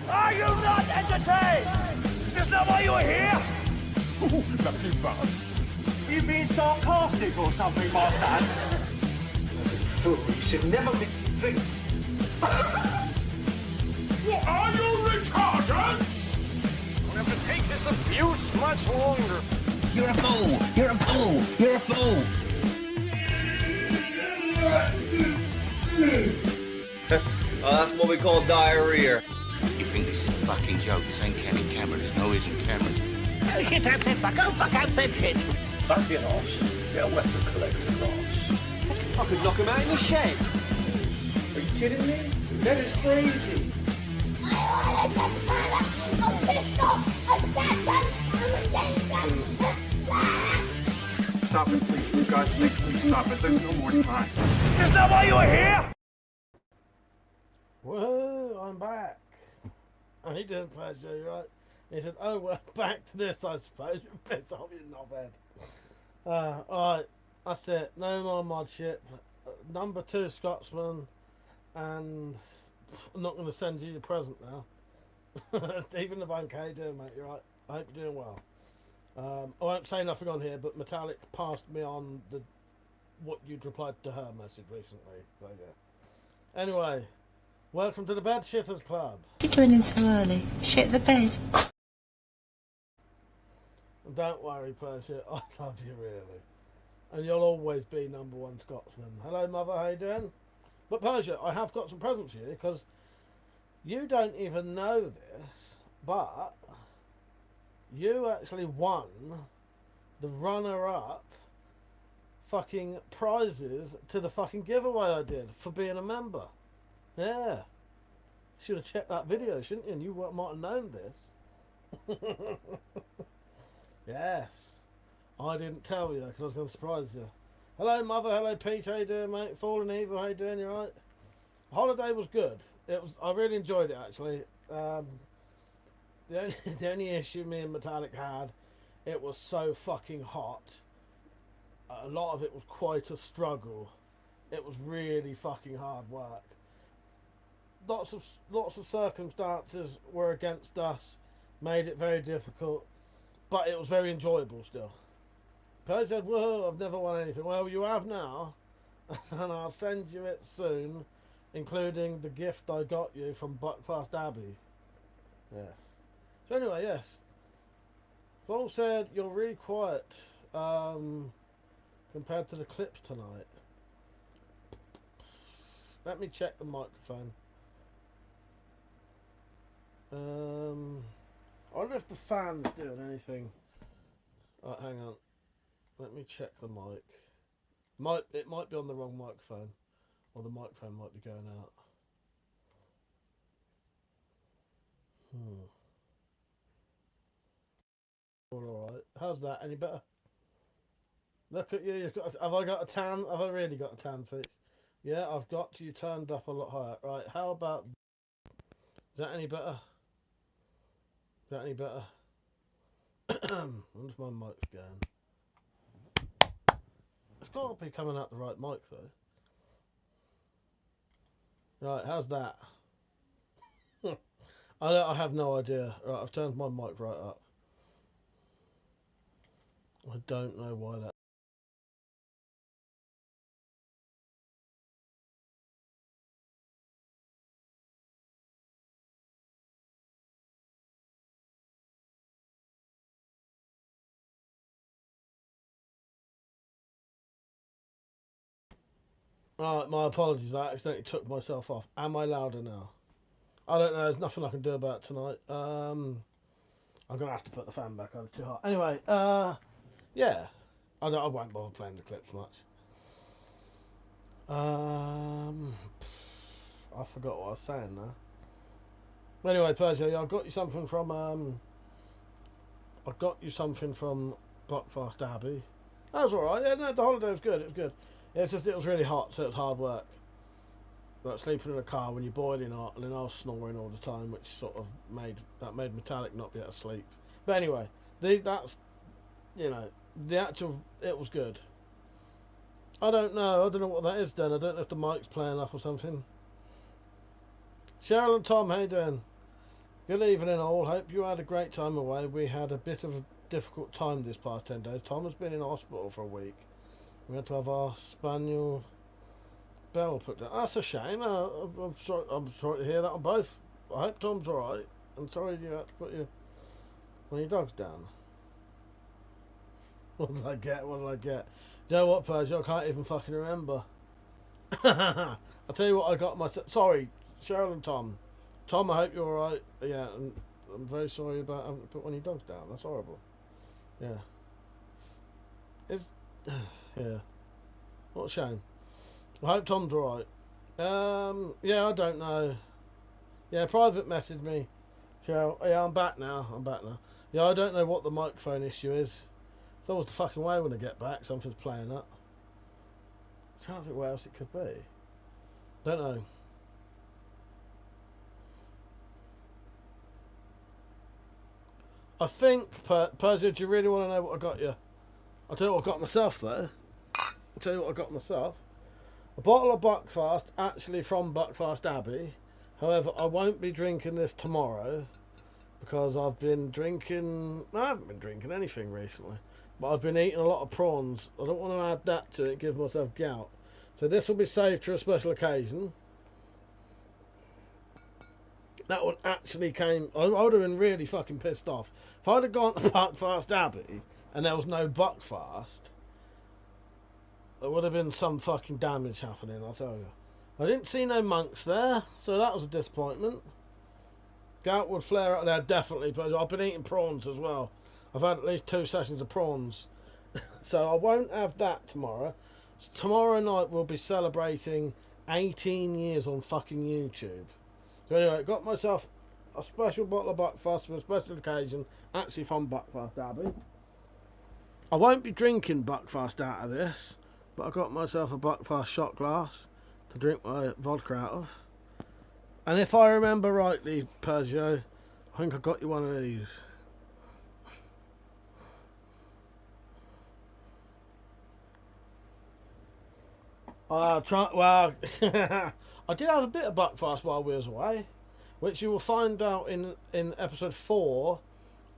Are you not entertained? Is this not why you were here? Lovely bus. You being sarcastic or something like that? Fool, you should never mix drinks. What are you retarded? We'll have to take this abuse much longer. You're a fool! You're a fool! You're a fool! Oh, that's what we call diarrhea. You think this is a fucking joke? This ain't counting camera. There's no hidden cameras. Oh, shit, I've said fuck. Oh, fuck, I've said shit. That'd be an arse. Get a weapon collector class. I could knock him out in the shed. Are you kidding me? That is crazy. Stop it, please. For God's sake, please stop it. There's no more time. Is this not why you were here? Whoa, I'm back. How you doing, Pleasure? You right? He said, oh, well, back to this, I suppose. You piss off, you knobhead. Alright, that's it. No more mod shit. Number 2 Scotsman, and I'm not going to send you your present now. Even the bank, how you doing, mate? You right? I hope you're doing well. I won't say nothing on here, but Metallic passed me on what you'd replied to her message recently. So, yeah. Anyway. Welcome to the Bed Shitters Club. You're joining so early. Shit the bed. Don't worry, Persia. I love you really, and you'll always be number 1 Scotsman. Hello, mother. How you doing? But Persia, I have got some presents for you because you don't even know this, but you actually won the runner-up fucking prizes to the fucking giveaway I did for being a member. Yeah. Should have checked that video, shouldn't you? And you might have known this. Yes. I didn't tell you because I was going to surprise you. Hello, mother. Hello, Pete. How you doing, mate? Fallen Evil. How you doing? You right? Holiday was good. It was. I really enjoyed it, actually. The only issue me and Metallic had, it was so fucking hot. A lot of it was quite a struggle. It was really fucking hard work. Lots of circumstances were against us, made it very difficult, but it was very enjoyable still. Perry said, whoa, I've never won anything. Well, you have now, and I'll send you it soon, including the gift I got you from Buckfast Abbey. Yes. So anyway, yes. Vol said, you're really quiet compared to the clips tonight. Let me check the microphone. I wonder if the fan's doing anything. Right, hang on. Let me check the mic. It might be on the wrong microphone, or the microphone might be going out. All right. How's that? Any better? Look at you. Have I got a tan? Have I really got a tan, Pete? Yeah, I've got you turned up a lot higher. Right. How about? Is that any better? Is that any better? Where's my mic going? It's got to be coming out the right mic though. Right, how's that? I have no idea. Right, I've turned my mic right up. I don't know why that. Alright, my apologies. I accidentally took myself off. Am I louder now? I don't know. There's nothing I can do about it tonight. I'm gonna have to put the fan back on. It's too hot. Anyway, yeah. I won't bother playing the clips much. I forgot what I was saying now. Anyway, Persia, I got you something from Buckfast Abbey. That was alright. Yeah, no, the holiday was good. It was good. It's just it was really hot, so it was hard work. Like sleeping in a car when you're boiling hot, and then I was snoring all the time, which sort of made Metallic not be able to sleep. But anyway, that's you know the actual it was good. I don't know what that is then. I don't know if the mic's playing up or something. Cheryl and Tom, how you doing? Good evening all. Hope you had a great time away. We had a bit of a difficult time this past 10 days. Tom has been in hospital for a week. We had to have our spaniel Bell put down. That's a shame. I'm sorry. I'm sorry to hear that on both. I hope Tom's all right. I'm sorry you had to put one of your dogs down. What did I get? What did I get? Do you know what, Persia? I can't even fucking remember. I'll tell you what I got myself. Sorry, Cheryl and Tom. Tom, I hope you're all right. Yeah, and I'm very sorry about having to put one of your dogs down. That's horrible. Yeah. It's yeah. What a shame. I hope Tom's alright. Yeah, I don't know. Yeah, private message me. Yeah, I'm back now. Yeah, I don't know what the microphone issue is. It's always the fucking way when I get back. Something's playing up. I can't think where else it could be. Don't know. I think, Persia, do you really want to know what I got you? I'll tell you what I got myself, though. I'll tell you what I got myself. A bottle of Buckfast, actually from Buckfast Abbey. However, I won't be drinking this tomorrow because I've been drinking... I haven't been drinking anything recently, but I've been eating a lot of prawns. I don't want to add that to it, give myself gout. So this will be saved for a special occasion. That one actually came... I would have been really fucking pissed off. If I'd have gone to Buckfast Abbey and there was no Buckfast, there would have been some fucking damage happening, I'll tell you. I didn't see no monks there, so that was a disappointment. Gout would flare up there, definitely, but I've been eating prawns as well. I've had at least 2 sessions of prawns. So I won't have that tomorrow. So tomorrow night we'll be celebrating 18 years on fucking YouTube. So anyway, got myself a special bottle of Buckfast for a special occasion, actually from Buckfast Abbey. I won't be drinking Buckfast out of this, but I got myself a Buckfast shot glass to drink my vodka out of. And if I remember rightly, Persia, I think I got you one of these. Well, I did have a bit of Buckfast while we was away, which you will find out in episode 4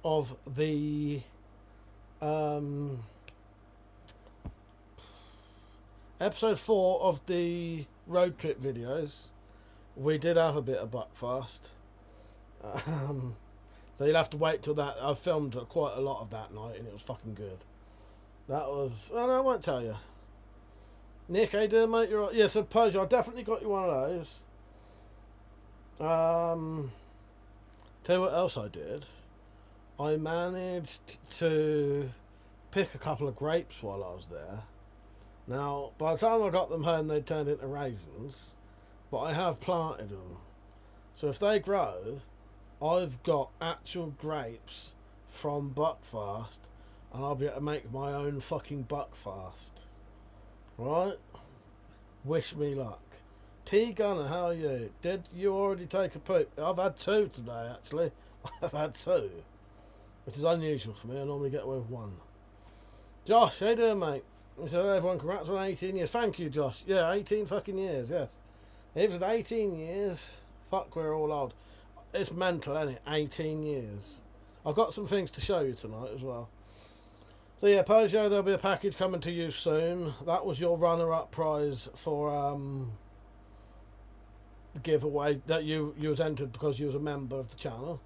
of the episode 4 of the road trip videos. We did have a bit of Buckfast, so you'll have to wait till that. I filmed quite a lot of that night and it was fucking good. That was... well, no, I won't tell you. Nick, how you doing, mate? You're right. Yeah, so Persia, I definitely got you one of those. Tell you what else I did. I managed to pick a couple of grapes while I was there. Now, by the time I got them home, they turned into raisins, but I have planted them. So if they grow, I've got actual grapes from Buckfast, and I'll be able to make my own fucking Buckfast. Right? Wish me luck. T Gunner, how are you? Did you already take a poop? I've had 2 today, actually. I've had 2, which is unusual for me. I normally get away with 1. Josh, how you doing, mate? He said, everyone, congrats on 18 years. Thank you, Josh. Yeah, 18 fucking years, yes. If it's 18 years, fuck, we're all old. It's mental, isn't it? 18 years. I've got some things to show you tonight as well. So yeah, Peugeot, there'll be a package coming to you soon. That was your runner-up prize for the giveaway that you was entered because you was a member of the channel.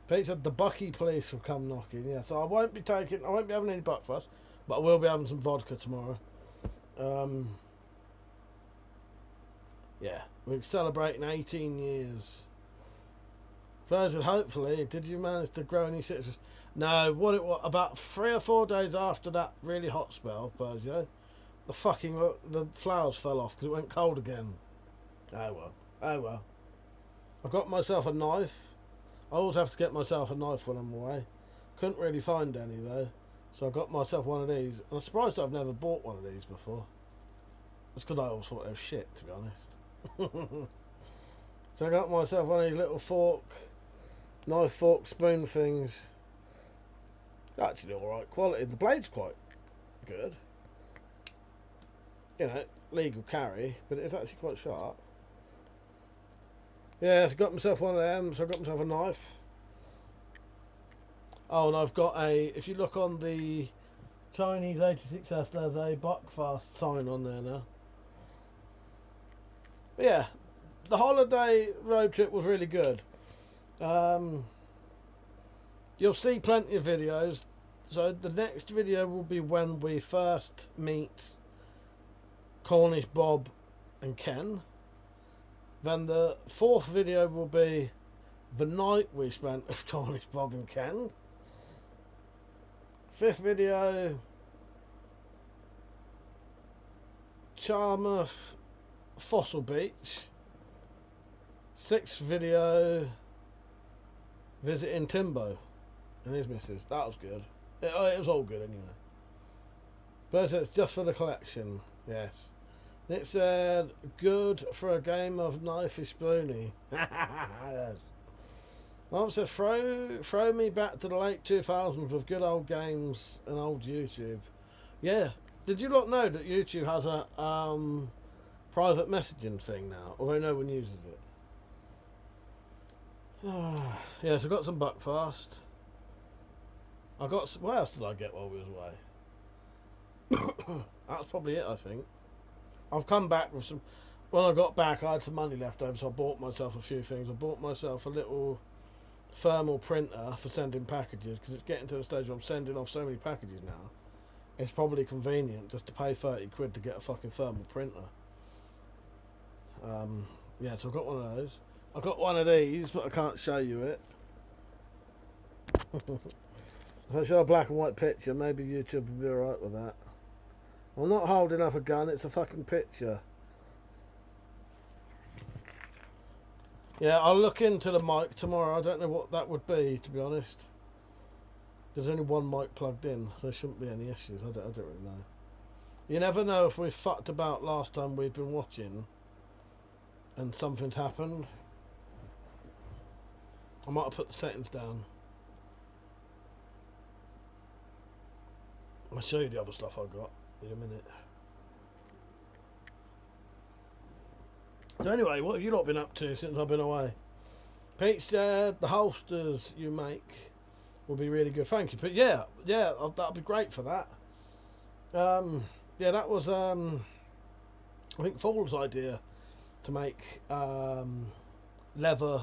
Pete said the Bucky police will come knocking. Yeah, so I won't be having any Buckfast, but I will be having some vodka tomorrow. Yeah, we're celebrating 18 years. First, hopefully, did you manage to grow any citrus? No, what it was, about 3 or 4 days after that really hot spell, Persia, the flowers fell off because it went cold again. Oh well. I got myself a knife. I always have to get myself a knife when I'm away. Couldn't really find any though, so I got myself one of these. And I'm surprised I've never bought one of these before. That's because I always thought they were shit, to be honest. So I got myself one of these little knife, fork, spoon things. Actually alright quality. The blade's quite good. You know, legal carry, but it's actually quite sharp. Yeah, so I got myself one of them, so I got myself a knife. Oh, and I've got a, if you look on the Chinese 86S, there's a Buckfast sign on there now. But yeah, the holiday road trip was really good. You'll see plenty of videos. So the next video will be when we first meet Cornish Bob and Ken. Then the fourth video will be the night we spent with Cornish Bob and Ken. Fifth video, Charmouth Fossil Beach. Sixth video, visiting Timbo and his missus. That was good. It was all good anyway. But it's just for the collection, yes. It said, good for a game of knifey spoony. Yes. Mom said, throw me back to the late 2000s with good old games and old YouTube. Yeah. Did you not know that YouTube has a private messaging thing now? Although no one uses it. Yeah, so I got some Buckfast. I got some, what else did I get while we was away? That's probably it, I think. I've come back with some. When I got back, I had some money left over, so I bought myself a few things. I bought myself a little thermal printer for sending packages, because it's getting to the stage where I'm sending off so many packages now. It's probably convenient just to pay 30 quid to get a fucking thermal printer. Yeah, so I've got one of those. I've got one of these, but I can't show you it. If I show a black and white picture, maybe YouTube will be alright with that. I'm not holding up a gun, it's a fucking picture. Yeah, I'll look into the mic tomorrow. I don't know what that would be, to be honest. There's only one mic plugged in, so there shouldn't be any issues. I don't really know. You never know if we fucked about last time we've been watching and something's happened. I might have put the settings down. I'll show you the other stuff I got in a minute. So anyway, what have you lot been up to since I've been away? Pete said the holsters you make will be really good. Thank you, Pete. Yeah, that'll be great for that. Yeah, that was I think Fall's idea to make leather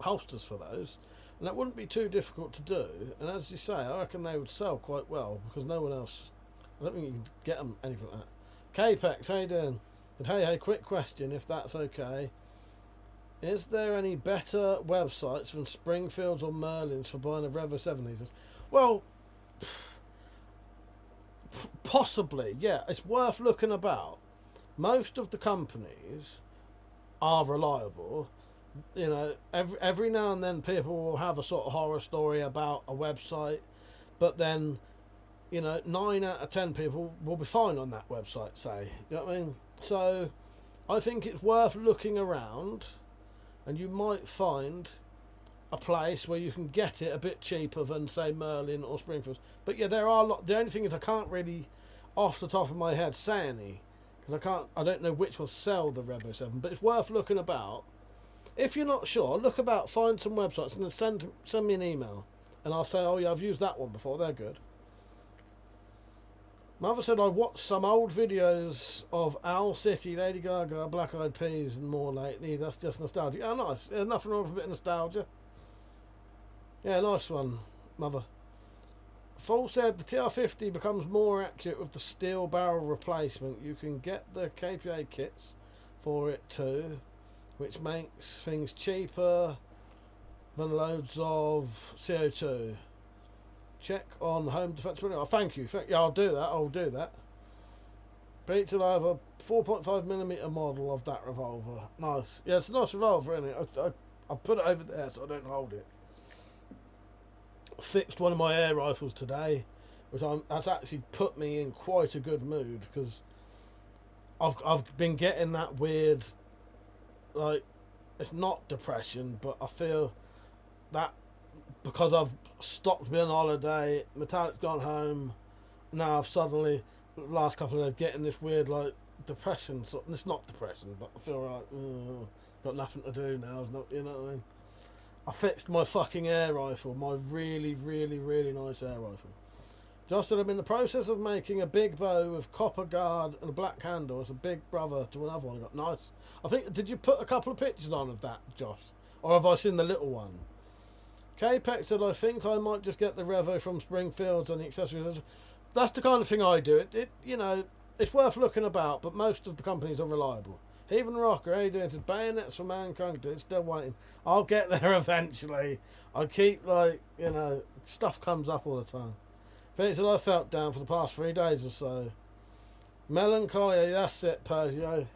holsters for those, and that wouldn't be too difficult to do. And as you say, I reckon they would sell quite well because no one else. I don't think you can get them anything like that. K-Pex, how you doing? And hey, quick question, if that's okay. Is there any better websites than Springfields or Merlin's for buying a Revo 7 these days? Well, possibly, yeah. It's worth looking about. Most of the companies are reliable. You know, every now and then people will have a sort of horror story about a website, but then, you know, 9 out of 10 people will be fine on that website, say. You know what I mean? So, I think it's worth looking around, and you might find a place where you can get it a bit cheaper than, say, Merlin or Springfield. But yeah, there are a lot. The only thing is I can't really, off the top of my head, say any, because I don't know which will sell the Revo 7. But it's worth looking about. If you're not sure, look about, find some websites, and then send me an email, and I'll say, oh yeah, I've used that one before. They're good. Mother said I watched some old videos of Owl City, Lady Gaga, Black Eyed Peas and more lately. That's just nostalgia. Oh, nice. Yeah, nothing wrong with a bit of nostalgia. Yeah, nice one, Mother. Fall said the TR-50 becomes more accurate with the steel barrel replacement. You can get the KPA kits for it too, which makes things cheaper than loads of CO2. Check on home defense. Oh, thank you. Yeah, I'll do that. Pizza, I have a 4.5mm model of that revolver. Nice. Yeah, it's a nice revolver, isn't it? I put it over there so I don't hold it. Fixed one of my air rifles today, which that's actually put me in quite a good mood, because I've been getting that weird, like, it's not depression, but I feel that because I've stopped being on holiday, Metallic's gone home, now I've suddenly, the last couple of days, getting this weird, like, depression. It's not depression, but I feel like got nothing to do now. Not, you know what I mean? I fixed my fucking air rifle, my really, really, really nice air rifle. Just said I'm in the process of making a big bow with copper guard and a black handle. It's a big brother to another one I got. Nice. I think, did you put a couple of pictures on of that, Josh? Or have I seen the little one? K-Peck said, I think I might just get the Revo from Springfields and the accessories. That's the kind of thing I do. It you know, it's worth looking about, but most of the companies are reliable. Even Rocker, how you doing? Said, bayonets for mankind, dude. Still waiting. I'll get there eventually. I keep, like, you know, stuff comes up all the time. Felix said, I felt down for the past 3 days or so. Melancholy, that's it, Persia.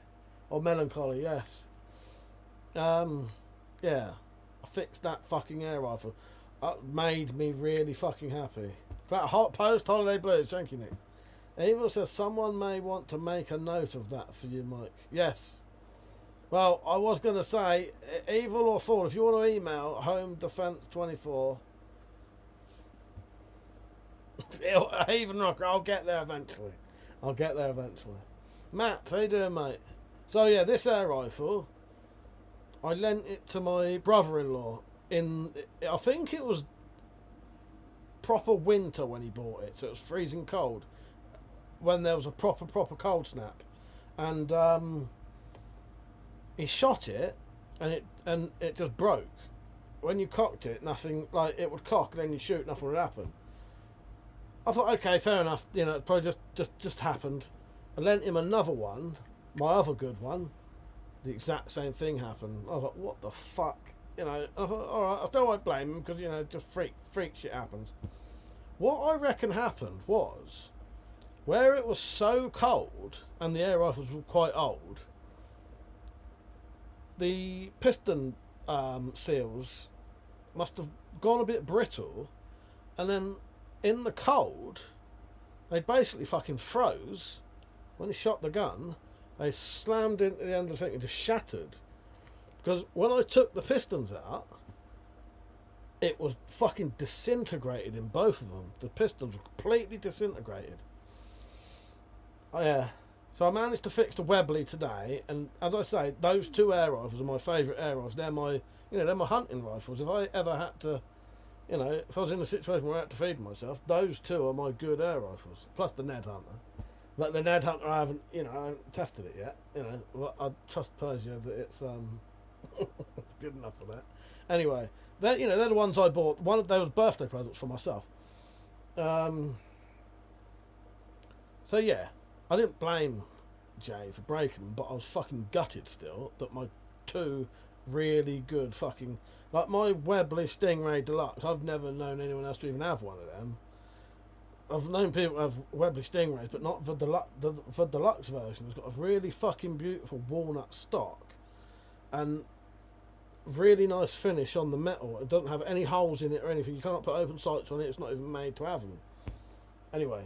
Or melancholy, yes. Yeah. I fixed that fucking air rifle. It made me really fucking happy. That hot post holiday blues, thank you, Nick. Evil says someone may want to make a note of that for you, Mike. Yes. Well, I was going to say, Evil or Fool, if you want to email Home Defense 24, even Rocker, I'll get there eventually. I'll get there eventually. Matt, how you doing, mate? So yeah, this air rifle, I lent it to my brother-in-law in, I think it was proper winter when he bought it, so it was freezing cold when there was a proper cold snap, and he shot it and it just broke. When you cocked it, nothing, like, it would cock and then you shoot, nothing would happen. I thought, okay, fair enough, you know, it probably just happened. I lent him another one, my other good one, the exact same thing happened. I was like, what the fuck, you know. I thought, alright, I still won't blame him, because, you know, just freak shit happens. What I reckon happened was, where it was so cold, and the air rifles were quite old, the piston seals must have gone a bit brittle, and then in the cold, they basically fucking froze. When he shot the gun, they slammed into the end of the thing and just shattered. Because when I took the pistons out, it was fucking disintegrated in both of them. The pistons were completely disintegrated. Oh yeah. So I managed to fix the Webley today, and as I say, those two air rifles are my favourite air rifles. They're my, you know, they're my hunting rifles. If I ever had to, you know, if I was in a situation where I had to feed myself, those two are my good air rifles. Plus the Ned Hunter. But the Ned Hunter, I haven't, you know, I haven't tested it yet. You know, well, I trust Persia that it's good enough for that. Anyway, they're, you know, they're the ones I bought. One of those birthday presents for myself. So yeah, I didn't blame Jay for breaking them, but I was fucking gutted still that my two really good fucking, like my Webley Stingray Deluxe, I've never known anyone else to even have one of them. I've known people have Webley Stingrays, but not the deluxe version. It's got a really fucking beautiful walnut stock and really nice finish on the metal. It doesn't have any holes in it or anything. You can't put open sights on it. It's not even made to have them. Anyway,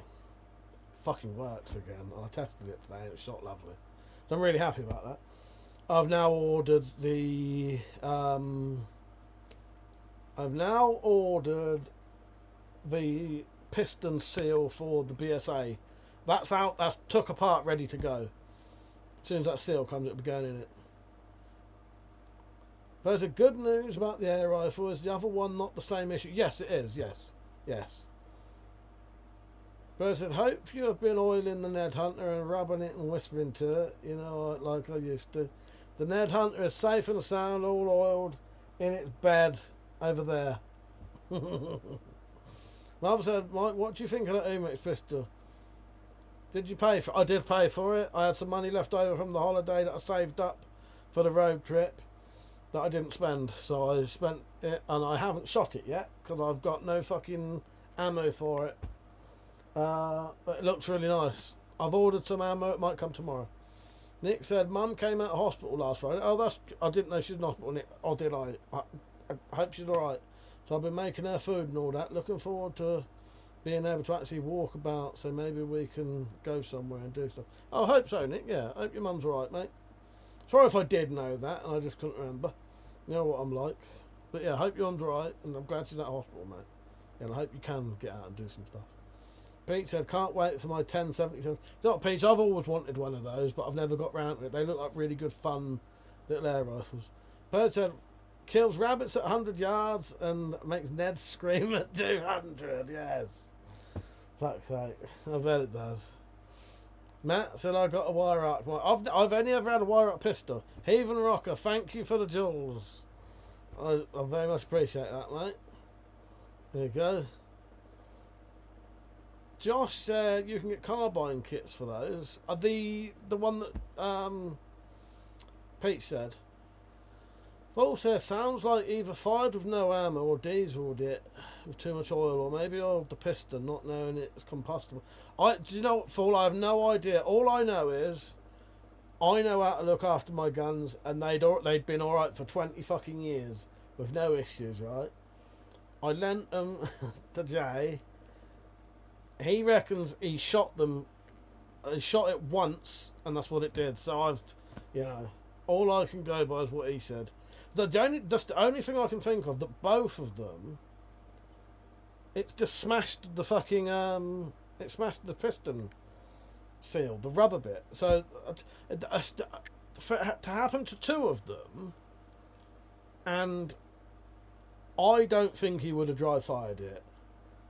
fucking works again. I tested it today and it shot lovely. So I'm really happy about that. I've now ordered the piston seal for the BSA. That's out, that's took apart, ready to go. As soon as that seal comes, it'll be going in it. There's a good news about the air rifle. Is the other one not the same issue? Yes, it is. Yes. But I said, hope you have been oiling the Ned Hunter and rubbing it and whispering to it, you know, like I used to. The Ned Hunter is safe and sound, all oiled in its bed over there. Mother said, Mike, what do you think of that Umix pistol? Did you pay for it? I did pay for it. I had some money left over from the holiday that I saved up for the road trip that I didn't spend. So I spent it, and I haven't shot it yet because I've got no fucking ammo for it. But it looks really nice. I've ordered some ammo. It might come tomorrow. Nick said, Mum came out of hospital last Friday. Oh, I didn't know she was in hospital, Nick. Or did I? I hope she's alright. So I've been making her food and all that. Looking forward to being able to actually walk about. So maybe we can go somewhere and do stuff. I hope so, Nick. Yeah, I hope your mum's alright, mate. Sorry if I did know that and I just couldn't remember. You know what I'm like. But yeah, I hope your mum's alright and I'm glad she's at hospital, mate. And I hope you can get out and do some stuff. Pete said, can't wait for my 1077. It's not Pete, I've always wanted one of those, but I've never got round to it. They look like really good fun little air rifles. Bird said, kills rabbits at 100 yards and makes Ned scream at 200. Yes. Fuck's sake. I bet it does. Matt said, I got a wire arc. I've only ever had a wire arc pistol. Heathen Rocker, thank you for the jewels. I very much appreciate that, mate. There you go. Josh said you can get carbine kits for those. The one that Pete said. Paul says sounds like either fired with no ammo or dieseled it with too much oil, or maybe oiled the piston, not knowing it's combustible. Do you know what, Fool? I have no idea. All I know is I know how to look after my guns, and they'd been all right for 20 fucking years with no issues, right? I lent them to Jay. He reckons he shot them. He shot it once, and that's what it did. So all I can go by is what he said. That's the only thing I can think of that both of them. It's just smashed the fucking it smashed the piston seal, the rubber bit. So for it to happen to two of them, and I don't think he would have dry fired it.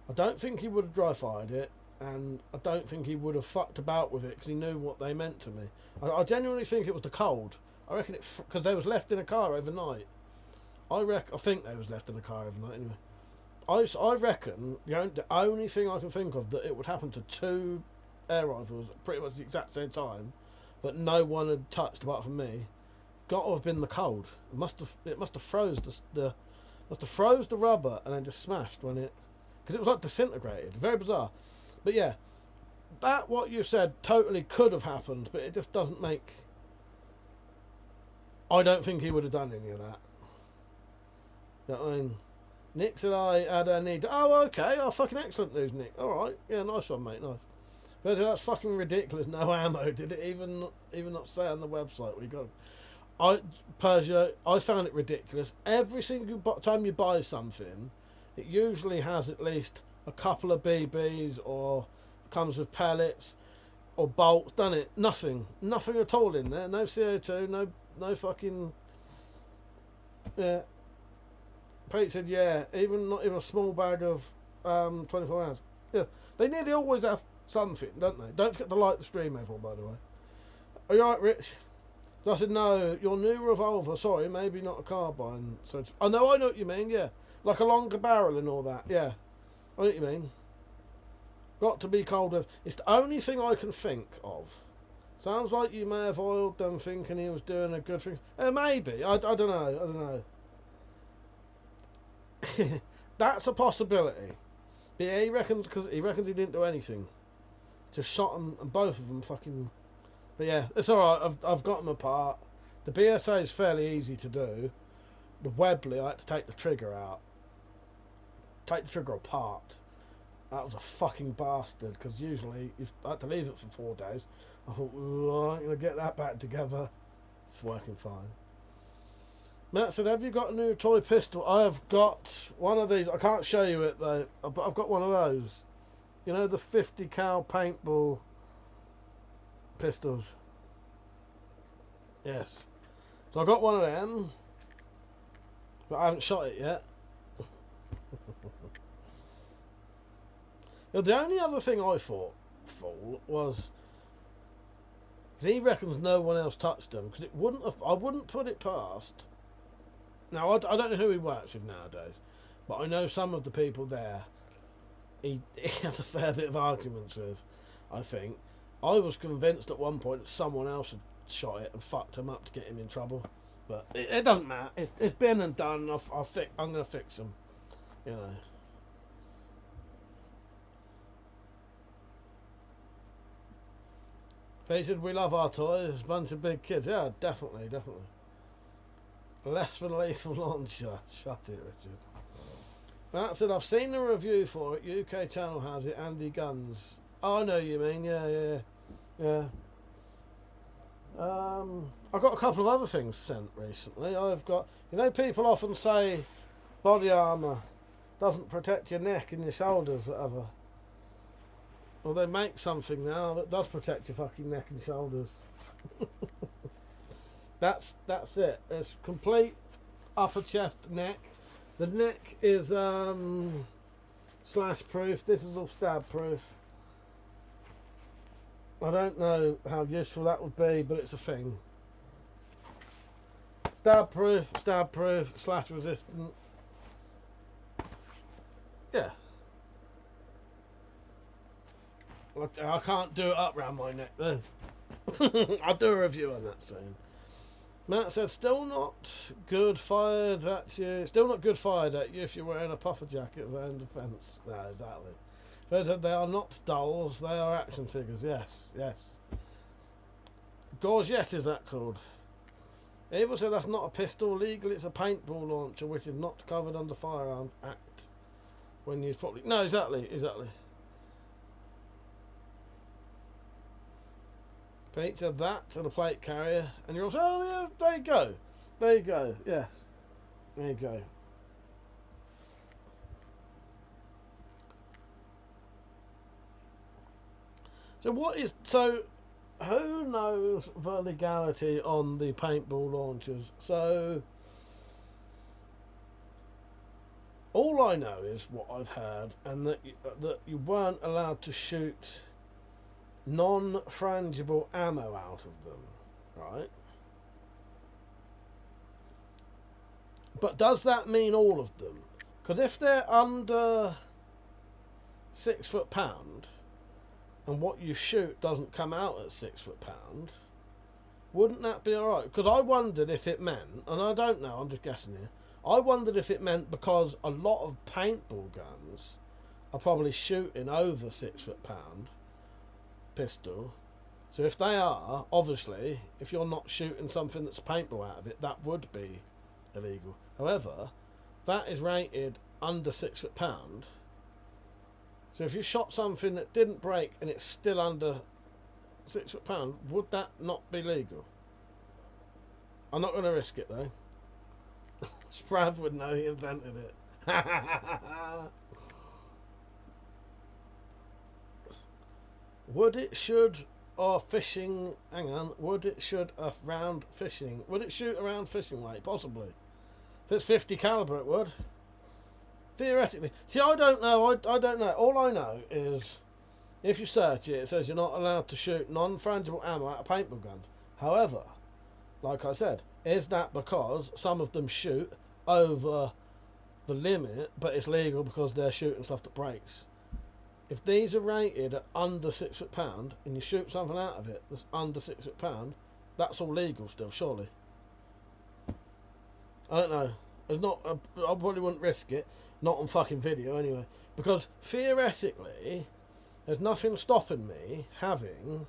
I don't think he would have dry fired it, and I don't think he would have fucked about with it because he knew what they meant to me. I genuinely think it was the cold. I reckon it because they was left in a car overnight. I think they was left in a car overnight anyway. I reckon the only thing I can think of that it would happen to two air rifles at pretty much the exact same time, but no one had touched apart from me. Got to have been the cold. It must have froze the rubber and then just smashed when it. Because it was like disintegrated. Very bizarre. But yeah, that what you said totally could have happened, but it just doesn't make. I don't think he would have done any of that. You know what I mean? Nick said I had a need. Oh, okay. Oh, fucking excellent news, Nick. Alright. Yeah, nice one, mate. Nice. But that's fucking ridiculous. No ammo. Did it even not say on the website we got it? Persia, I found it ridiculous. Every single time you buy something, it usually has at least a couple of BBs or comes with pellets or bolts, doesn't it? Nothing at all in there. No CO2, no fucking. Yeah. Pete said, yeah, not even a small bag of 24 hours. Yeah, they nearly always have something, don't they? Don't forget to like the stream, everyone, by the way. Are you alright, Rich? So I said, no, your new revolver, sorry, maybe not a carbine. So I know what you mean, yeah. Like a longer barrel and all that, yeah. I know what you mean. Got to be cold with. It's the only thing I can think of. Sounds like you may have oiled them thinking he was doing a good thing. Maybe. I don't know. That's a possibility. But yeah, he reckons he didn't do anything. Just shot them, and both of them fucking. But yeah, it's alright. I've got them apart. The BSA is fairly easy to do. The Webley, I had to take the trigger out. Take the trigger apart. That was a fucking bastard, because usually I had to leave it for 4 days. I thought, I'm going to get that back together. It's working fine. Matt said, have you got a new toy pistol? I have got one of these. I can't show you it though, but I've got one of those. You know, the 50 cal paintball pistols. Yes. So I got one of them, but I haven't shot it yet. Now, the only other thing I thought was he reckons no one else touched them because I wouldn't put it past. Now I don't know who he works with nowadays, but I know some of the people there. He has a fair bit of arguments with. I think I was convinced at one point that someone else had shot it and fucked him up to get him in trouble, but it doesn't matter. It's been and done. I'm gonna fix them. You know. He said, we love our toys, a bunch of big kids. Yeah, definitely. Less than lethal launcher. Shut it, Richard. Matt said, I've seen the review for it. UK channel has it. Andy Guns. Oh, I know you mean. Yeah. I got a couple of other things sent recently. I've got, people often say body armour doesn't protect your neck and your shoulders, whatever. Well, they make something now that does protect your fucking neck and shoulders. That's it. It's complete upper chest neck. The neck is slash proof. This is all stab proof. I don't know how useful that would be, but it's a thing. Stab proof, slash resistant. Yeah. I can't do it up round my neck though. I'll do a review on that soon. Matt said, still not good fired at you. Still not good fired at you if you're wearing a puffer jacket of own defence. No, exactly. They said they are not dolls, they are action figures. Yes, yes. Gorget is that called? Evil said that's not a pistol. Legally, it's a paintball launcher, which is not covered under Firearms Act when used properly. No, exactly. Pete said that to the plate carrier, and you're also, oh, yeah, there you go. Yes, there you go. So who knows the legality on the paintball launchers? So all I know is what I've heard, and that you weren't allowed to shoot non-frangible ammo out of them, right? But does that mean all of them? Because if they're under 6 foot-pound and what you shoot doesn't come out at 6 foot-pound, wouldn't that be alright? Because I wondered if it meant, and I don't know, I'm just guessing here, I wondered if it meant because a lot of paintball guns are probably shooting over 6 foot-pound pistol. So if they are, obviously, if you're not shooting something that's paintball out of it, that would be illegal. However, that is rated under 6 foot-pound. So if you shot something that didn't break and it's still under 6 foot-pound, would that not be legal? I'm not going to risk it though. Sprav would know, he invented it. Would it shoot fishing? Hang on. Would it shoot around fishing? Would it shoot around fishing weight? Possibly. If it's 50 caliber, it would. Theoretically. See, I don't know. I don't know. All I know is if you search it, it says you're not allowed to shoot non-frangible ammo out of paintball guns. However, like I said, is that because some of them shoot over the limit, but it's legal because they're shooting stuff that breaks? If these are rated at under 6 foot-pound and you shoot something out of it that's under 6 foot-pound, that's all legal still, surely. I don't know. It's not. I probably wouldn't risk it. Not on fucking video anyway. Because theoretically, there's nothing stopping me having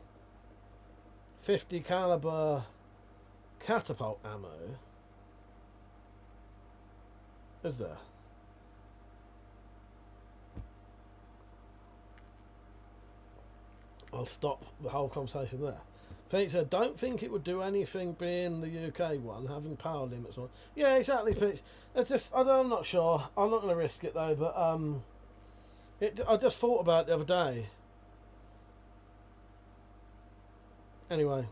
50 caliber catapult ammo. Is there? I'll stop the whole conversation there. Pete said, don't think it would do anything being the UK one, having power limits on. Yeah, exactly, Pete. It's just, I'm not sure. I'm not going to risk it though, but I just thought about it the other day. Anyway,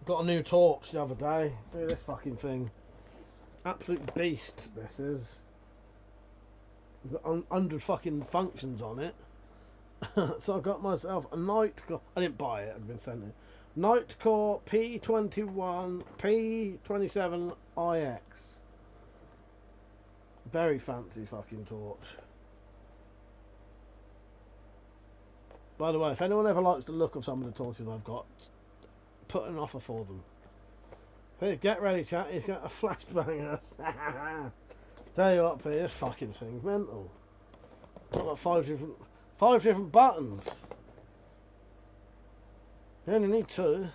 got a new torch the other day. Look at this fucking thing. Absolute beast, this is. Got 100 fucking functions on it. So I got myself a Nightcore. I didn't buy it, I'd been sent it. Nightcore P21 P27IX. Very fancy fucking torch. By the way, if anyone ever likes the look of some of the torches I've got, put an offer for them. Here, get ready, chat. He's got a flashbanger. Tell you what, P, this fucking thing's mental. Got like 5 different buttons. You only need 2.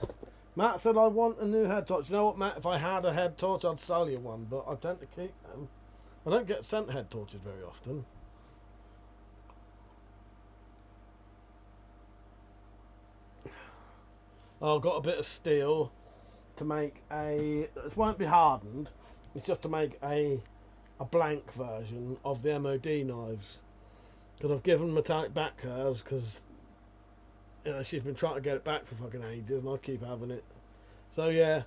Matt said I want a new head torch. You know what, Matt? If I had a head torch, I'd sell you one, but I tend to keep them. I don't get sent head torches very often. I've got a bit of steel to make a. It won't be hardened. It's just to make a blank version of the MOD knives. because I've given Metallic back hers because she's been trying to get it back for fucking ages, and I keep having it. So yeah,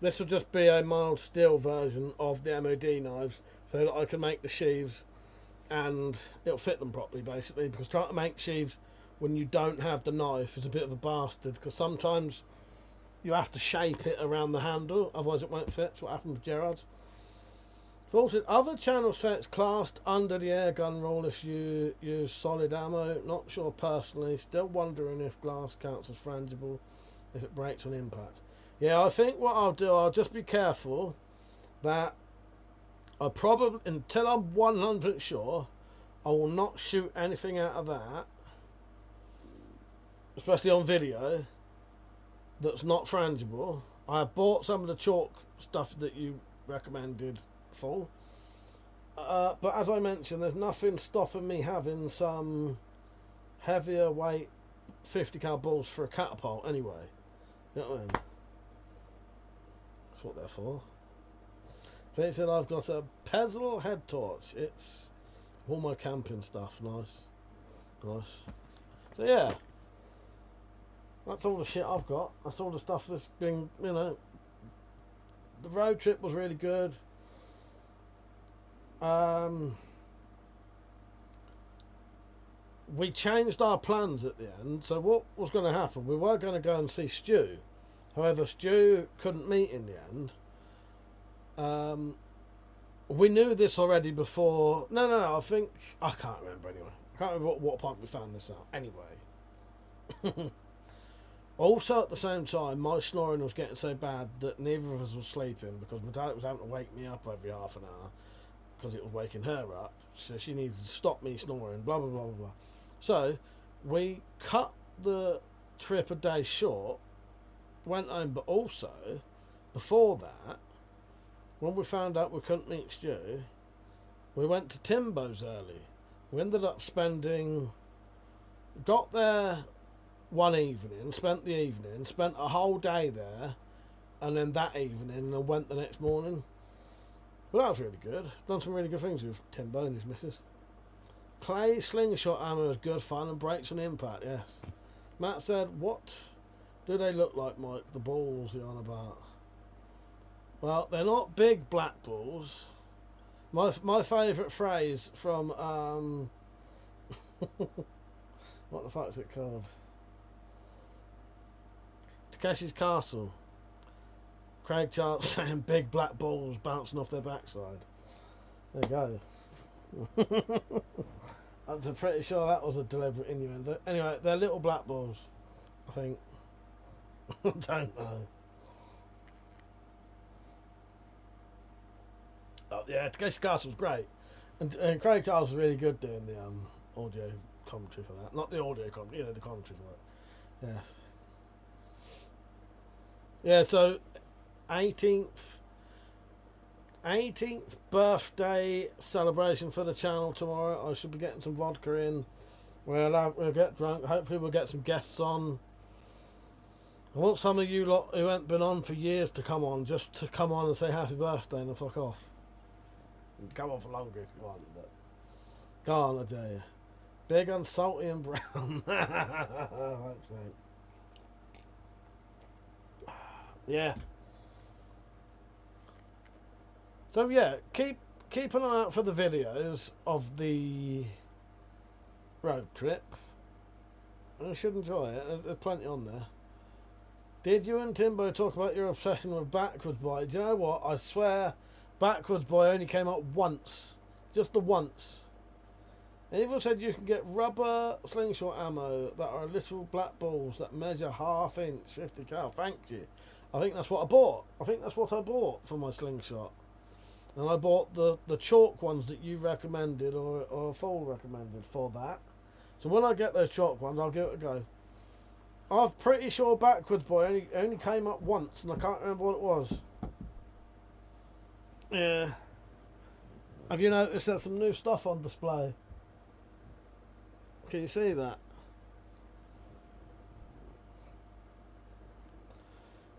this will just be a mild steel version of the MOD knives, so that I can make the sheaths and it'll fit them properly, basically. Because trying to make sheaths when you don't have the knife is a bit of a bastard, because sometimes you have to shape it around the handle, otherwise it won't fit. That's what happened with Gerard's. Fortunate other channel sets classed under the air gun rule if you use solid ammo. Not sure personally. Still wondering if glass counts as frangible if it breaks on impact. Yeah, I think what I'll do, I'll just be careful that I probably, until I'm 100% sure, I will not shoot anything out of that, especially on video, that's not frangible. I have bought some of the chalk stuff that you recommended full, but as I mentioned, there's nothing stopping me having some heavier weight 50 cal balls for a catapult anyway. You know what I mean? That's what they're for. Pete said I've got a Pezzle head torch. It's all my camping stuff. Nice. So yeah, that's all the shit I've got. That's all the stuff that's been, the road trip was really good. We changed our plans at the end. So what was going to happen? We were going to go and see Stu. However, Stu couldn't meet in the end. We knew this already before. No, I think I can't remember anyway. I can't remember what point we found this out. Anyway. Also, at the same time, my snoring was getting so bad that neither of us was sleeping because Metallic was having to wake me up every half an hour because it was waking her up. So she needed to stop me snoring. Blah blah blah blah blah. So we cut the trip a day short. Went home, but also before that, when we found out we couldn't meet Stu, we went to Timbo's early. We ended up got there one evening, spent the evening, spent a whole day there, and then that evening, and went the next morning. But that was really good. Done some really good things with Timbo and his missus. Clay slingshot ammo is good fun and breaks on impact, yes. Matt said, what do they look like, Mike? The balls you're on about? Well, they're not big black balls. My favourite phrase from what the fuck is it called? Takeshi's Castle. Craig Charles saying big black balls bouncing off their backside. There you go. I'm pretty sure that was a deliberate innuendo. Anyway, they're little black balls, I think. I don't know. Oh, yeah, Takeshi's Castle was great. And Craig Charles was really good doing the audio commentary for that. Not the audio commentary, the commentary for it. Yes. Yeah, so 18th birthday celebration for the channel tomorrow. I should be getting some vodka in. We'll get drunk. Hopefully we'll get some guests on. I want some of you lot who haven't been on for years to come on, just to come on and say happy birthday and fuck off. Come on for longer if you want, but go on, I dare you. Big and salty and brown. Thanks, mate. Yeah. So yeah, keep an eye out for the videos of the road trip. You should enjoy it. There's plenty on there. Did you and Timbo talk about your obsession with Backwards Boy? Do you know what? I swear, Backwards Boy only came up once. Just the once. And even said you can get rubber slingshot ammo that are little black balls that measure ½ inch, 50 cal. Thank you. I think that's what I bought. I think that's what I bought for my slingshot. And I bought the chalk ones that you recommended or Fall recommended for that. So when I get those chalk ones, I'll give it a go. I'm pretty sure Backwards Boy only came up once, and I can't remember what it was. Yeah. Have you noticed there's some new stuff on display? Can you see that?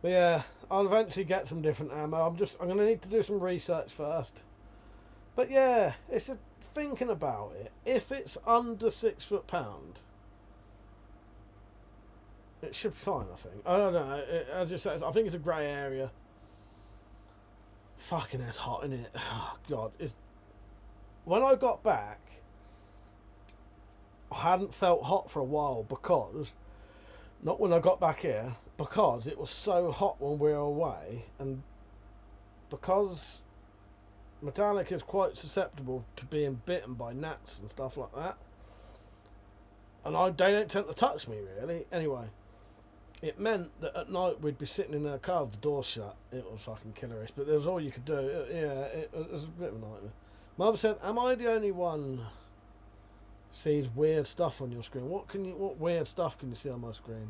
But yeah, I'll eventually get some different ammo. I'm going to need to do some research first. But yeah, it's a, thinking about it. If it's under £6 foot, it should be fine. I think. I don't know. As you said, I think it's a grey area. Fucking, it's hot, isn't it? Oh God, it's. When I got back, I hadn't felt hot for a while because, not when I got back here, because it was so hot when we were away, and because metallic is quite susceptible to being bitten by gnats and stuff like that, and they don't tend to touch me really. Anyway, it meant that at night we'd be sitting in our car with the door shut. It was fucking killerish, but there was all you could do. It was a bit of a nightmare. Mother said, "Am I the only one sees weird stuff on your screen? What weird stuff can you see on my screen?"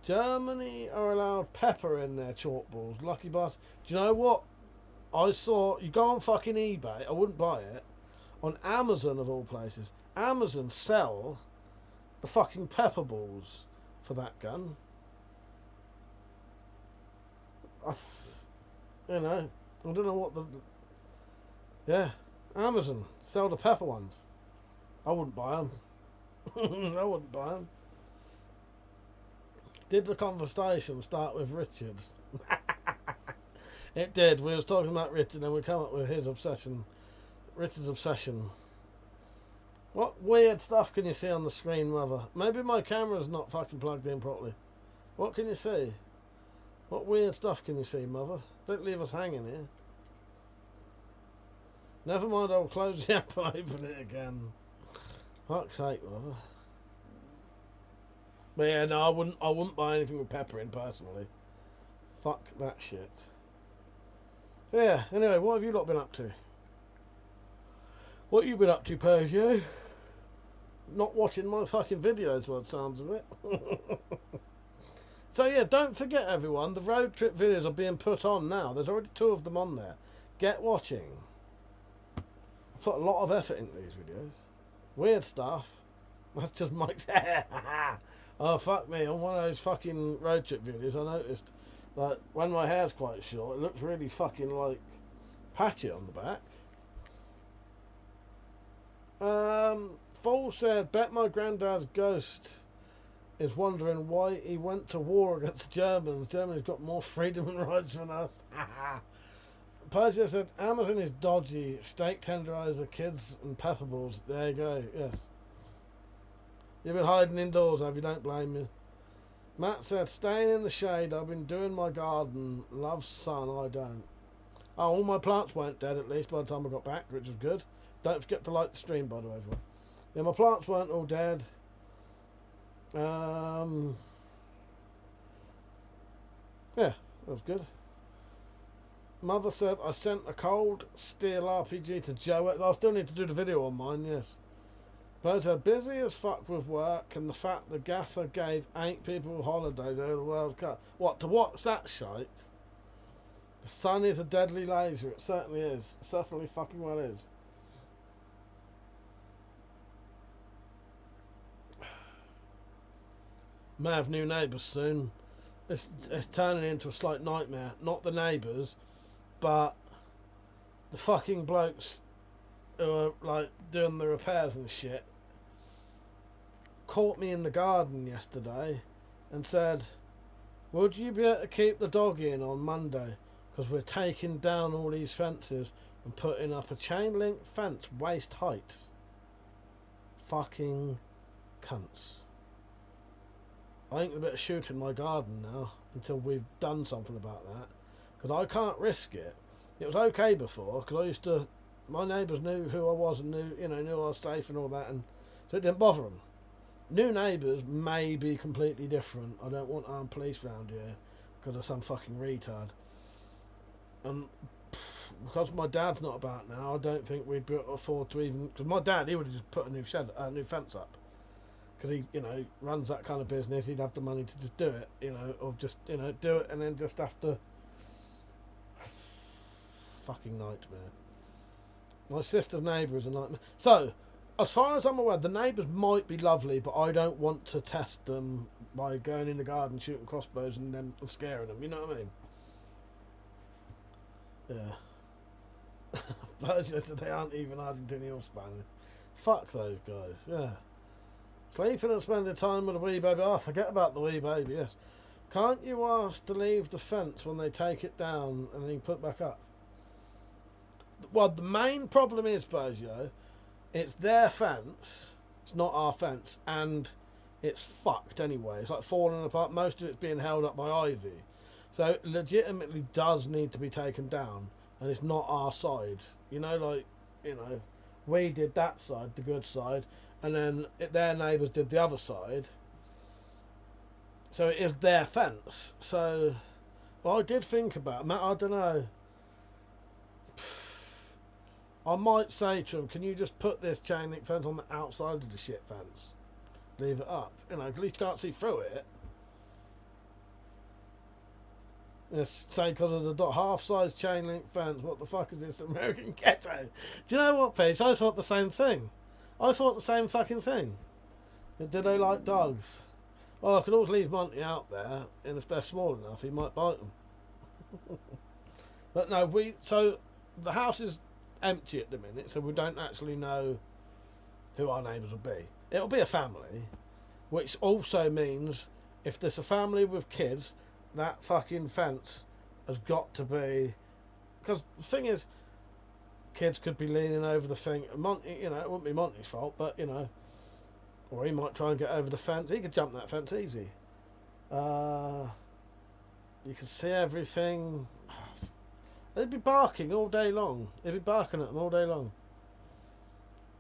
Germany are allowed pepper in their chalkballs. Lucky boss. Do you know what? I saw, you go on fucking eBay, I wouldn't buy it. On Amazon of all places, Amazon sell the fucking pepper balls for that gun. I don't know what the. Yeah, Amazon sell the pepper ones. I wouldn't buy them. I wouldn't buy them. Did the conversation start with Richard? It did. We was talking about Richard and we come up with his obsession. Richard's obsession. What weird stuff can you see on the screen, Mother? Maybe my camera's not fucking plugged in properly. What can you see? What weird stuff can you see, Mother? Don't leave us hanging here. Never mind, I'll close the app and open it again. Fuck's sake, Mother. But yeah, no, I wouldn't buy anything with pepper in personally. Fuck that shit. So yeah, anyway, what have you lot been up to? What you been up to, Persia? Not watching my fucking videos by the sounds of it. So yeah, don't forget everyone, the road trip videos are being put on now. There's already 2 of them on there. Get watching. I put a lot of effort into these videos. Weird stuff. That's just Mike's hair. Oh fuck me, on one of those fucking road trip videos I noticed that when my hair's quite short it looks really fucking like patchy on the back. Fool said, bet my granddad's ghost is wondering why he went to war against the Germans. Germany's got more freedom and rights than us. Persia said, Amazon is dodgy. Steak tenderizer, kids and pepper balls. There you go, yes. You've been hiding indoors, have you? Don't blame me. Matt said, staying in the shade. I've been doing my garden. Love sun, I don't. Oh, all my plants weren't dead at least by the time I got back, which was good. Don't forget to like the stream, by the way, everyone. Yeah, my plants weren't all dead. Yeah, that was good. Mother said, I sent a cold steel RPG to Joe. I still need to do the video on mine, yes. But are busy as fuck with work, and the fact the gaffer gave 8 people holidays over the World Cup. What, to watch that shite? The sun is a deadly laser, it certainly is. It certainly fucking well is. May have new neighbours soon. It's turning into a slight nightmare. Not the neighbours, but the fucking blokes who are like doing the repairs and shit caught me in the garden yesterday and said, would you be able to keep the dog in on Monday, because we're taking down all these fences and putting up a chain link fence waist height. Fucking cunts. I ain't a bit of shooting my garden now until we've done something about that, because I can't risk it. It was okay before, because I used to, my neighbours knew who I was and knew I was safe and all that, and so it didn't bother them. New neighbours may be completely different. I don't want armed police round here because of some fucking retard. And because my dad's not about now, I don't think we'd be able to afford to even. Because my dad, he would have just put a new fence up. Because he, runs that kind of business. He'd have the money to just do it, or just, do it and then just have to. Fucking nightmare. My sister's neighbour is a nightmare. So, as far as I'm aware, the neighbours might be lovely, but I don't want to test them by going in the garden, shooting crossbows, and then scaring them. You know what I mean? Yeah. Persia said they aren't even Argentinian or Spanish. Fuck those guys, yeah. Sleeping and spending time with a wee baby. Oh, forget about the wee baby, yes. Can't you ask to leave the fence when they take it down and then you put it back up? Well, the main problem is, Persia, it's their fence, it's not our fence, and it's fucked anyway. It's like falling apart. Most of it's being held up by ivy. So it legitimately does need to be taken down, and it's not our side. You know, like, you know, we did that side, the good side, and then their neighbours did the other side. So it is their fence. So, well, I did think about it. I don't know. I might say to him, can you just put this chain link fence on the outside of the shit fence? Leave it up. You know, at least you can't see through it. Yes, say because of the half-size chain link fence. What the fuck is this American ghetto? Do you know what, Peach? I thought the same thing. I thought the same fucking thing. Do they like dogs? Well, I could always leave Monty out there, and if they're small enough, he might bite them. But no, so the house is empty at the minute, so we don't actually know who our neighbours will be. It'll be a family, which also means if there's a family with kids, that fucking fence has got to be, because the thing is, kids could be leaning over the thing. Monty, you know, it wouldn't be Monty's fault, but you know, or he might try and get over the fence. He could jump that fence easy. You can see everything. They'd be barking all day long. They'd be barking at them all day long.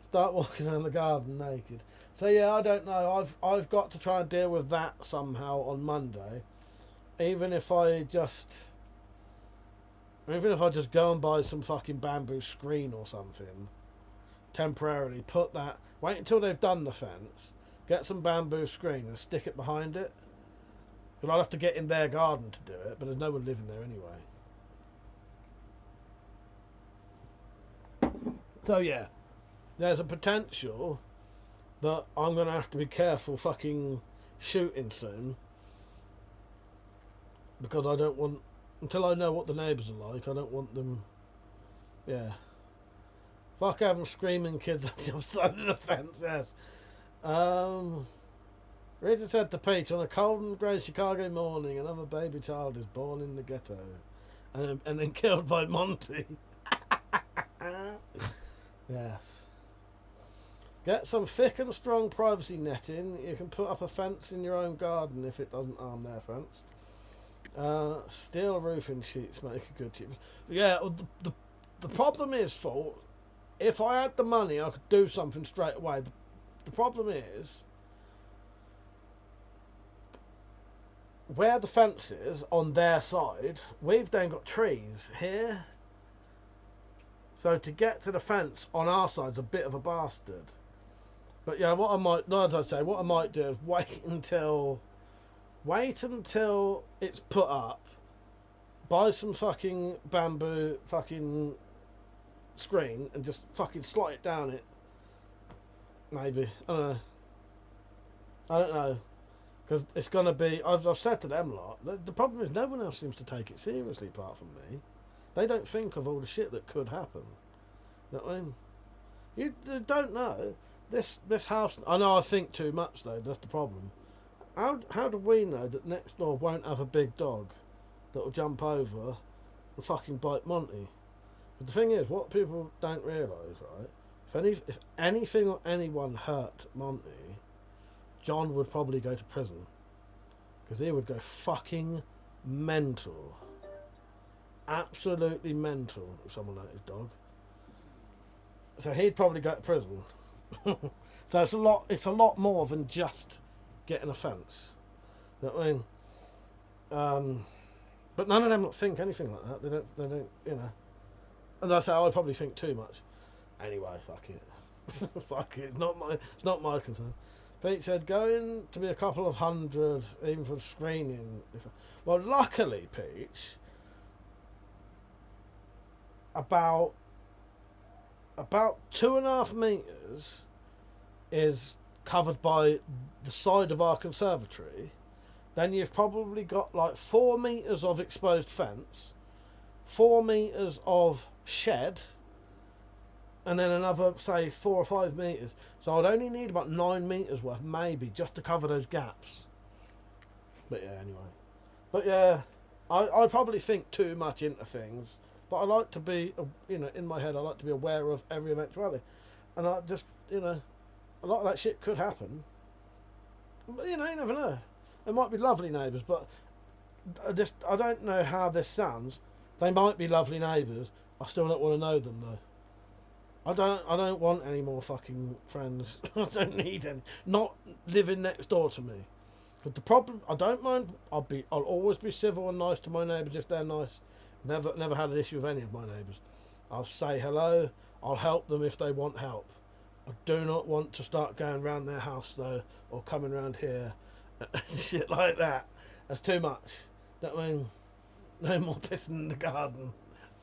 Start walking around the garden naked. So yeah, I don't know. I've got to try and deal with that somehow on Monday. Even if I just go and buy some fucking bamboo screen or something, temporarily put that. Wait until they've done the fence. Get some bamboo screen and stick it behind it. Because I'll have to get in their garden to do it, but there's no one living there anyway. So yeah, there's a potential that I'm going to have to be careful fucking shooting soon. Because I don't want, until I know what the neighbours are like, I don't want them, yeah. Fuck having screaming kids on the other side of the fence, yes. Rita said to Pete, on a cold and grey Chicago morning, another baby child is born in the ghetto. And then killed by Monty. Yes. Get some thick and strong privacy netting. You can put up a fence in your own garden if it doesn't harm their fence. Steel roofing sheets make a good chip. Yeah, the problem is, if I had the money, I could do something straight away. The problem is, where the fence is on their side, we've then got trees here. So to get to the fence on our side is a bit of a bastard. But yeah, what I might do is wait until it's put up, buy some fucking bamboo fucking screen and just fucking slot it down it. Maybe. I don't know. Because it's going to be, I've said to them a lot, the problem is no one else seems to take it seriously apart from me. They don't think of all the shit that could happen. You know what I mean? You don't know. This house, I know I think too much though, that's the problem. How do we know that next door won't have a big dog that will jump over and fucking bite Monty? But the thing is, what people don't realise, right? If anything or anyone hurt Monty, John would probably go to prison. Because he would go fucking mental. Absolutely mental if someone hurt his dog. So he'd probably go to prison. So it's a lot more than just getting a fence. You know what I mean? But none of them think anything like that. They don't, you know. And I say I probably think too much. Anyway, fuck it. Fuck it. It's not my concern. Pete said going to be a couple of hundred even for screening. Well, luckily, Peach, about 2.5 meters is covered by the side of our conservatory. Then you've probably got like 4 meters of exposed fence, 4 meters of shed, and then another, say, 4 or 5 metres. So I'd only need about 9 metres worth, maybe, just to cover those gaps. But yeah, anyway. But yeah, I probably think too much into things. But I like to be, you know, in my head, I like to be aware of every eventuality. And I just, you know, a lot of that shit could happen. But, you know, you never know. It might be lovely neighbours, but I don't know how this sounds. They might be lovely neighbours. I still don't want to know them, though. I don't want any more fucking friends. I don't need any. Not living next door to me. Because the problem, I don't mind. I'll always be civil and nice to my neighbours if they're nice. Never had an issue with any of my neighbours. I'll say hello. I'll help them if they want help. I do not want to start going round their house though, or coming round here, shit like that. That's too much. Don't mean no more pissing in the garden.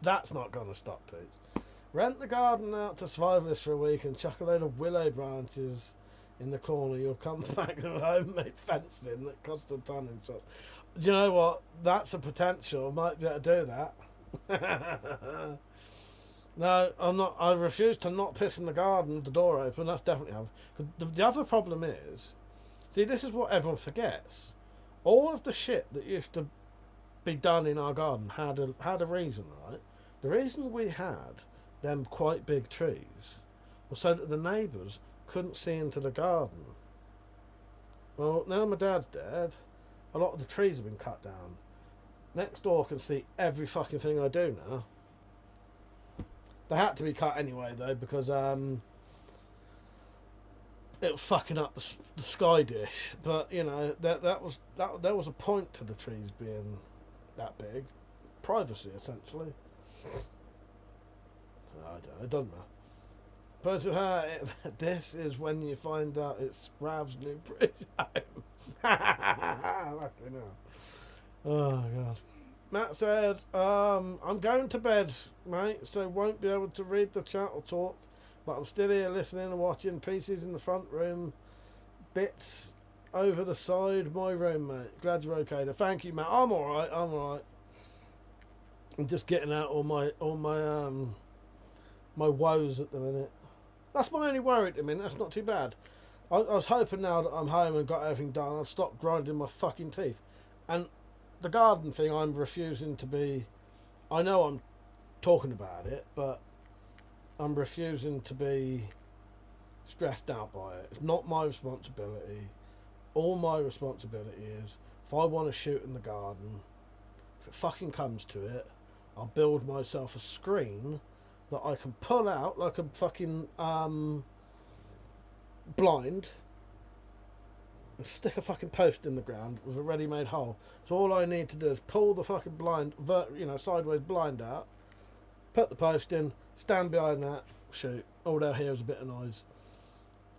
That's not gonna stop, Pete. Rent the garden out to survivalists for a week and chuck a load of willow branches in the corner. You'll come back with homemade fencing that costs a ton and such. Do you know what? That's a potential. I might be able to do that. No, I'm not. I refuse to not piss in the garden with the door open. That's definitely happening. The other problem is, see, this is what everyone forgets. All of the shit that used to be done in our garden had a reason, right? The reason we had them quite big trees was so that the neighbours couldn't see into the garden. Well, now my dad's dead, a lot of the trees have been cut down. Next door can see every fucking thing I do now. They had to be cut anyway, though, because it was fucking up the sky dish. But you know, there was a point to the trees being that big, privacy essentially. I don't know, it doesn't matter. But this is when you find out it's Rav's new prison home. Fucking hell. Oh god. Matt said, I'm going to bed, mate, so won't be able to read the chat or talk, but I'm still here listening and watching. Pieces in the front room, bits over the side, my room, mate. Glad you're okay there. Thank you, Matt. I'm alright, I'm just getting out all my my woes at the minute. That's my only worry at the minute. That's not too bad. I was hoping now that I'm home and got everything done, I'll stop grinding my fucking teeth. And the garden thing, I'm refusing to be. I know I'm talking about it, but I'm refusing to be stressed out by it. It's not my responsibility. All my responsibility is, if I want to shoot in the garden, if it fucking comes to it, I'll build myself a screen that I can pull out like a fucking blind. Stick a fucking post in the ground with a ready-made hole. So all I need to do is pull the fucking blind, sideways blind out, put the post in, stand behind that, shoot. All they'll hear is a bit of noise.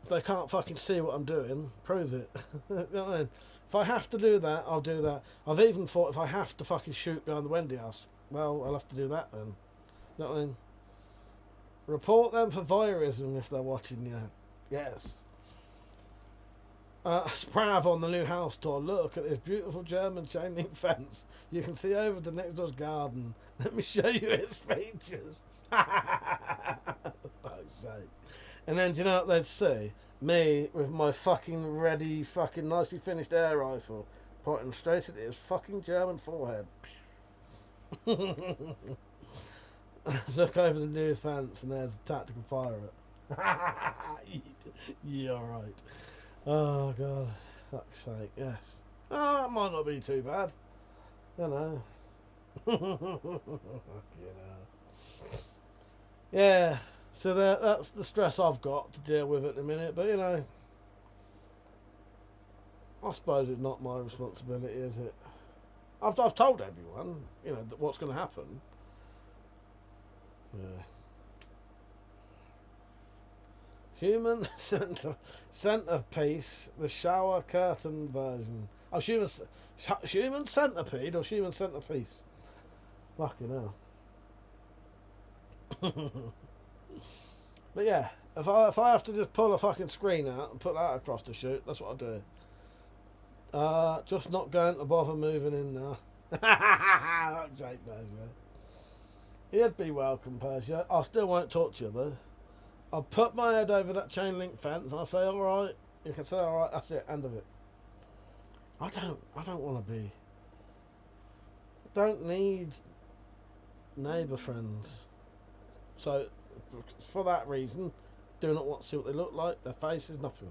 If they can't fucking see what I'm doing, prove it. You know what I mean? If I have to do that, I'll do that. I've even thought if I have to fucking shoot behind the Wendy house, well, I'll have to do that then. You know what I mean? Report them for voyeurism if they're watching you. Yes. Sprav on the new house tour. Look at this beautiful German chain link fence. You can see over the next door's garden. Let me show you its features. Fuck's sake. And then do you know what they'd see? Me with my fucking ready, fucking nicely finished air rifle, pointing straight at his fucking German forehead. Look over the new fence, and there's a tactical pirate. Yeah, right. Oh god, fuck's sake, yes. Oh, that might not be too bad. You know. You know. Yeah, so that's the stress I've got to deal with at the minute, but you know, I suppose it's not my responsibility, is it? I've told everyone, you know, that what's going to happen. Yeah. Human centerpiece, the shower curtain version. Oh, human centipede or human centerpiece? Fucking hell. But yeah, if I have to just pull a fucking screen out and put that across the shoot, that's what I'll do. Just not going to bother moving in now. Jake knows, yeah. He'd be welcome, Persia. I still won't talk to you though. I'll put my head over that chain link fence and I say, alright. You can say, alright, that's it, end of it. I don't want to be. Don't need neighbour friends. So, for that reason, do not want to see what they look like, their faces, nothing.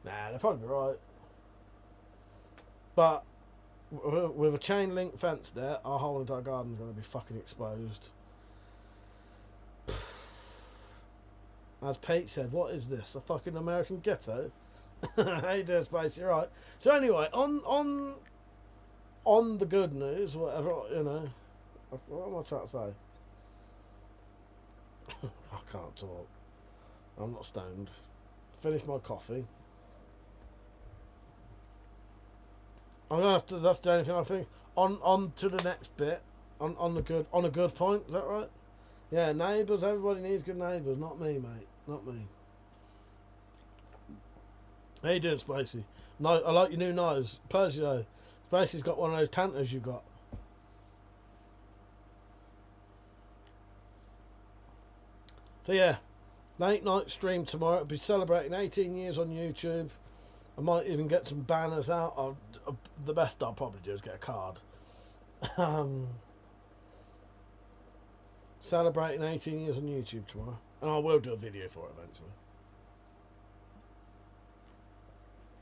Nah, they'll probably be right. But, with a chain link fence there, our whole entire garden's going to be fucking exposed. As Pete said, what is this? A fucking American ghetto? How you doing, Spacey? Right. So anyway, on the good news, whatever, you know. What am I trying to say? I can't talk. I'm not stoned. Finish my coffee. I'm gonna have to. That's the only thing I think. On to the next bit. On a good point. Is that right? Yeah, neighbours. Everybody needs good neighbours. Not me, mate. Not me. How you doing, Spacey? No, I like your new nose, Persio. Spacey's got one of those tantas you got. So yeah, late night stream tomorrow. I'll be celebrating 18 years on YouTube. I might even get some banners out. The best I'll probably do is get a card. Celebrating 18 years on YouTube tomorrow. And I will do a video for it eventually.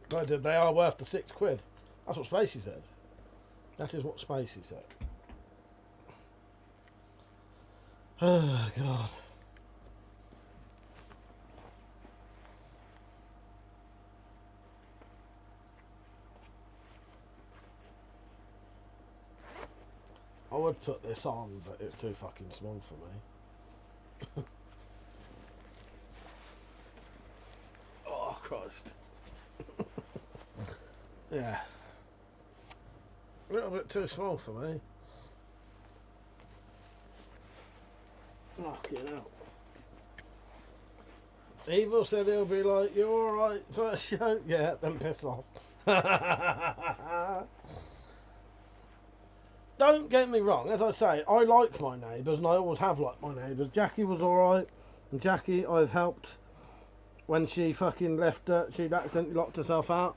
But they are worth the £6. That's what Spacey said. That is what Spacey said. Oh, God. I would put this on, but it's too fucking small for me. Oh, Christ. Yeah. A little bit too small for me. Fucking hell. Evil said he'll be like, you're alright first show? Yeah, then piss off. Don't get me wrong, as I say, I like my neighbours and I always have liked my neighbours. Jackie was alright, and Jackie I've helped when she fucking left, she'd accidentally locked herself out.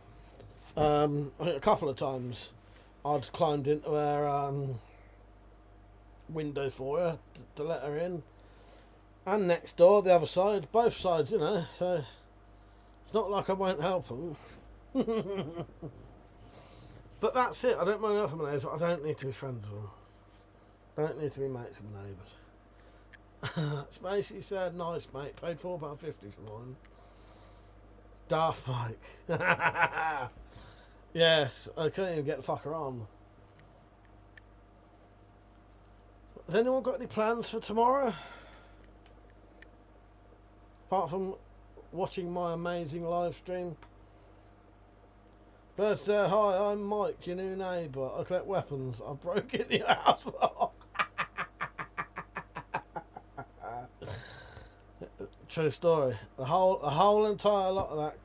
I think a couple of times I'd climbed into her window for her to let her in. And next door, the other side, both sides, you know, so it's not like I won't help them. But that's it, I don't mind helping my neighbours, but I don't need to be friends with them. Don't need to be mates with my neighbours. Spacey said, nice mate, paid £4.50 for mine. Daft Mike. Yes, I couldn't even get the fucker on. Has anyone got any plans for tomorrow? Apart from watching my amazing live stream. First said, hi, I'm Mike, your new neighbour. I collect weapons. I broke into your house. True story. The whole entire lot of that,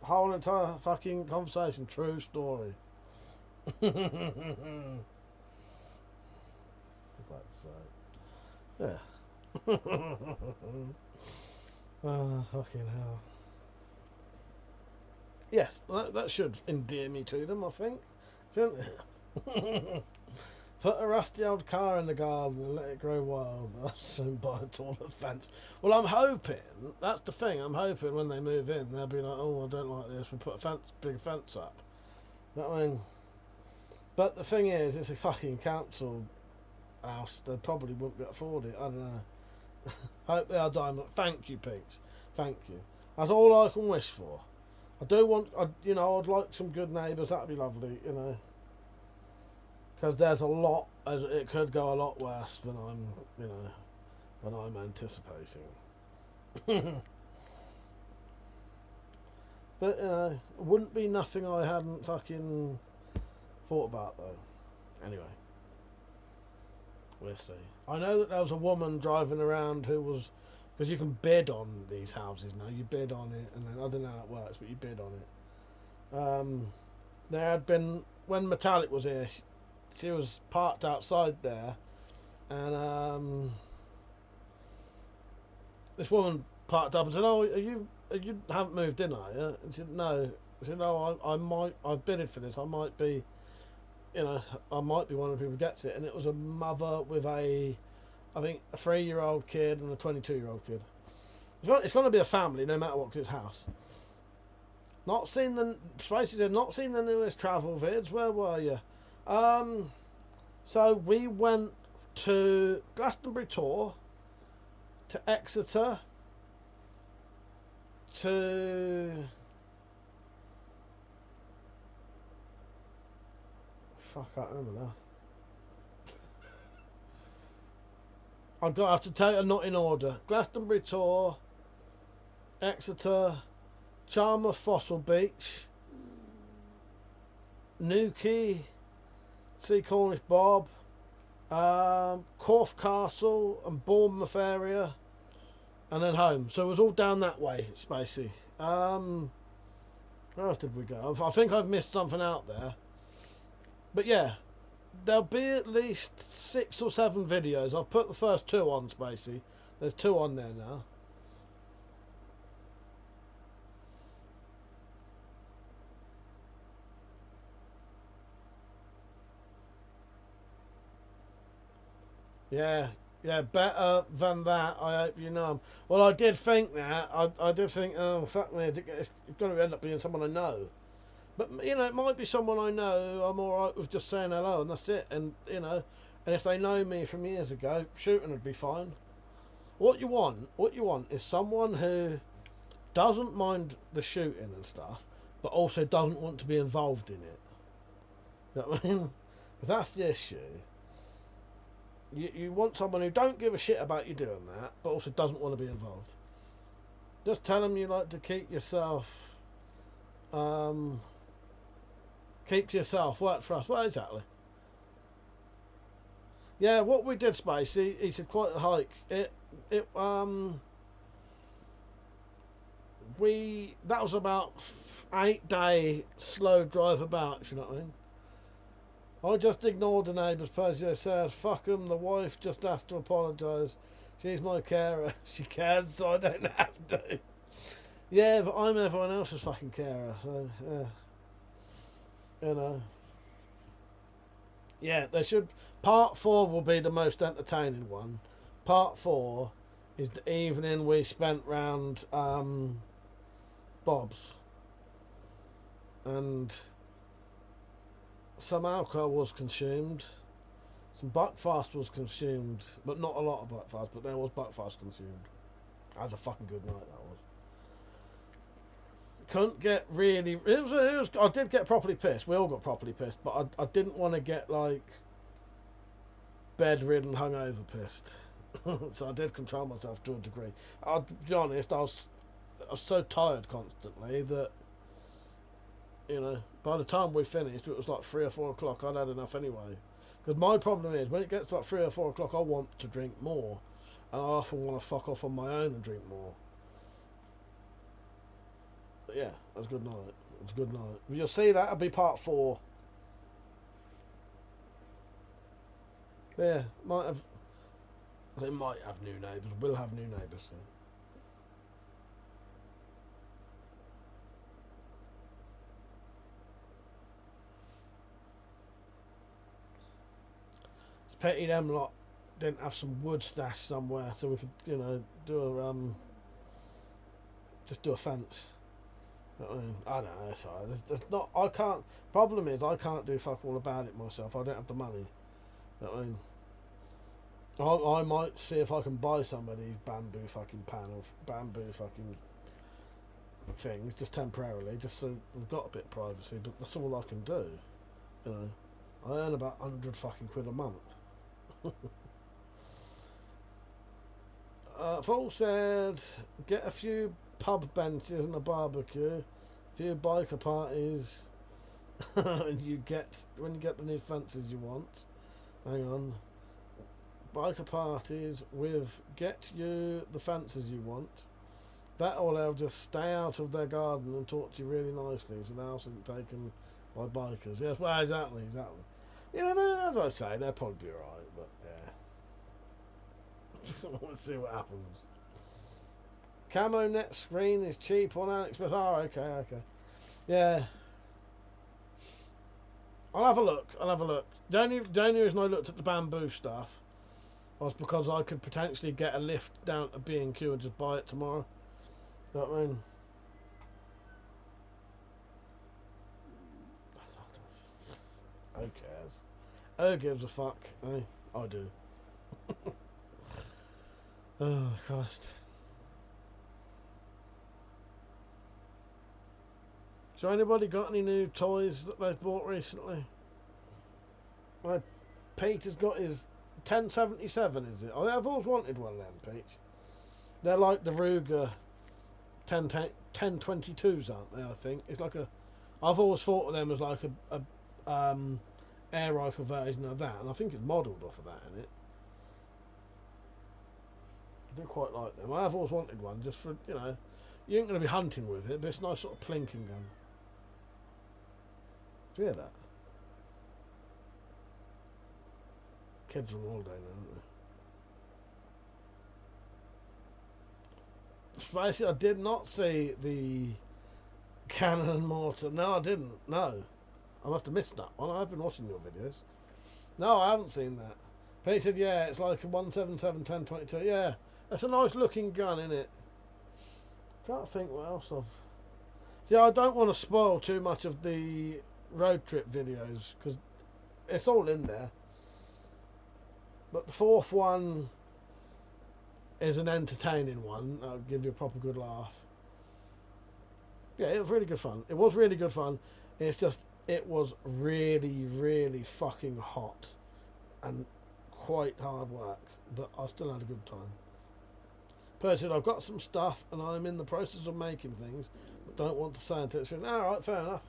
whole entire fucking conversation. True story. Yeah. Oh, fucking hell. Yes, that should endear me to them, I think. Shouldn't it? Put a rusty old car in the garden and let it grow wild. I'll soon buy a taller fence. Well, I'm hoping, that's the thing, I'm hoping when they move in, they'll be like, oh, I don't like this, we'll put a big fence up. You know what I mean? But the thing is, it's a fucking council house, they probably wouldn't be able to afford it, I don't know. Hope they are dying, but thank you, Pete. Thank you. That's all I can wish for. I do want, you know, I'd like some good neighbours, that'd be lovely, you know. Because there's a lot, it could go a lot worse than I'm, you know, than I'm anticipating. But, you know, it wouldn't be nothing I hadn't fucking thought about, though. Anyway. We'll see. I know that there was a woman driving around who was, because you can bid on these houses now. You bid on it, and then I don't know how it works, but you bid on it. There had been, when Metallic was here, she was parked outside there, and this woman parked up and said, "Oh, you haven't moved in, are you?" And she said, "No." I said, "No, I might. I've bidded for this. I might be, I might be one of the people who gets it." And it was a mother with I think, a 3-year-old kid and a 22-year-old kid. It's going to be a family, no matter what, 'cause it's house. Not seen the Spacey said, not seen the newest travel vids. Where were you? So we went to Glastonbury tour, to Exeter, to fuck, I can't remember now. I've got to have to tell you, not in order. Glastonbury tour, Exeter, Charmouth Fossil Beach, Newquay, see Cornish Bob, Corfe Castle and Bournemouth area, and then home. So it was all down that way, Spacey. Where else did we go? I think I've missed something out there. But yeah, there'll be at least 6 or 7 videos. I've put the first 2 on, Spacey. There's 2 on there now. Yeah, better than that. I hope you know. Well, I did think that. I did think, oh fuck me, it's going to end up being someone I know. But it might be someone I know. I'm all right with just saying hello, and that's it. And and if they know me from years ago, shooting would be fine. What you want is someone who doesn't mind the shooting and stuff, but also doesn't want to be involved in it. You know what I mean? Because that's the issue. You want someone who don't give a shit about you doing that, but also doesn't want to be involved. Just tell them you like to keep yourself, work for us. Well, exactly. Yeah, what we did, Spacey, he said quite a hike. That was about 8-day slow drive about, if you know what I mean. I just ignored the neighbours. Persia said, "Fuck 'em, the wife just has to apologise. She's my carer. She cares, so I don't have to." Yeah, but I'm everyone else's fucking carer, so, yeah. Yeah, they should. Part 4 will be the most entertaining one. Part 4 is the evening we spent round Bob's. And some alcohol was consumed, some Buckfast was consumed, but not a lot of Buckfast, but there was Buckfast consumed. That was a fucking good night, that was. Couldn't get really... It was, I did get properly pissed, we all got properly pissed, but I didn't want to get, like, bedridden, hungover pissed. So I did control myself to a degree. I'll be honest, I was so tired constantly that, by the time we finished, it was like 3 or 4 o'clock. I'd had enough anyway. Because my problem is, when it gets to like 3 or 4 o'clock, I want to drink more. And I often want to fuck off on my own and drink more. But yeah, it was a good night. It was a good night. You'll see that'll be part 4. Yeah, they might have new neighbours. We'll have new neighbours soon. Pity them lot didn't have some wood stashed somewhere so we could, just do a fence. You know what I mean? I know, it's alright. There's not. I can't. Problem is, I can't do fuck all about it myself. I don't have the money. You know what I mean? I might see if I can buy somebody's bamboo fucking panel, bamboo fucking things, just temporarily, just so we've got a bit of privacy. But that's all I can do. I earn about 100 fucking quid a month. Full said, get a few pub benches and a barbecue, a few biker parties, and when you get the new fences you want. Hang on. Biker parties with get you the fences you want. That or they'll just stay out of their garden and talk to you really nicely so the house isn't taken by bikers. Yes, well, exactly. As I say, they'll probably be alright, but yeah. Let's see what happens. Camo net screen is cheap on AliExpress. Oh, okay. Yeah. I'll have a look. The only reason I looked at the bamboo stuff was because I could potentially get a lift down to B&Q and just buy it tomorrow. You know what I mean? Who cares? Who gives a fuck? Eh? I do. Oh, Christ. So anybody got any new toys that they've bought recently? Well, Peter's got his 1077, is it? I've always wanted one of them, Peach. They're like the Ruger 1022s, aren't they, I think? It's like a... I've always thought of them as like a air rifle version of that, and I think it's modelled off of that, isn't it? I do quite like them. I've always wanted one, just for, you know, you ain't going to be hunting with it, but it's a nice sort of plinking gun. Do you hear that? Kids are on holiday now, aren't they? Basically, I did not see the cannon and mortar. No, I didn't. No. I must have missed that one. I've been watching your videos. No, I haven't seen that. Pete said, yeah, it's like a 177 1022. Yeah, that's a nice looking gun, isn't it? Can't think what else I've... See, I don't want to spoil too much of the road trip videos, because it's all in there. But the fourth one is an entertaining one. That'll give you a proper good laugh. Yeah, it was really good fun. It was really good fun. It's just, it was really, really fucking hot and quite hard work. But I still had a good time. Personally, I've got some stuff and I'm in the process of making things, but don't want to say until it's alright, fair enough.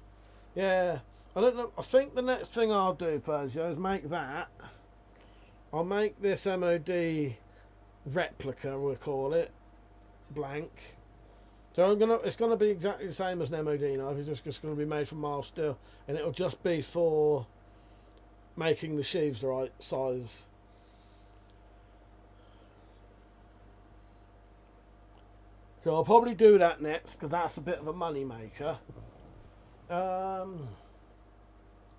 Yeah, I don't know. I think the next thing I'll do, Persia, is make that. I'll make this MOD replica, we'll call it, blank. So it's gonna be exactly the same as an MOD knife. It's just gonna be made from mild steel, and it'll just be for making the sheaves the right size. So I'll probably do that next, because that's a bit of a money maker. And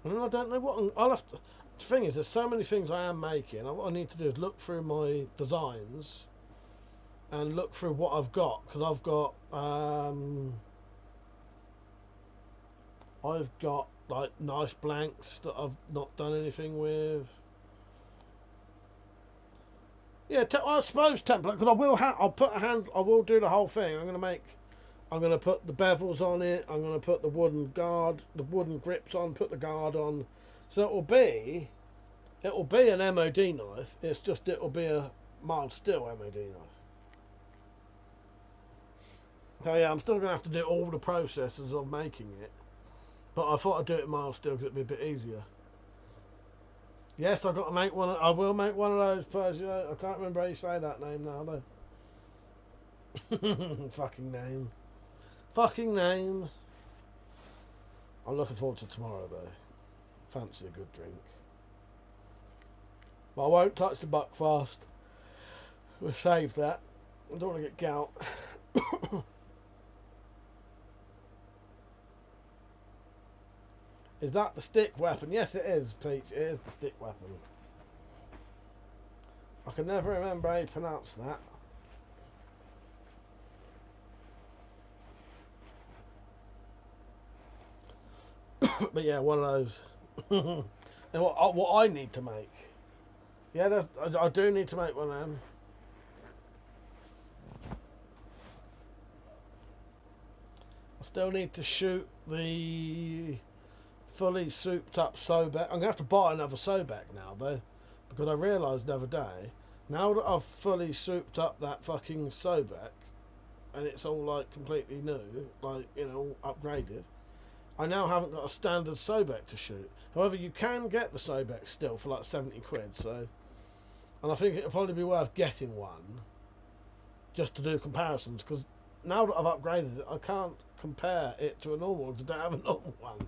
I don't know what I'll have to. The thing is, there's so many things I am making. What I need to do is look through my designs and look through what I've got, because I've got like nice blanks that I've not done anything with. Yeah, I suppose template, because I will do the whole thing. I'm going to put the bevels on it. I'm going to put the wooden grips on, put the guard on. So it'll be an MOD knife. It's just it'll be a mild steel MOD knife. So yeah, I'm still going to have to do all the processes of making it. But I thought I'd do it mild steel because it'd be a bit easier. Yes, I've got to make one. I will make one of those, Persia. I can't remember how you say that name now, though. Fucking name. Fucking name. I'm looking forward to tomorrow, though. Fancy a good drink. But I won't touch the buckfast. We'll save that. I don't want to get gout. Is that the stick weapon? Yes, it is, Peach. It is the stick weapon. I can never remember how you pronounce that. But yeah, one of those. And what I need to make. Yeah, I do need to make one of them. I still need to shoot the fully souped up Sobek. I'm going to have to buy another Sobek now, though, because I realised the other day, now that I've fully souped up that fucking Sobek, and it's all like completely new, like, you know, upgraded, I now haven't got a standard Sobek to shoot. However, you can get the Sobek still for like 70 quid, so, and I think it'll probably be worth getting one just to do comparisons, because now that I've upgraded it, I can't compare it to a normal one, because I don't have a normal one.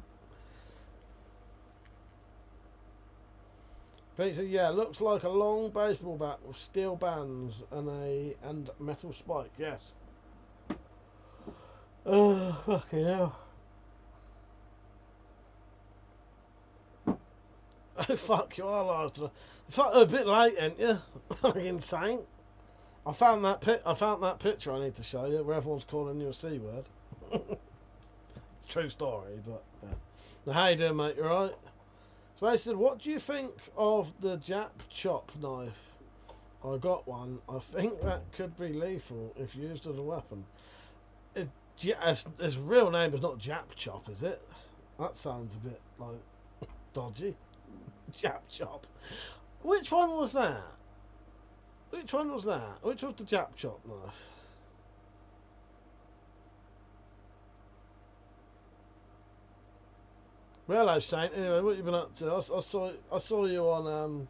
Basically, yeah, looks like a long baseball bat with steel bands and metal spike. Yes, Oh, fucking hell. Oh, fuck, you are live today. Fuck, a bit late, ain't you? Fucking saint. I found that picture I need to show you where everyone's calling you a C word. True story, but yeah. Now, how you doing, mate? You alright? So I said, what do you think of the Jap chop knife? I got one. I think that could be lethal if used as a weapon. His real name is not Jap chop, is it? That sounds a bit like dodgy. Jap chop. Which one was that? Which one was that? Which was the Jap chop knife? Well, hello, Saint. Anyway, what you been up to? I saw you on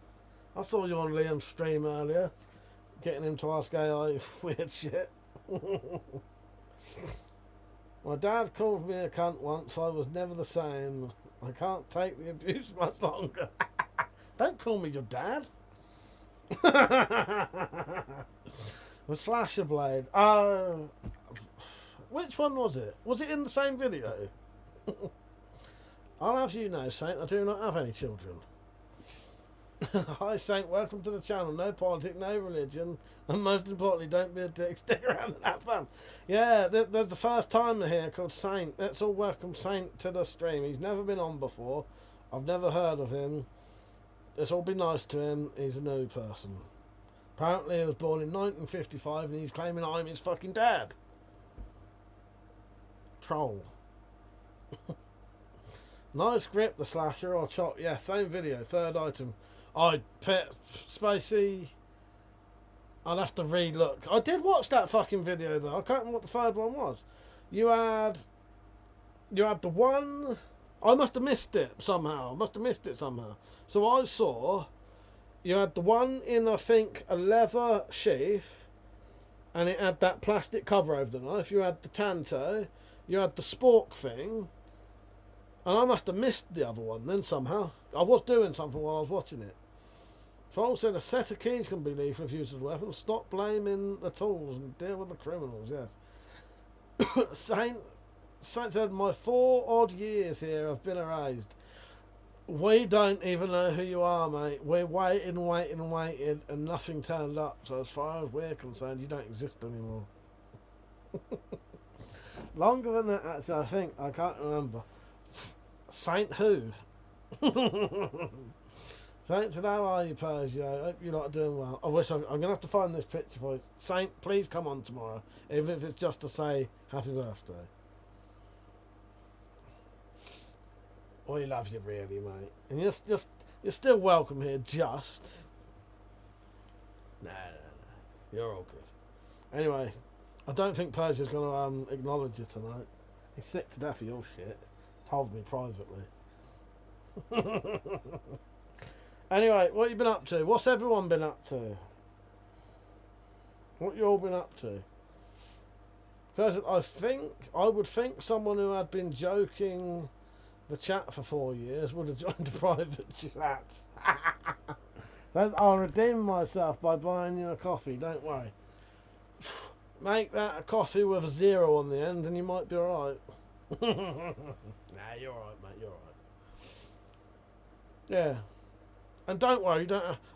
Liam's stream earlier, getting him to ask AI weird shit. My dad called me a cunt once. I was never the same. I can't take the abuse much longer. Don't call me your dad. The slasher blade. Which one was it? Was it in the same video? I'll have you know, Saint, I do not have any children. Hi, Saint, welcome to the channel. No politics, no religion, and most importantly, don't be a dick. Stick around and have fun. Yeah, there's the first timer here called Saint. Let's all welcome Saint to the stream. He's never been on before. I've never heard of him. Let's all be nice to him. He's a new person. Apparently, he was born in 1955, and he's claiming I'm his fucking dad. Troll. Nice grip, the slasher or chop. Yeah, same video, third item. I pet Spacey. I'll have to re-look. I did watch that fucking video though. I can't remember what the third one was. You had the one. I must have missed it somehow. So I saw you had the one in, I think, a leather sheath, and it had that plastic cover over the knife. You had the tanto. You had the spork thing. And I must have missed the other one then somehow. I was doing something while I was watching it. Troll said a set of keys can be lethal if used as a weapon. Stop blaming the tools and deal with the criminals, yes. Saint said, my 4 odd years here have been erased. We don't even know who you are, mate. We're waiting, and nothing turned up. So as far as we're concerned, you don't exist anymore. Longer than that, actually, I think. I can't remember. Saint who? Saint said, how are you, Persia? I hope you're not doing well. I'm going to have to find this picture for you. Saint, please come on tomorrow, even if it's just to say happy birthday. We love you, really, mate. And you're still welcome here, just. No. You're all good. Anyway, I don't think Persia's going to acknowledge you tonight. He's sick to death of your shit. Told me privately. Anyway, what you been up to? What's everyone been up to? What you all been up to? First, I would think someone who had been joking the chat for 4 years would have joined a private chat. So I'll redeem myself by buying you a coffee. Don't worry. Make that a coffee with a 0 on the end, and you might be alright. Nah, you're alright, mate. You're alright. Yeah. And don't worry,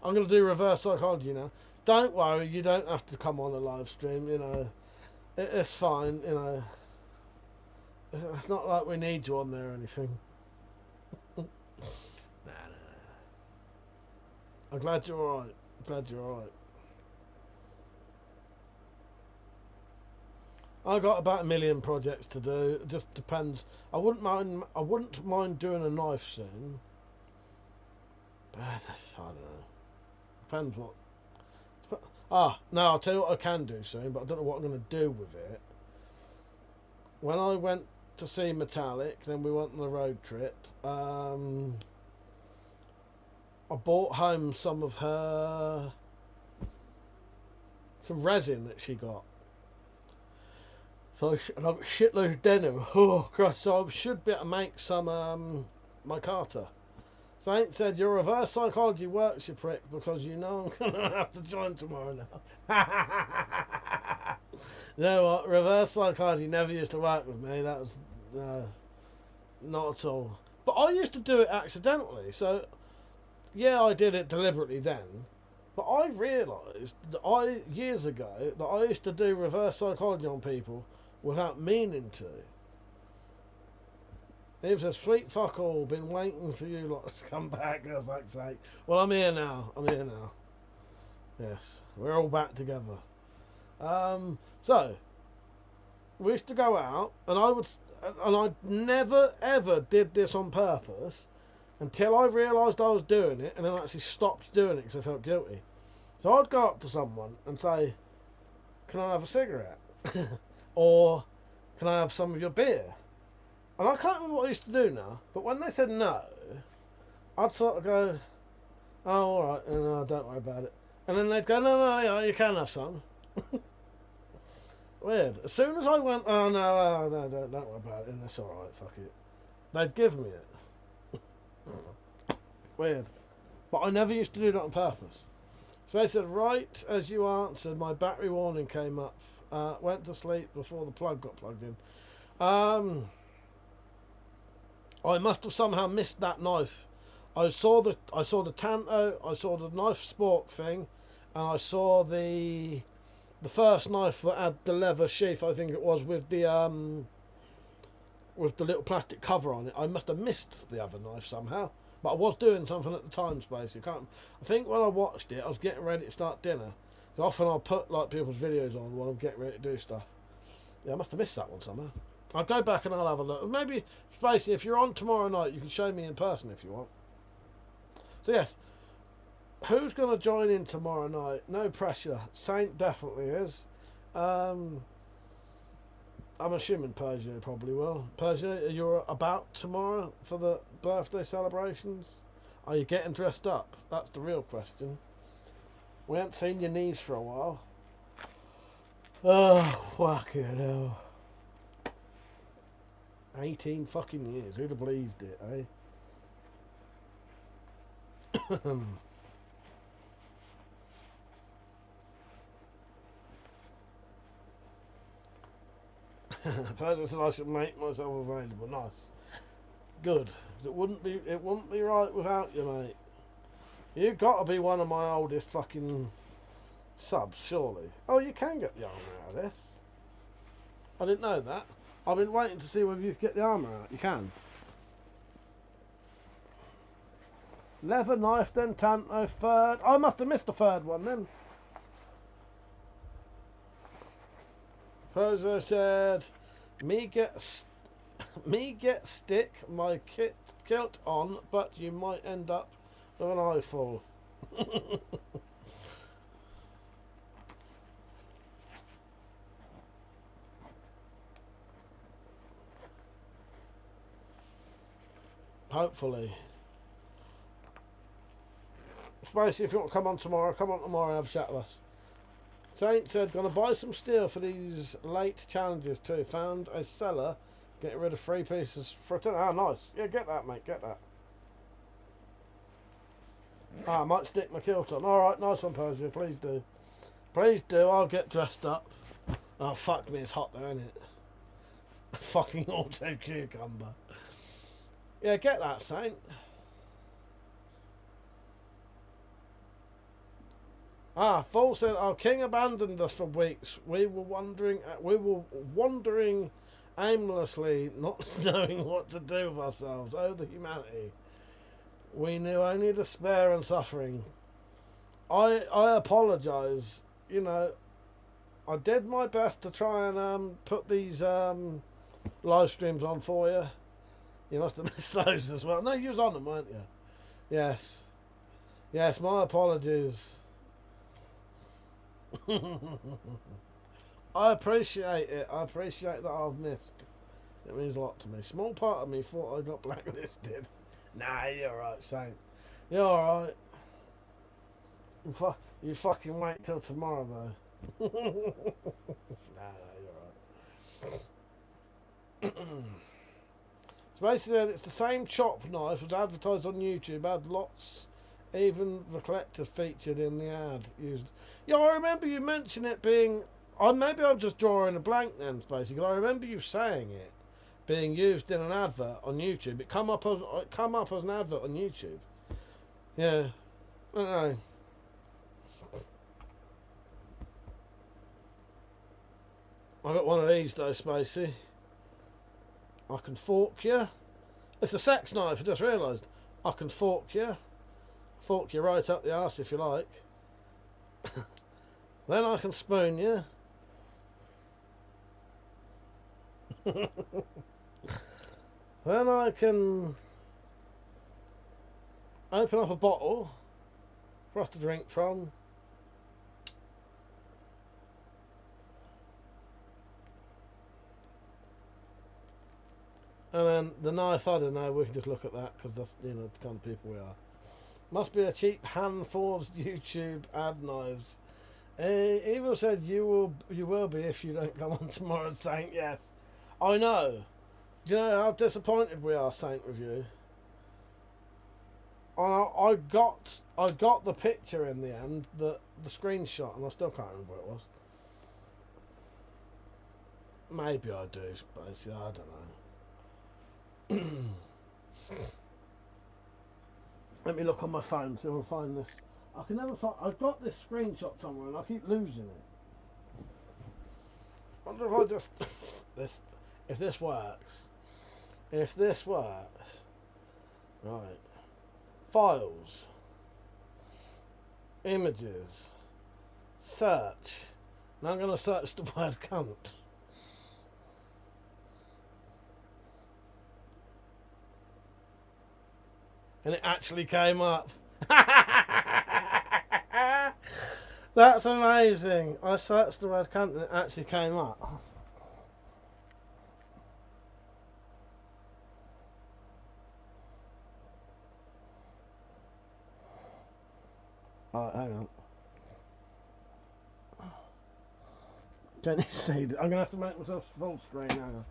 I'm going to do reverse psychology now. Don't worry, you don't have to come on a live stream, you know. It's fine, you know. It's not like we need you on there or anything. Nah. I'm glad you're alright. I got about 1 million projects to do. It just depends. I wouldn't mind doing a knife soon. But I don't know. Depends what. No, I'll tell you what I can do soon, but I don't know what I'm going to do with it. When I went to see Metallic, then we went on the road trip. I bought home some resin that she got. So and I've got shitloads of denim. Oh Christ! So I should be able to make some micarta. Saint said your reverse psychology works, you prick, because you know I'm gonna have to join tomorrow now. You know what? Reverse psychology never used to work with me. That was not at all. But I used to do it accidentally. So, yeah, I did it deliberately then. But I realised that years ago that I used to do reverse psychology on people without meaning to. He says, sweet fuck all, been waiting for you lot to come back, for fuck's sake. Well, I'm here now. Yes, we're all back together. So, we used to go out, and I never ever did this on purpose until I realised I was doing it, and then I actually stopped doing it because I felt guilty. So I'd go up to someone and say, can I have a cigarette? Or, can I have some of your beer? And I can't remember what I used to do now, but when they said no, I'd sort of go, oh, alright, no, don't worry about it. And then they'd go, no, yeah, you can have some. Weird. As soon as I went, oh, no, don't worry about it, and it's alright, fuck it. They'd give me it. Weird. But I never used to do that on purpose. So they said, right as you answered, my battery warning came up. Went to sleep before the plug got plugged in. I must have somehow missed that knife. I saw the Tanto, I saw the knife spork thing, and I saw the first knife that had the leather sheath, I think it was, with the little plastic cover on it. I must have missed the other knife somehow, but I was doing something at the time, Space. I think when I watched it, I was getting ready to start dinner. So often I'll put like people's videos on while I'm getting ready to do stuff. Yeah, I must have missed that one somehow. I'll go back and I'll have a look. Maybe, Spacey, if you're on tomorrow night, you can show me in person if you want. So yes, who's going to join in tomorrow night? No pressure. Saint definitely is. I'm assuming Persia probably will. Persia, are you about tomorrow for the birthday celebrations? Are you getting dressed up? That's the real question. We haven't seen your knees for a while. Oh, fucking hell. 18 fucking years. Who'd have believed it, eh? Persia said I should make myself available. Nice. Good. It wouldn't be right without you, mate. You've got to be one of my oldest fucking subs, surely. Oh, you can get the armour out of this. I didn't know that. I've been waiting to see whether you can get the armour out. You can. Leather knife, then Tanto, third. I must have missed the third one then. Persia said, me get stick my kilt on, but you might end up with an eyeful. Hopefully. Spacey, if you want to come on tomorrow and have a chat with us. Saint said, gonna buy some steel for these late challenges too. Found a seller getting rid of 3 pieces for a 10. Ah, nice. Yeah, get that, mate, get that. I might stick my kilt on. Alright, nice one, Persia, please do. Please do, I'll get dressed up. Oh, fuck me, it's hot though, isn't it? Fucking auto cucumber. Yeah, get that, Saint. Ah, Fool said, our king abandoned us for weeks. We were wandering aimlessly, not knowing what to do with ourselves. Oh, the humanity. We knew only despair and suffering. I apologise. You know, I did my best to try and put these live streams on for you. You must have missed those as well. No, you was on them, weren't you? Yes. Yes, my apologies. I appreciate it. I appreciate that I've missed. It means a lot to me. Small part of me thought I got blacklisted. Nah, you're alright, Saint. You're alright. You fucking wait till tomorrow, though. Nah, you're alright. Space said it's the same chop knife was advertised on YouTube. Had lots, even the collector featured in the ad used. Yeah, I remember you mentioned it being maybe I'm just drawing a blank then, Spacey, because I remember you saying it being used in an advert on YouTube. It come up as an advert on YouTube. Yeah. I don't know. I got one of these though, Spacey. I can fork you. It's a sex knife, I just realised. I can fork you. Fork you right up the arse if you like. Then I can spoon you. Then I can open up a bottle for us to drink from. And then the knife, I don't know, we can just look at that because that's, you know, the kind of people we are. Must be a cheap hand-forged YouTube ad knives. Evil said you will be if you don't come on tomorrow, Saint. Yes, I know. Do you know how disappointed we are, Saint, with you? I got the picture in the end, the screenshot, and I still can't remember what it was. Maybe I do, but yeah, I don't know. Let me look on my phone, see if I can find this. I can never find. I've got this screenshot somewhere, and I keep losing it. I wonder if I just if this works. If this works, right? Files, images, search. Now I'm going to search the word cunt. And it actually came up. That's amazing. I searched the word cunt and it actually came up. Alright, hang on. Can you see? I'm going to have to make myself full screen. Hang on.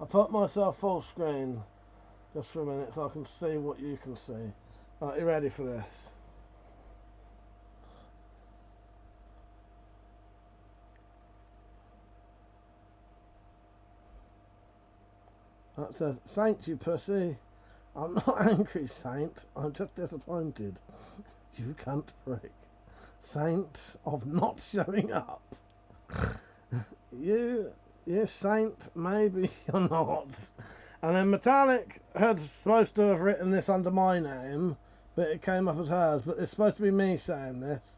I put myself full screen just for a minute so I can see what you can see. Right, you ready for this? That says, Saint, you pussy. I'm not angry, Saint. I'm just disappointed. You cunt prick. Saint of not showing up. You Saint, maybe you're not. And then Metallic had supposed to have written this under my name, but it came up as hers. But it's supposed to be me saying this.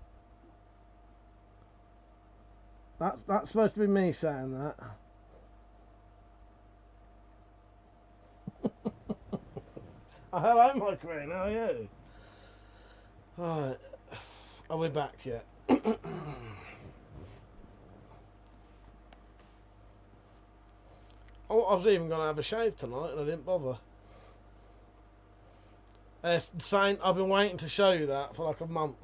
That's supposed to be me saying that. Oh, hello, my queen. How are you? Right. Are we back yet? Oh, I was even going to have a shave tonight and I didn't bother. Saint, I've been waiting to show you that for like a month.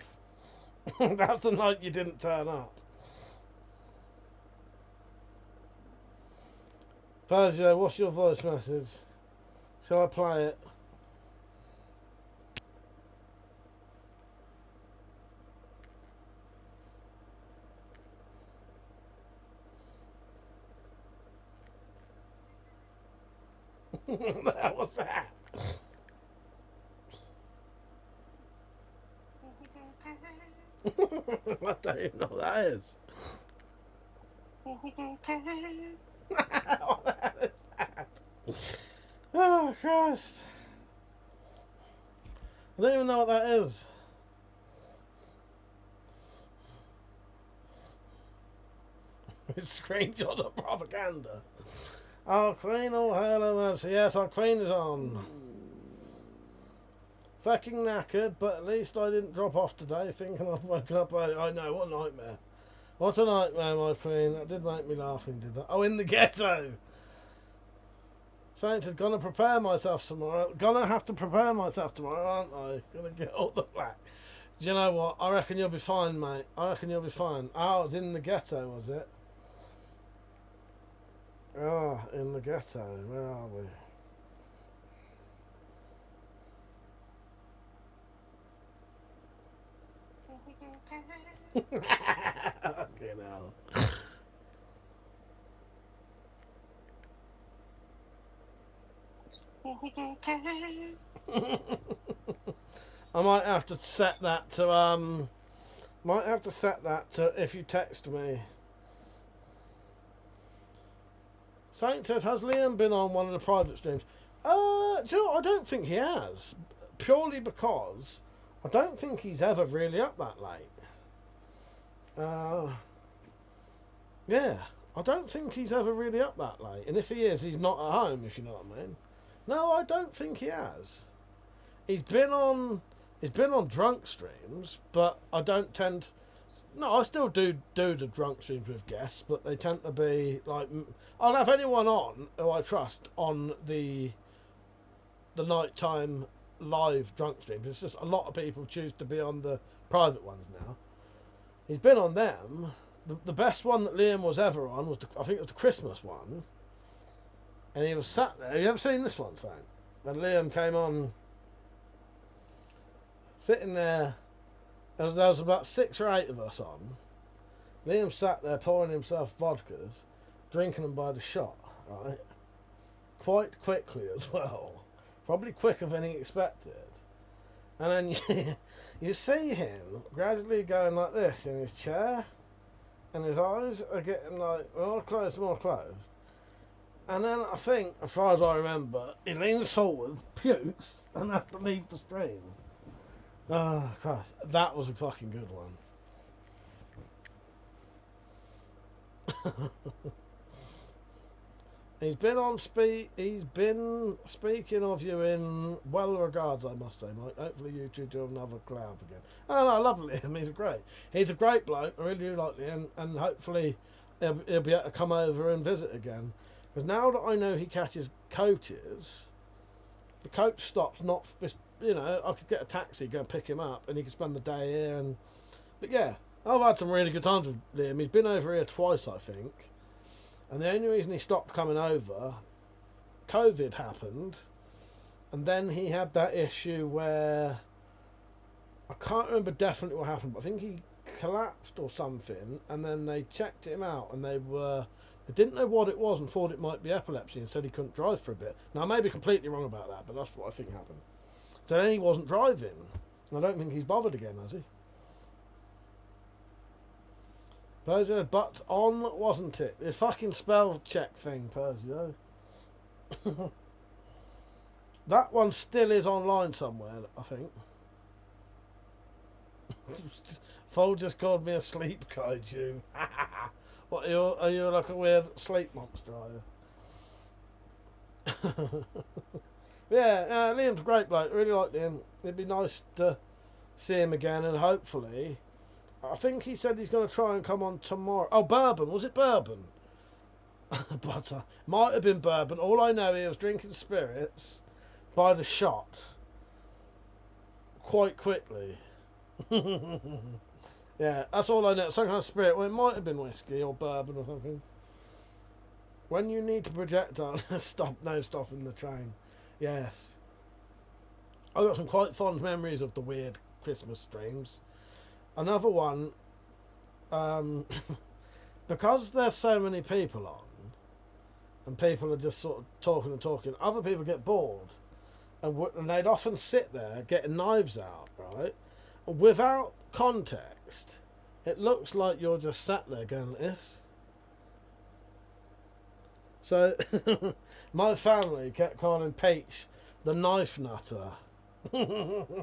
That's the night you didn't turn up. Persia, what's your voice message? Shall I play it? What the hell was that? I don't even know what that is. What the hell is that? Oh, Christ. I don't even know what that is. It's screenshot of propaganda. Our Queen, oh hello mercy. Yes, our Queen is on. Fucking knackered, but at least I didn't drop off today thinking I'd woken up early. I know, what a nightmare. What a nightmare, my Queen. That did make me laughing, did that? Oh, in the ghetto! Saint said, gonna prepare myself tomorrow. Gonna have to prepare myself tomorrow, aren't I? Gonna get all the flack. Do you know what? I reckon you'll be fine, mate. I reckon you'll be fine. Oh, it was in the ghetto, was it? Oh, in the ghetto. Where are we? Fucking hell. I might have to set that to if you text me. Saint says, has Liam been on one of the private streams? Do you know what? I don't think he has. Purely because I don't think he's ever really up that late. Yeah, I don't think he's ever really up that late. And if he is, he's not at home, if you know what I mean. No, I don't think he has. He's been on drunk streams, but I don't tend. No, I still do the drunk streams with guests, but they tend to be like, I'll have anyone on who I trust on the nighttime live drunk streams. It's just a lot of people choose to be on the private ones now. He's been on them. The best one that Liam was ever on was I think it was the Christmas one, and he was sat there. Have you ever seen this one, Sam? When Liam came on, sitting there. There was about 6 or 8 of us on. Liam sat there pouring himself vodkas, drinking them by the shot, right? Quite quickly as well. Probably quicker than he expected. And then you see him gradually going like this in his chair, and his eyes are getting like more closed. And then I think, as far as I remember, he leans forward, pukes, and has to leave the stream. Oh, Christ. That was a fucking good one. He's been speaking of you in well regards, I must say, Mike. Hopefully you two do another collab again. Oh, no, I love Liam. He's a great bloke. I really do like Liam. And hopefully he'll be able to come over and visit again. Because now that I know he catches coaches, the coach stops not... You know, I could get a taxi, go and pick him up, and he could spend the day here. But yeah, I've had some really good times with Liam. He's been over here twice, I think. And the only reason he stopped coming over, COVID happened, and then he had that issue where I can't remember definitely what happened, but I think he collapsed or something, and then they checked him out, and they didn't know what it was and thought it might be epilepsy, and said he couldn't drive for a bit. Now I may be completely wrong about that, but that's what I think happened. So then he wasn't driving. I don't think he's bothered again, has he? Persia, but on, wasn't it? The fucking spell check thing, Persia. That one still is online somewhere, I think. Fold just called me a sleep kaiju. What, are you like a weird sleep monster, are you? Yeah, Liam's a great bloke. Really like Liam. It'd be nice to see him again, and hopefully, I think he said he's going to try and come on tomorrow. Oh, bourbon. Was it bourbon? Butter. Might have been bourbon. All I know, he was drinking spirits by the shot quite quickly. Yeah, that's all I know. Some kind of spirit. Well, it might have been whiskey or bourbon or something. When you need to projectile, stopping the train. Yes. I've got some quite fond memories of the weird Christmas streams. Another one, because there's so many people on, and people are just sort of talking, other people get bored, and they'd often sit there getting knives out, right? And without context, it looks like you're just sat there going like this. So, my family kept calling Peach the knife nutter. Because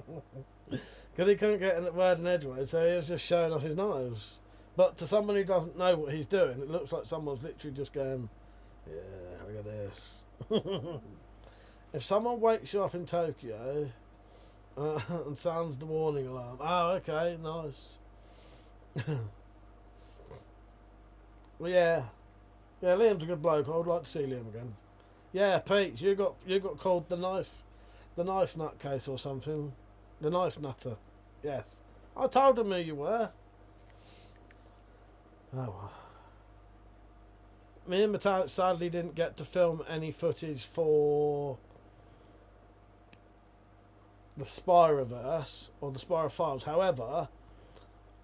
he couldn't get a word in edgeways, so he was just showing off his knives. But to someone who doesn't know what he's doing, it looks like someone's literally just going, yeah, look at this. If someone wakes you up in Tokyo and sounds the warning alarm, oh, okay, nice. Well, yeah. Yeah, Liam's a good bloke. I would like to see Liam again. Yeah, Pete, you got called the knife nutcase or something. The knife nutter. Yes. I told him who you were. Oh well. Me and Metallic sadly didn't get to film any footage for the Spyroverse or the Spyro Files. However,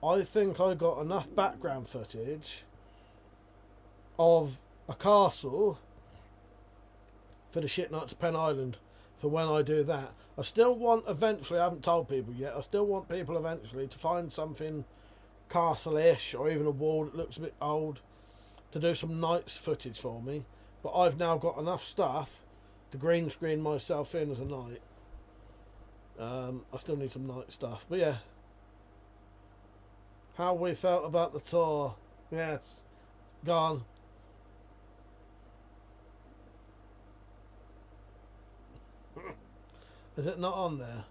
I think I got enough background footage of a castle for the shit nights of Penn Island. for when I do that. I still want eventually, I haven't told people yet, I still want people eventually to find something castle-ish or even a wall that looks a bit old to do some nights footage for me. But I've now got enough stuff to green screen myself in as a night. I still need some night stuff, but yeah. How we felt about the tour. Yes. Gone. Is it not on there?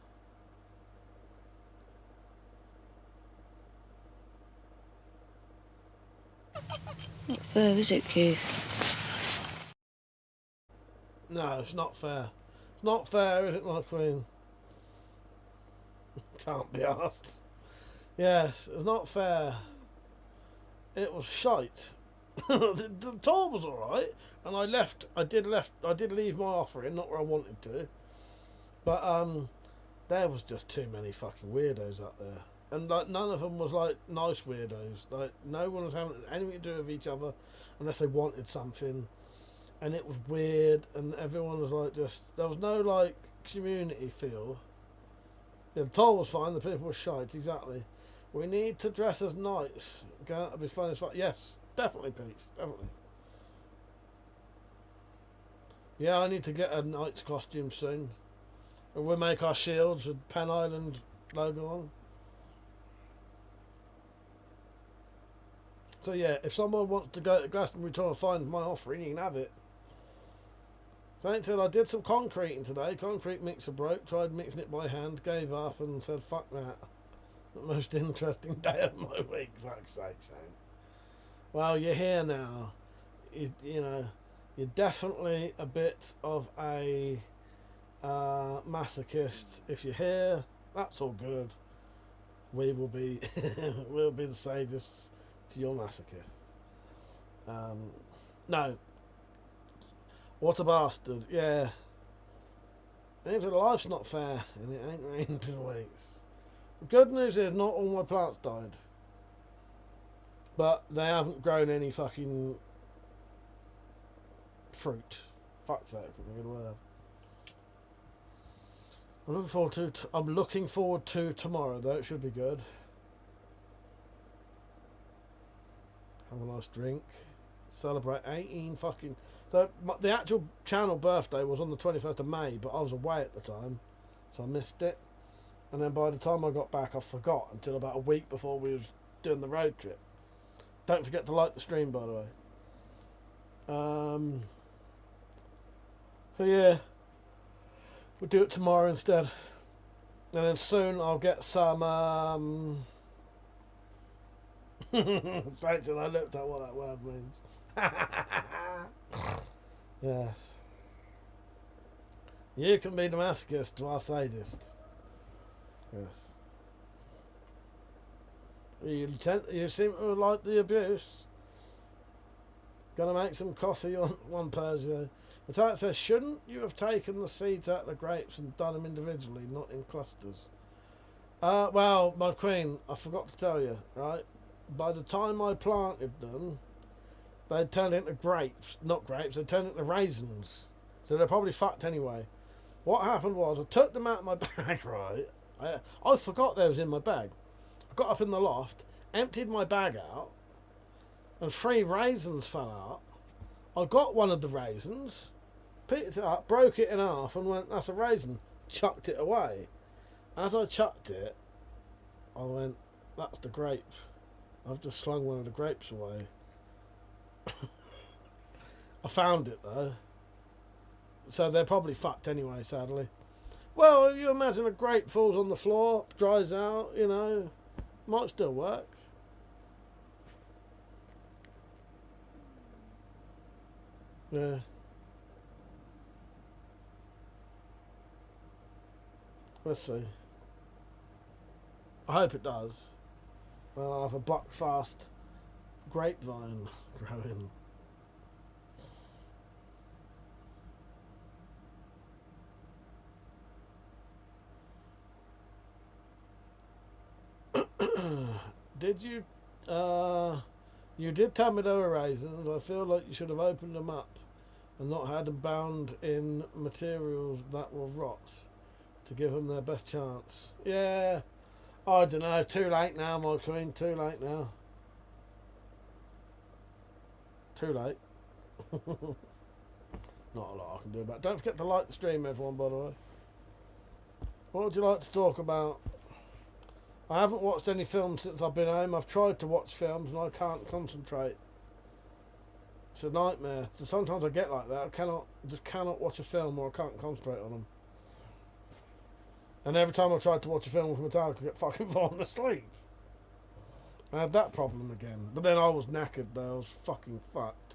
Not fair, is it, Keith? No, it's not fair. It's not fair, is it, my queen? Can't be asked. Yes, it's not fair. It was shite. the tour was alright, and I did leave my offering, not where I wanted to. But there was just too many fucking weirdos up there. And like none of them was like nice weirdos. Like no one was having anything to do with each other unless they wanted something. And it was weird, and everyone was like there was no like community feel. Yeah, the tour was fine, the people were shite, exactly. We need to dress as knights. It'll be fun as fuck. Yes, definitely, Pete, definitely. Yeah, I need to get a knight's costume soon. And we'll make our shields with Penn Island logo on. So yeah, if someone wants to go to Glastonbury Tour and find my offering, you can have it. So until I did some concreting today, concrete mixer broke, tried mixing it by hand, gave up and said fuck that. The most interesting day of my week, fuck's sake, son. Well, you're here now. You know, you're definitely a bit of a masochist. If you're here, that's all good. We will be we'll be the sadists to your masochist. No. What a bastard, yeah. Even life's not fair, and it ain't rained in weeks. The good news is not all my plants died. But they haven't grown any fucking fruit. Fuck's sake, a good word. I'm looking forward to tomorrow though, it should be good. Have a nice drink. Celebrate 18 fucking... So, the actual channel birthday was on the 21st of May, but I was away at the time, so I missed it. And then by the time I got back, I forgot until about a week before we was doing the road trip. Don't forget to like the stream, by the way. So yeah, we'll do it tomorrow instead. And then soon I'll get some... Thanks, till I looked at what that word means. Yes. You can be the masochist to our sadist. Yes. You seem to like the abuse. Gonna make some coffee on one Persio. The title says, shouldn't you have taken the seeds out of the grapes and done them individually, not in clusters? Well, my queen, I forgot to tell you, right? By the time I planted them, they'd turned into grapes. Not grapes, they turned into raisins. So they're probably fucked anyway. What happened was, I took them out of my bag, right? I forgot they was in my bag. I got up in the loft, emptied my bag out, and 3 raisins fell out. I got one of the raisins, picked it up, broke it in half, and went, that's a raisin. Chucked it away. As I chucked it, I went, that's the grape. I've just slung one of the grapes away. I found it though. So they're probably fucked anyway, sadly. Well, you imagine a grape falls on the floor, dries out, you know, might still work. Yeah. Let's see. I hope it does. Well, I'll have a Buckfast grapevine growing. Did you? You did tell me they were raisins. I feel like you should have opened them up and not had them bound in materials that will rot to give them their best chance. Yeah, I don't know. Too late now, my queen. Too late now. Too late. Not a lot I can do about it. Don't forget to like the stream, everyone, by the way. What would you like to talk about? I haven't watched any films since I've been home. I've tried to watch films and I can't concentrate. It's a nightmare. So sometimes I get like that. I just cannot watch a film, or I can't concentrate on them. And every time I tried to watch a film with Metallica, I get fucking falling asleep. I had that problem again. But then I was knackered though. I was fucking fucked.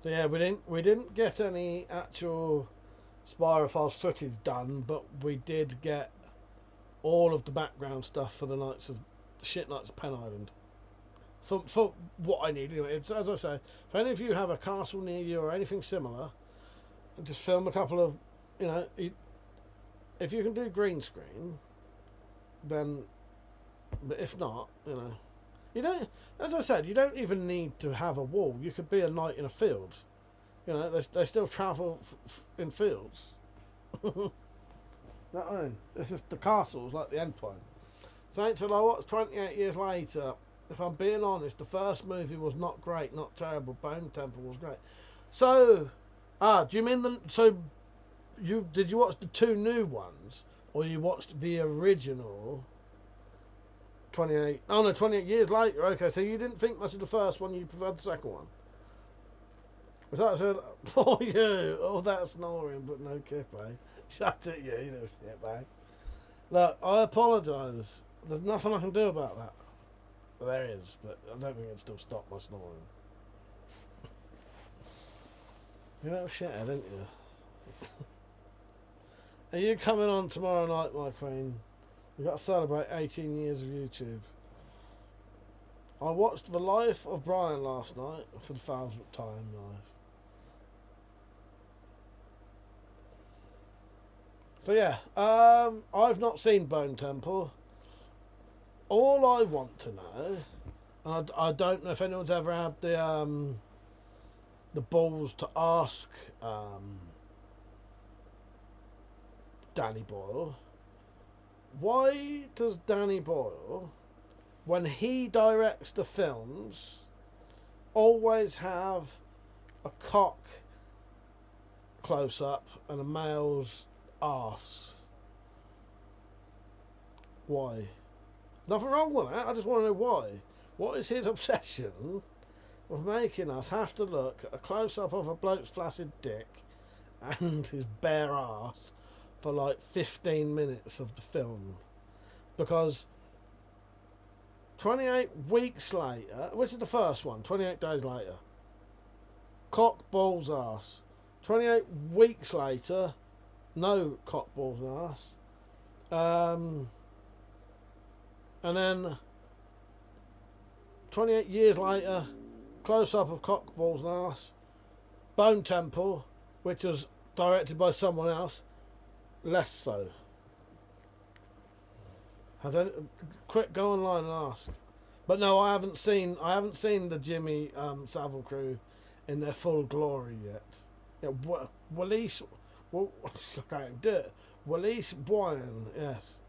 So yeah, we didn't get any actual Spyrofiles footage done, but we did get all of the background stuff for the Nights of Penn Island. For what I need anyway. It's, as I say, if any of you have a castle near you or anything similar, just film a couple of, if you can do green screen, then, but if not, you don't, as I said, you don't even need to have a wall. You could be a knight in a field. They still travel in fields. It's just the castle's like the end point. Thanks a lot. 28 years later. If I'm being honest, the first movie was not great, not terrible. Bone Temple was great. So, do you mean did you watch the two new ones, or you watched the original? 28 years later. Okay, so you didn't think much of the first one, you preferred the second one. Was that said for you? All that snoring, but no kip, eh? Shut it, you know shit, mate. Look, I apologise. There's nothing I can do about that. Well, there is, but I don't think it'd still stop my snoring. You're a little shithead, aren't you? Are you coming on tomorrow night, my queen? We've got to celebrate 18 years of YouTube. I watched The Life of Brian last night for the 1000th time, nice. So yeah, I've not seen Bone Temple. All I want to know, and I don't know if anyone's ever had the balls to ask Danny Boyle, why does Danny Boyle, when he directs the films, always have a cock close up and a male's arse? Why? Nothing wrong with that. I just want to know why. What is his obsession with making us have to look at a close up of a bloke's flaccid dick and his bare arse for like 15 minutes of the film? Because 28 weeks later, which is the first one, 28 days later, cock, balls, arse. 28 weeks later, no cock, balls and arse. And then 28 years later, close up of cock, balls and arse. Bone Temple, which was directed by someone else, less so. Quick, go online and ask. But no, I haven't seen the Jimmy Savile crew in their full glory yet. Yeah, Wallace, I can't do it. Wallace Boyan, yes.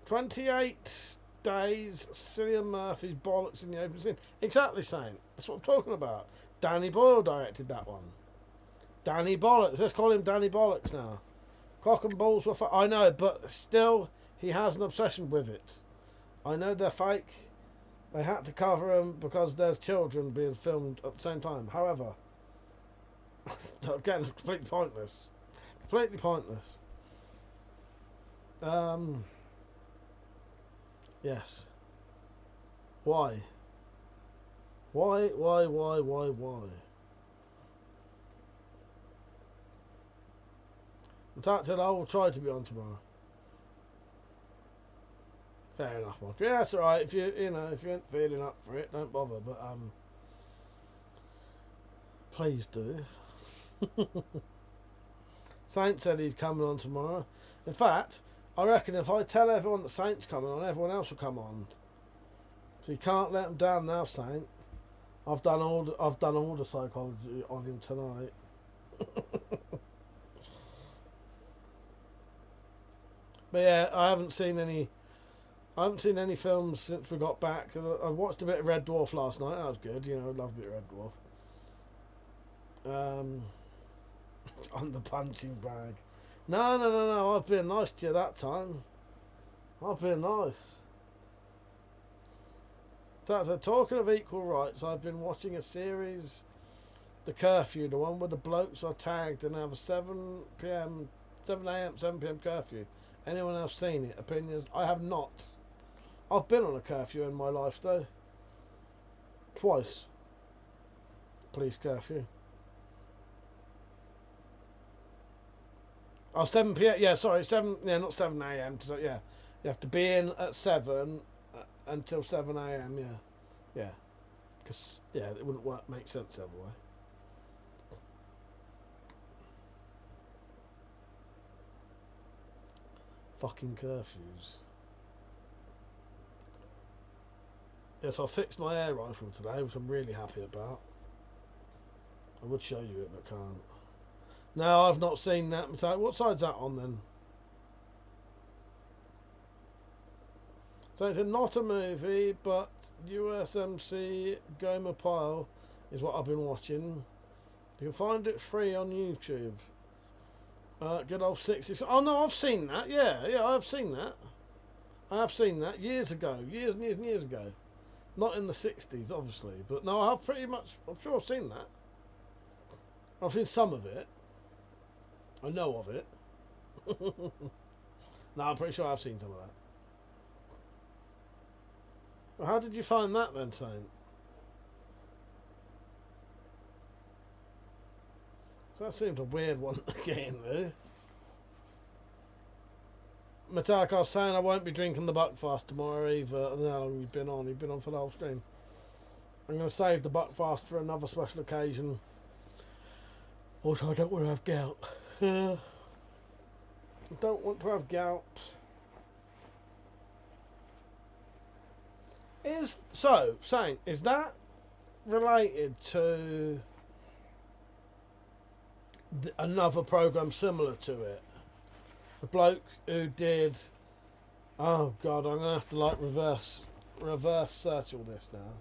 28 days, Cillian Murphy's bollocks in the open scene. Exactly same. That's what I'm talking about. Danny Boyle directed that one. Danny Bollocks. Let's call him Danny Bollocks now. Cock and balls were I know, but still, he has an obsession with it. I know they're fake. They had to cover them because there's children being filmed at the same time. However, again, it's completely pointless. Completely pointless. Yes. Why? Why? In fact, said I will try to be on tomorrow. Fair enough, Mark. Yeah, that's alright. If you ain't feeling up for it, don't bother. But please do. Saint said he's coming on tomorrow. In fact, I reckon if I tell everyone that Saint's coming on, everyone else will come on. So you can't let him down now, Saint. I've done all the psychology on him tonight. But yeah, I haven't seen any films since we got back. I watched a bit of Red Dwarf last night. That was good. You know, I love a bit of Red Dwarf. On the punching bag. No. I've been nice to you that time. I've been nice. So talking of equal rights, I've been watching a series, The Curfew, the one with the blokes are tagged and have a 7 a.m. curfew. Anyone else seen it? Opinions? I have not. I've been on a curfew in my life though. Twice. Police curfew. Oh, 7 p.m. Yeah, sorry, 7. Yeah, not 7 a.m. So yeah, you have to be in at 7 until 7 a.m. Yeah, because it wouldn't make sense otherwise. Fucking curfews. Yeah, so I fixed my air rifle today, which I'm really happy about. I would show you it, but can't. No, I've not seen that. What side's that on then? So it's not a movie, but USMC Gomer Pyle is what I've been watching. You can find it free on YouTube. Good old 60s. Oh no, I've seen that. Yeah, I've seen that. I have seen that years ago. Years and years ago. Not in the 60s, obviously. But no, I've pretty much... I'm sure I've seen that. I've seen some of it. I know of it. No, I'm pretty sure I've seen some of that. Well, how did you find that then, Saint? So that seems a weird one to get in there. Metallic, I was saying I won't be drinking the Buckfast tomorrow either. I don't know how long you've been on. You've been on for the whole stream. I'm going to save the Buckfast for another special occasion. Also, I don't want to have gout. I don't want to have gout. Saint, is that related to another program similar to it? The bloke who did... Oh god, I'm gonna have to like reverse search all this now.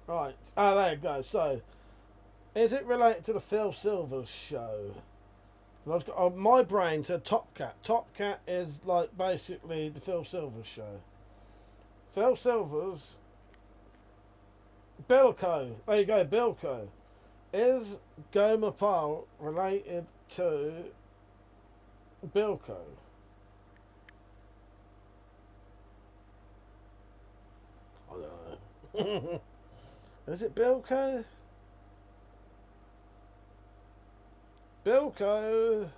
Right. Oh, there you go. So, is it related to the Phil Silvers show? I've got, my brain said Top Cat. Top Cat is like basically the Phil Silvers show. Phil Silvers, Bilko. There you go, Bilko. Is Gomer Pyle related to Bilko? I don't know. Is it Bilko? Bilko.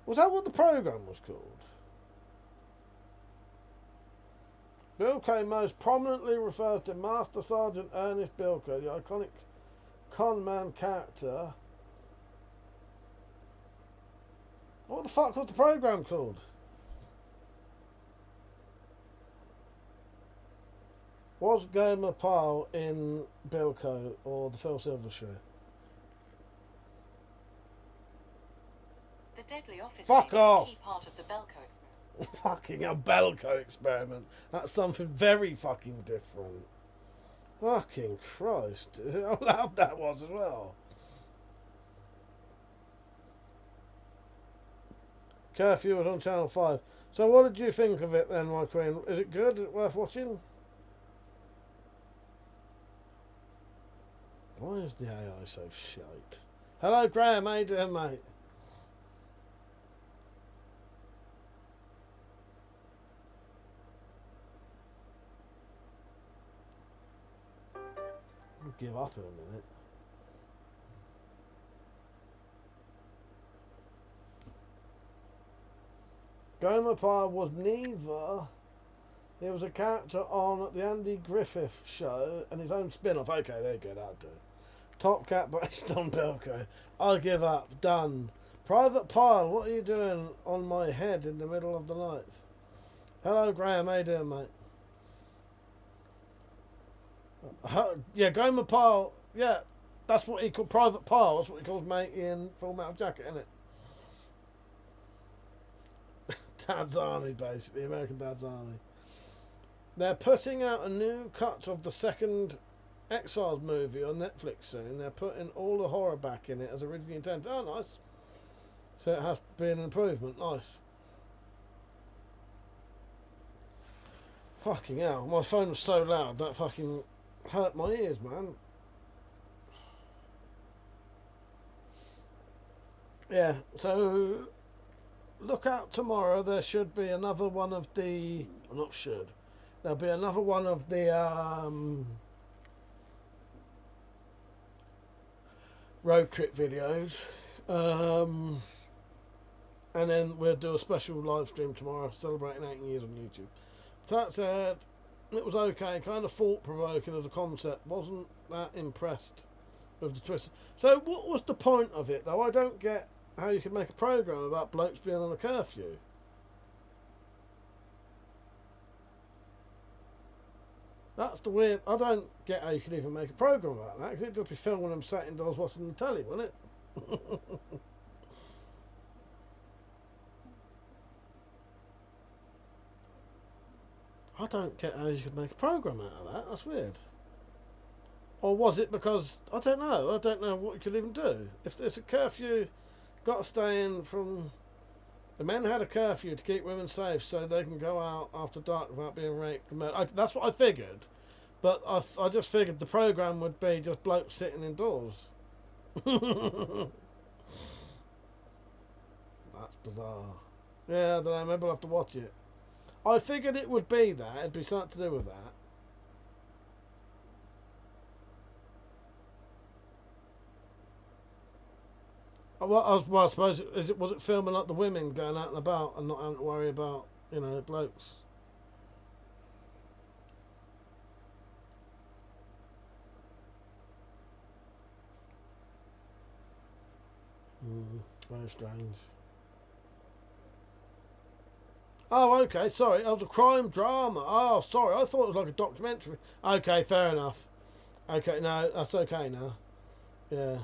Was that what the program was called? Bilko most prominently refers to Master Sergeant Ernest Bilko, the iconic con man character. What the fuck was the program called? Was Gomer Pyle in Bilko or the Phil Silvers show? The deadly office Fuck is off! a key part of the Belko experiment. Fucking a Belko experiment. That's something very fucking different. Fucking Christ. How loud that was as well. Curfew was on Channel 5. So what did you think of it then, my queen? Is it good? Is it worth watching? Why is the AI so shite? Hello Graham, how you doing, mate? I'll give up in a minute. Gomer Pyle was neither He was a character on the Andy Griffith show and his own spin-off. Okay, there you go, that'll do. Top Cat based on Belko. I give up. Done. Private Pile, what are you doing on my head in the middle of the night? Hello, Graham. How you doing, mate? Yeah, Gomer Pile. Yeah, that's what he called Private Pile. That's what he calls mate in Full Metal Jacket, isn't it? Dad's Army, basically. American Dad's Army. They're putting out a new cut of the second X-Files movie on Netflix soon. They're putting all the horror back in it as originally intended. Oh, nice. So it has to be an improvement. Nice. Fucking hell. My phone was so loud that fucking hurt my ears, man. Yeah, so look out tomorrow. There should be another one of the... Well, not should. There'll be another one of the road trip videos. And then we'll do a special live stream tomorrow celebrating 18 years on YouTube. That said, it was okay, kind of thought-provoking as a concept. Wasn't that impressed with the twist. So what was the point of it, though? I don't get how you could make a program about blokes being on a curfew. That's the weird... I don't get how you could even make a program about that, because it'd just be filming them sat indoors watching the telly, wouldn't it? I don't get how you could make a program out of that. That's weird. Or was it because... I don't know. I don't know what you could even do. If there's a curfew, got to stay in from... The men had a curfew to keep women safe so they can go out after dark without being raped and murdered. That's what I figured. But I just figured the program would be just blokes sitting indoors. That's bizarre. Yeah, I don't know. Maybe I'll have to watch it. I figured it would be that. It'd be something to do with that. Well, I suppose was it filming like the women going out and about and not having to worry about, you know, blokes? Very strange. Oh, okay, sorry. It was a crime drama. Oh, sorry. I thought it was like a documentary. Okay, fair enough. Okay, no, that's okay now. Yeah.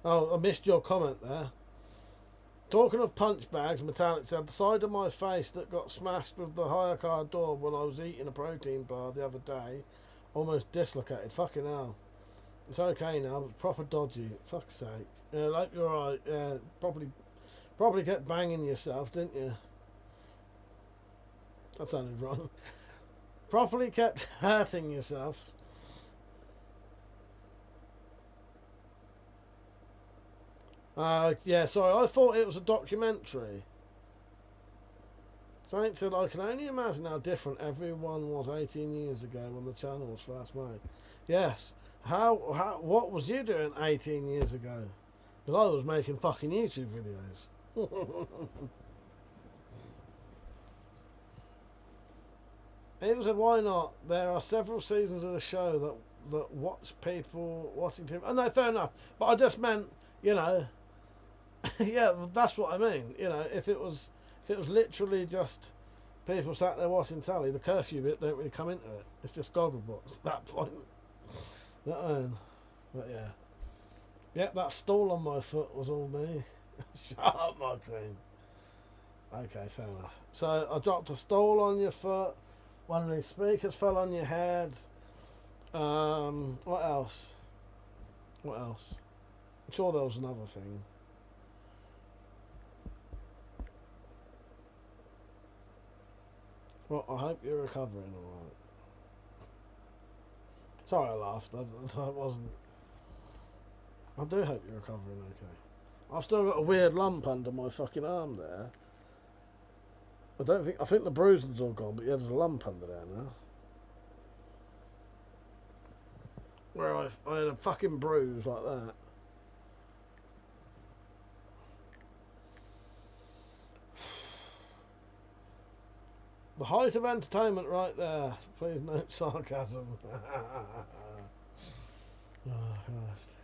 Oh, I missed your comment there. Talking of punch bags, Metallic said, the side of my face that got smashed with the hire car door when I was eating a protein bar the other day almost dislocated. Fucking hell. It's okay now. It was proper dodgy. Fuck's sake. Yeah, like you're right. Yeah, probably kept banging yourself, didn't you? That sounded wrong. Properly kept hurting yourself. Yeah, sorry, I thought it was a documentary. Saint said, I can only imagine how different everyone was 18 years ago when the channel was first made. Yes. What was you doing 18 years ago? Because I was making fucking YouTube videos. Eva said, why not? There are several seasons of the show that watch people watching TV. Oh, no, fair enough. But I just meant, you know, yeah, that's what I mean. You know, if it was literally just people sat there watching telly, the curfew bit don't really come into it. It's just Gogglebox at that point. But yeah. Yep, that stall on my foot was all me. Shut up, my cream. Okay, fair enough. So I dropped a stall on your foot. One of these speakers fell on your head. What else? What else? I'm sure there was another thing. Well, I hope you're recovering alright. Sorry I laughed. That wasn't... I do hope you're recovering okay. I've still got a weird lump under my fucking arm there. I think the bruising's all gone, but yeah, there's a lump under there now. Where I had a fucking bruise like that. The height of entertainment right there. Please note sarcasm. Oh, Christ.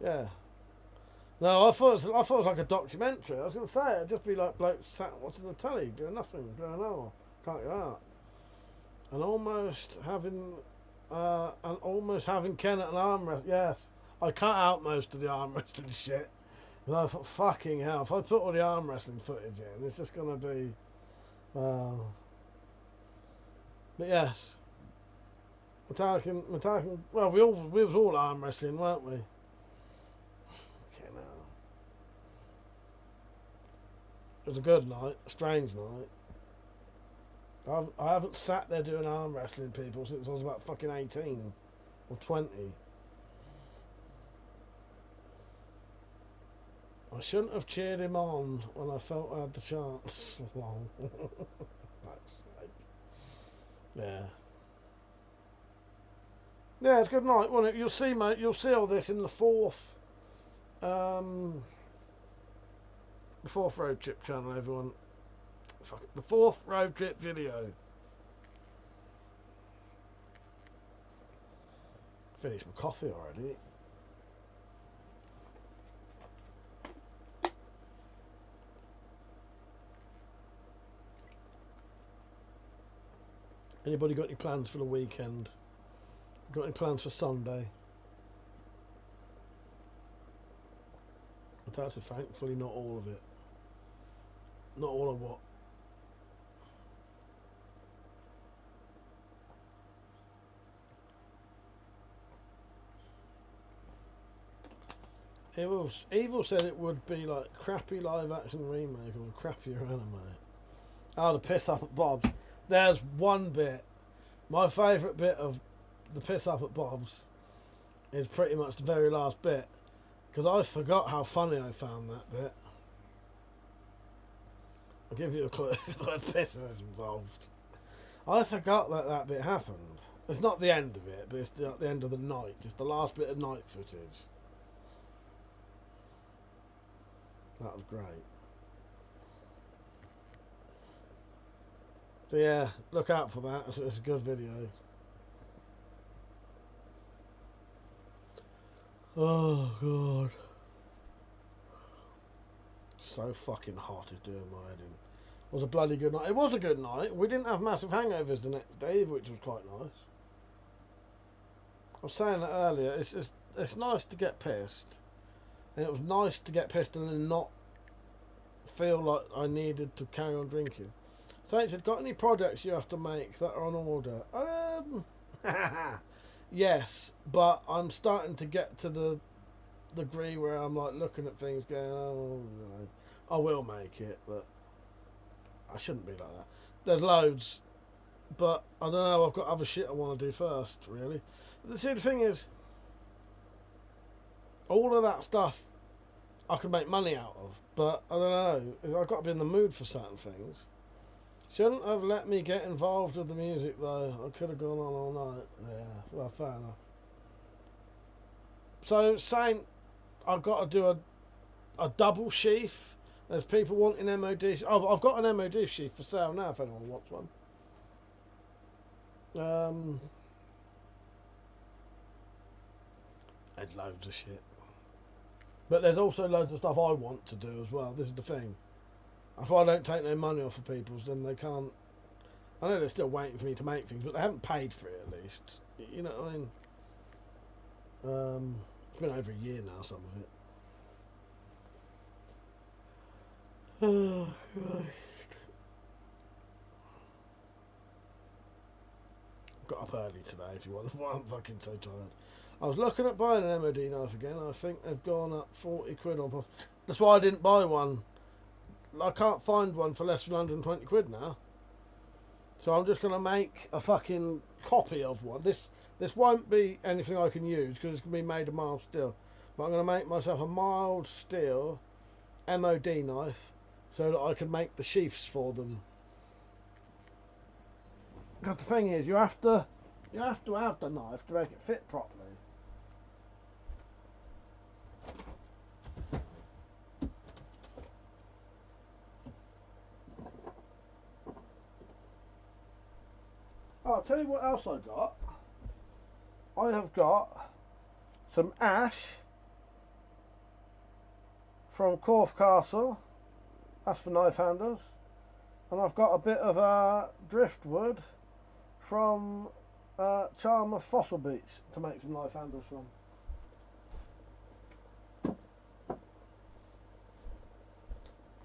Yeah. No, I thought it was like a documentary. I was going to say, it'd just be like blokes sat watching the telly, doing nothing, going, oh, can't go out. And almost having Ken at an arm wrestle. Yes, I cut out most of the arm wrestling shit. And I thought, fucking hell, if I put all the arm wrestling footage in, it's just going to be, but yes. Metallica, well, we was all arm wrestling, weren't we? Okay, now. It was a good night, a strange night. I haven't sat there doing arm wrestling people since I was about fucking 18 or 20. I shouldn't have cheered him on when I felt I had the chance. Long. Yeah. Yeah, it's a good night, wasn't it? You'll see, mate. You'll see all this in the fourth road trip channel, everyone. Fuck it, the fourth road trip video. Finished my coffee already. Anybody got any plans for the weekend? Got any plans for Sunday? That's thankfully not all of it. Not all of what? Evil said it would be like crappy live action remake or a crappier anime. Oh, the piss up at Bob's. There's one bit. My favourite bit of the piss up at Bob's is pretty much the very last bit. Because I forgot how funny I found that bit. I'll give you a clue. The word pissing is involved. I forgot that bit happened. It's not the end of it, but it's the end of the night. It's the last bit of night footage. That was great. So yeah, look out for that. It's a good video. Oh god. So fucking hot is doing my head in. It was a bloody good night. It was a good night. We didn't have massive hangovers the next day, which was quite nice. I was saying that earlier. It's nice to get pissed, and it was nice to get pissed and then not feel like I needed to carry on drinking. So he said, got any projects you have to make that are on order? Yes, but I'm starting to get to the degree where I'm like looking at things going, oh, you know, I will make it, but I shouldn't be like that. There's loads, but I don't know, I've got other shit I want to do first, really. See, the thing is, all of that stuff I can make money out of, but I don't know, I've got to be in the mood for certain things. Shouldn't have let me get involved with the music though. I could have gone on all night. Yeah, well, fair enough. So saying I've got to do a double sheath. There's people wanting MOD. Oh, I've got an MOD sheath for sale now if anyone wants one. There's loads of shit. But there's also loads of stuff I want to do as well. This is the thing. That's why I don't take no money off of people's, then they can't. I know they're still waiting for me to make things, but they haven't paid for it at least. You know what I mean? It's been over a year now, some of it. Oh, Christ. Got up early today, if you want. Why I'm fucking so tired. I was looking at buying an MOD knife again. I think they've gone up 40 quid on. That's why I didn't buy one. I can't find one for less than 120 quid now. So I'm just going to make a fucking copy of one. This won't be anything I can use because it's going to be made of mild steel. But I'm going to make myself a mild steel MOD knife so that I can make the sheaths for them. Because the thing is, you have to have the knife to make it fit properly. tell you what else I got. I have got some ash from Corfe Castle. That's for knife handles. And I've got a bit of driftwood from Charmer Fossil Beach to make some knife handles from.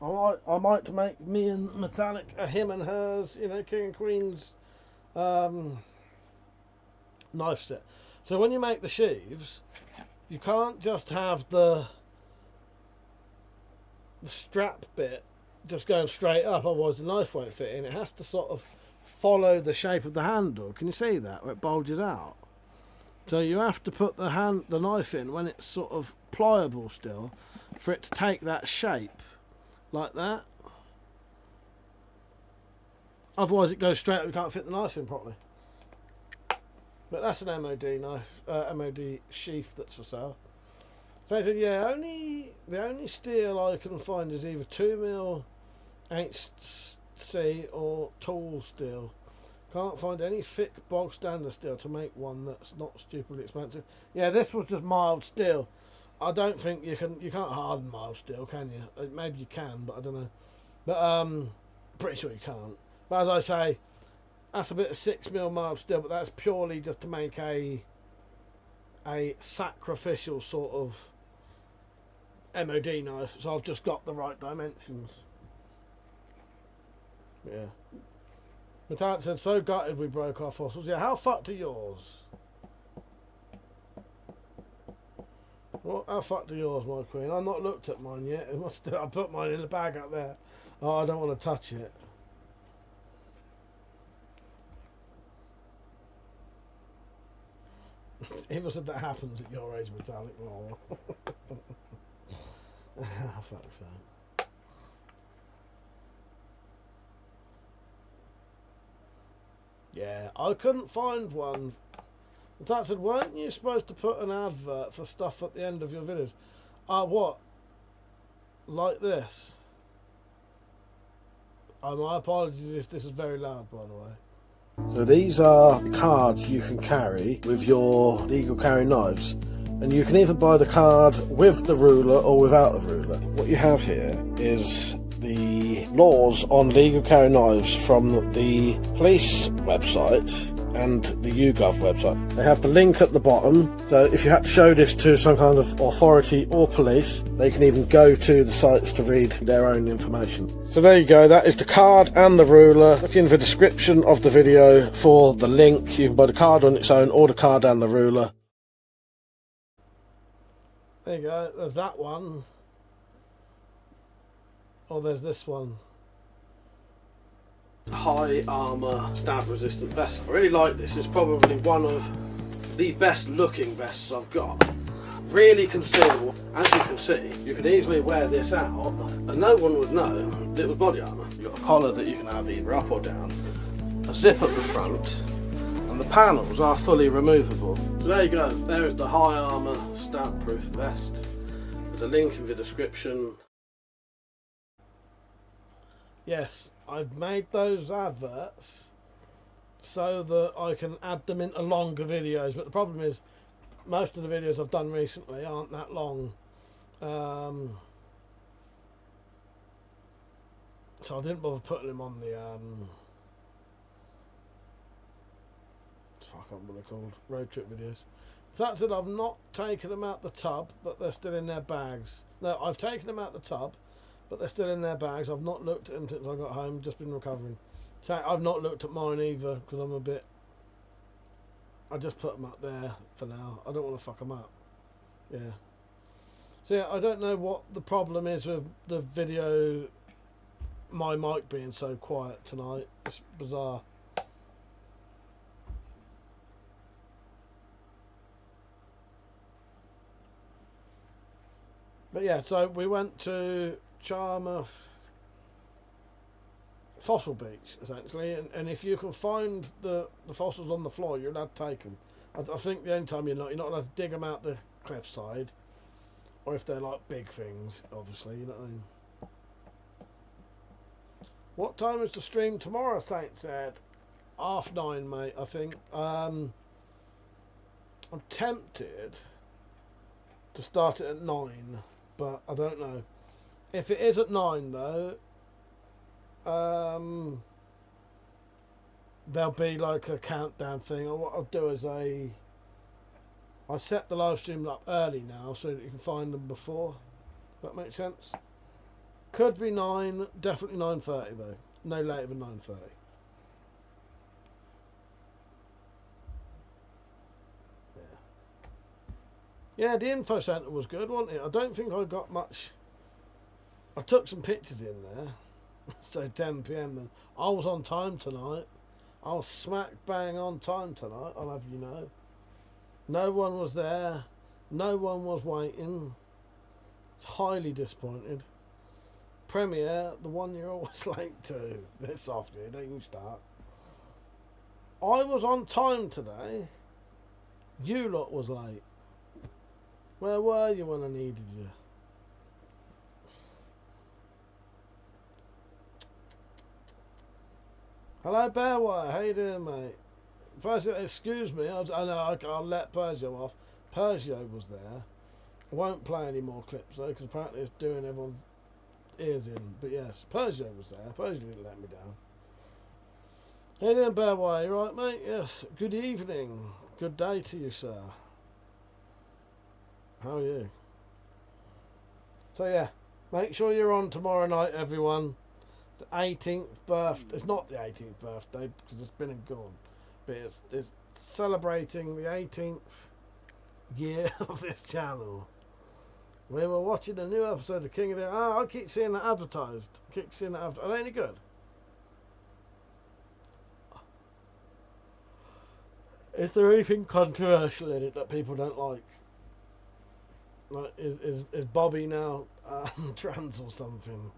I might make me and Metallic a him and hers, you know, King and Queen's knife set. So when you make the sheaves, you can't just have the strap bit just going straight up, otherwise the knife won't fit in. It has to sort of follow the shape of the handle. Can you see that, where it bulges out? So you have to put the knife in when it's sort of pliable still, for it to take that shape like that. Otherwise it goes straight up, you can't fit the knife in properly. But that's an MOD knife, MOD sheath that's for sale. So I said, yeah, the only steel I can find is either 2mm HC or tool steel. Can't find any thick bog standard steel to make one that's not stupidly expensive. Yeah, this was just mild steel. I don't think you can't harden mild steel, can you? Maybe you can, but I don't know. But pretty sure you can't. But as I say, that's a bit of 6mm mild steel, but that's purely just to make a sacrificial sort of MOD knife. So I've just got the right dimensions. Yeah. Metallic said, so gutted we broke our fossils. Yeah, how fucked are yours? Well, how fucked are yours, my queen? I've not looked at mine yet. I put mine in the bag out there. Oh, I don't want to touch it. Eva said that happens at your age, Metallic. Oh. Fuck's sake. Yeah, I couldn't find one. Metallic said, weren't you supposed to put an advert for stuff at the end of your videos? What? Like this? My apologies if this is very loud, by the way. So these are cards you can carry with your legal carry knives. And you can either buy the card with the ruler or without the ruler. What you have here is the laws on legal carry knives from the police website and the YouGov website. They have the link at the bottom, so if you had to show this to some kind of authority or police, they can even go to the sites to read their own information. So there you go, that is the card and the ruler. Look in the description of the video for the link. You can buy the card on its own or the card and the ruler. There you go, there's that one. Or there's this one. High armour stab resistant vest. I really like this. It's probably one of the best looking vests I've got. Really concealable. As you can see, you could easily wear this out and no one would know that it was body armour. You've got a collar that you can have either up or down, a zip at the front, and the panels are fully removable. So there you go, there is the high armour stab proof vest. There's a link in the description. Yes, I've made those adverts so that I can add them into longer videos, but the problem is most of the videos I've done recently aren't that long, so I didn't bother putting them on the I can't remember what they're called, road trip videos. That said, I've not taken them out the tub, but they're still in their bags. No, I've taken them out the tub, but they're still in their bags. I've not looked at them since I got home, just been recovering. So I've not looked at mine either, because I'm a bit... I just put them up there for now. I don't want to fuck them up. Yeah. So yeah, I don't know what the problem is with the video, my mic being so quiet tonight. It's bizarre. But yeah, so we went to Charmer Fossil Beach, essentially, and if you can find the fossils on the floor, you're allowed to take them. I think the only time you're not allowed to dig them out the cliffside, or if they're like big things, obviously, you know what I mean. What time is the stream tomorrow, Saint said? 9:30, mate. I think. I'm tempted to start it at 9, but I don't know. If it is at 9 though, there'll be like a countdown thing. Or what I'll do is I set the live stream up early now so that you can find them before. That makes sense. Could be 9, definitely 9:30 though. No later than 9:30. Yeah, the info centre was good, wasn't it? I don't think I got much. I took some pictures in there. So 10 p.m. then. I was on time tonight. I was smack bang on time tonight, I'll have you know. No one was there. No one was waiting. It's highly disappointed. Premiere, the one you're always late to. This off you, don't you start. I was on time today. You lot was late. Where were you when I needed you? Hello, Bearwire. How you doing, mate? First, excuse me. I know I'll let Persia off. Persia was there. I won't play any more clips though, because apparently it's doing everyone's ears in. But yes, Persia was there. Persia didn't let me down. How you doing, Bearwire? You right, mate? Yes. Good evening. Good day to you, sir. How are you? So yeah, make sure you're on tomorrow night, everyone. It's the 18th birthday. It's not the 18th birthday because it's been and gone, but it's celebrating the 18th year of this channel. We were watching a new episode of King of the... I keep seeing that advertised. I keep seeing that advertised. Are they any good? Is there anything controversial in it that people don't like? Like, is Bobby now trans or something?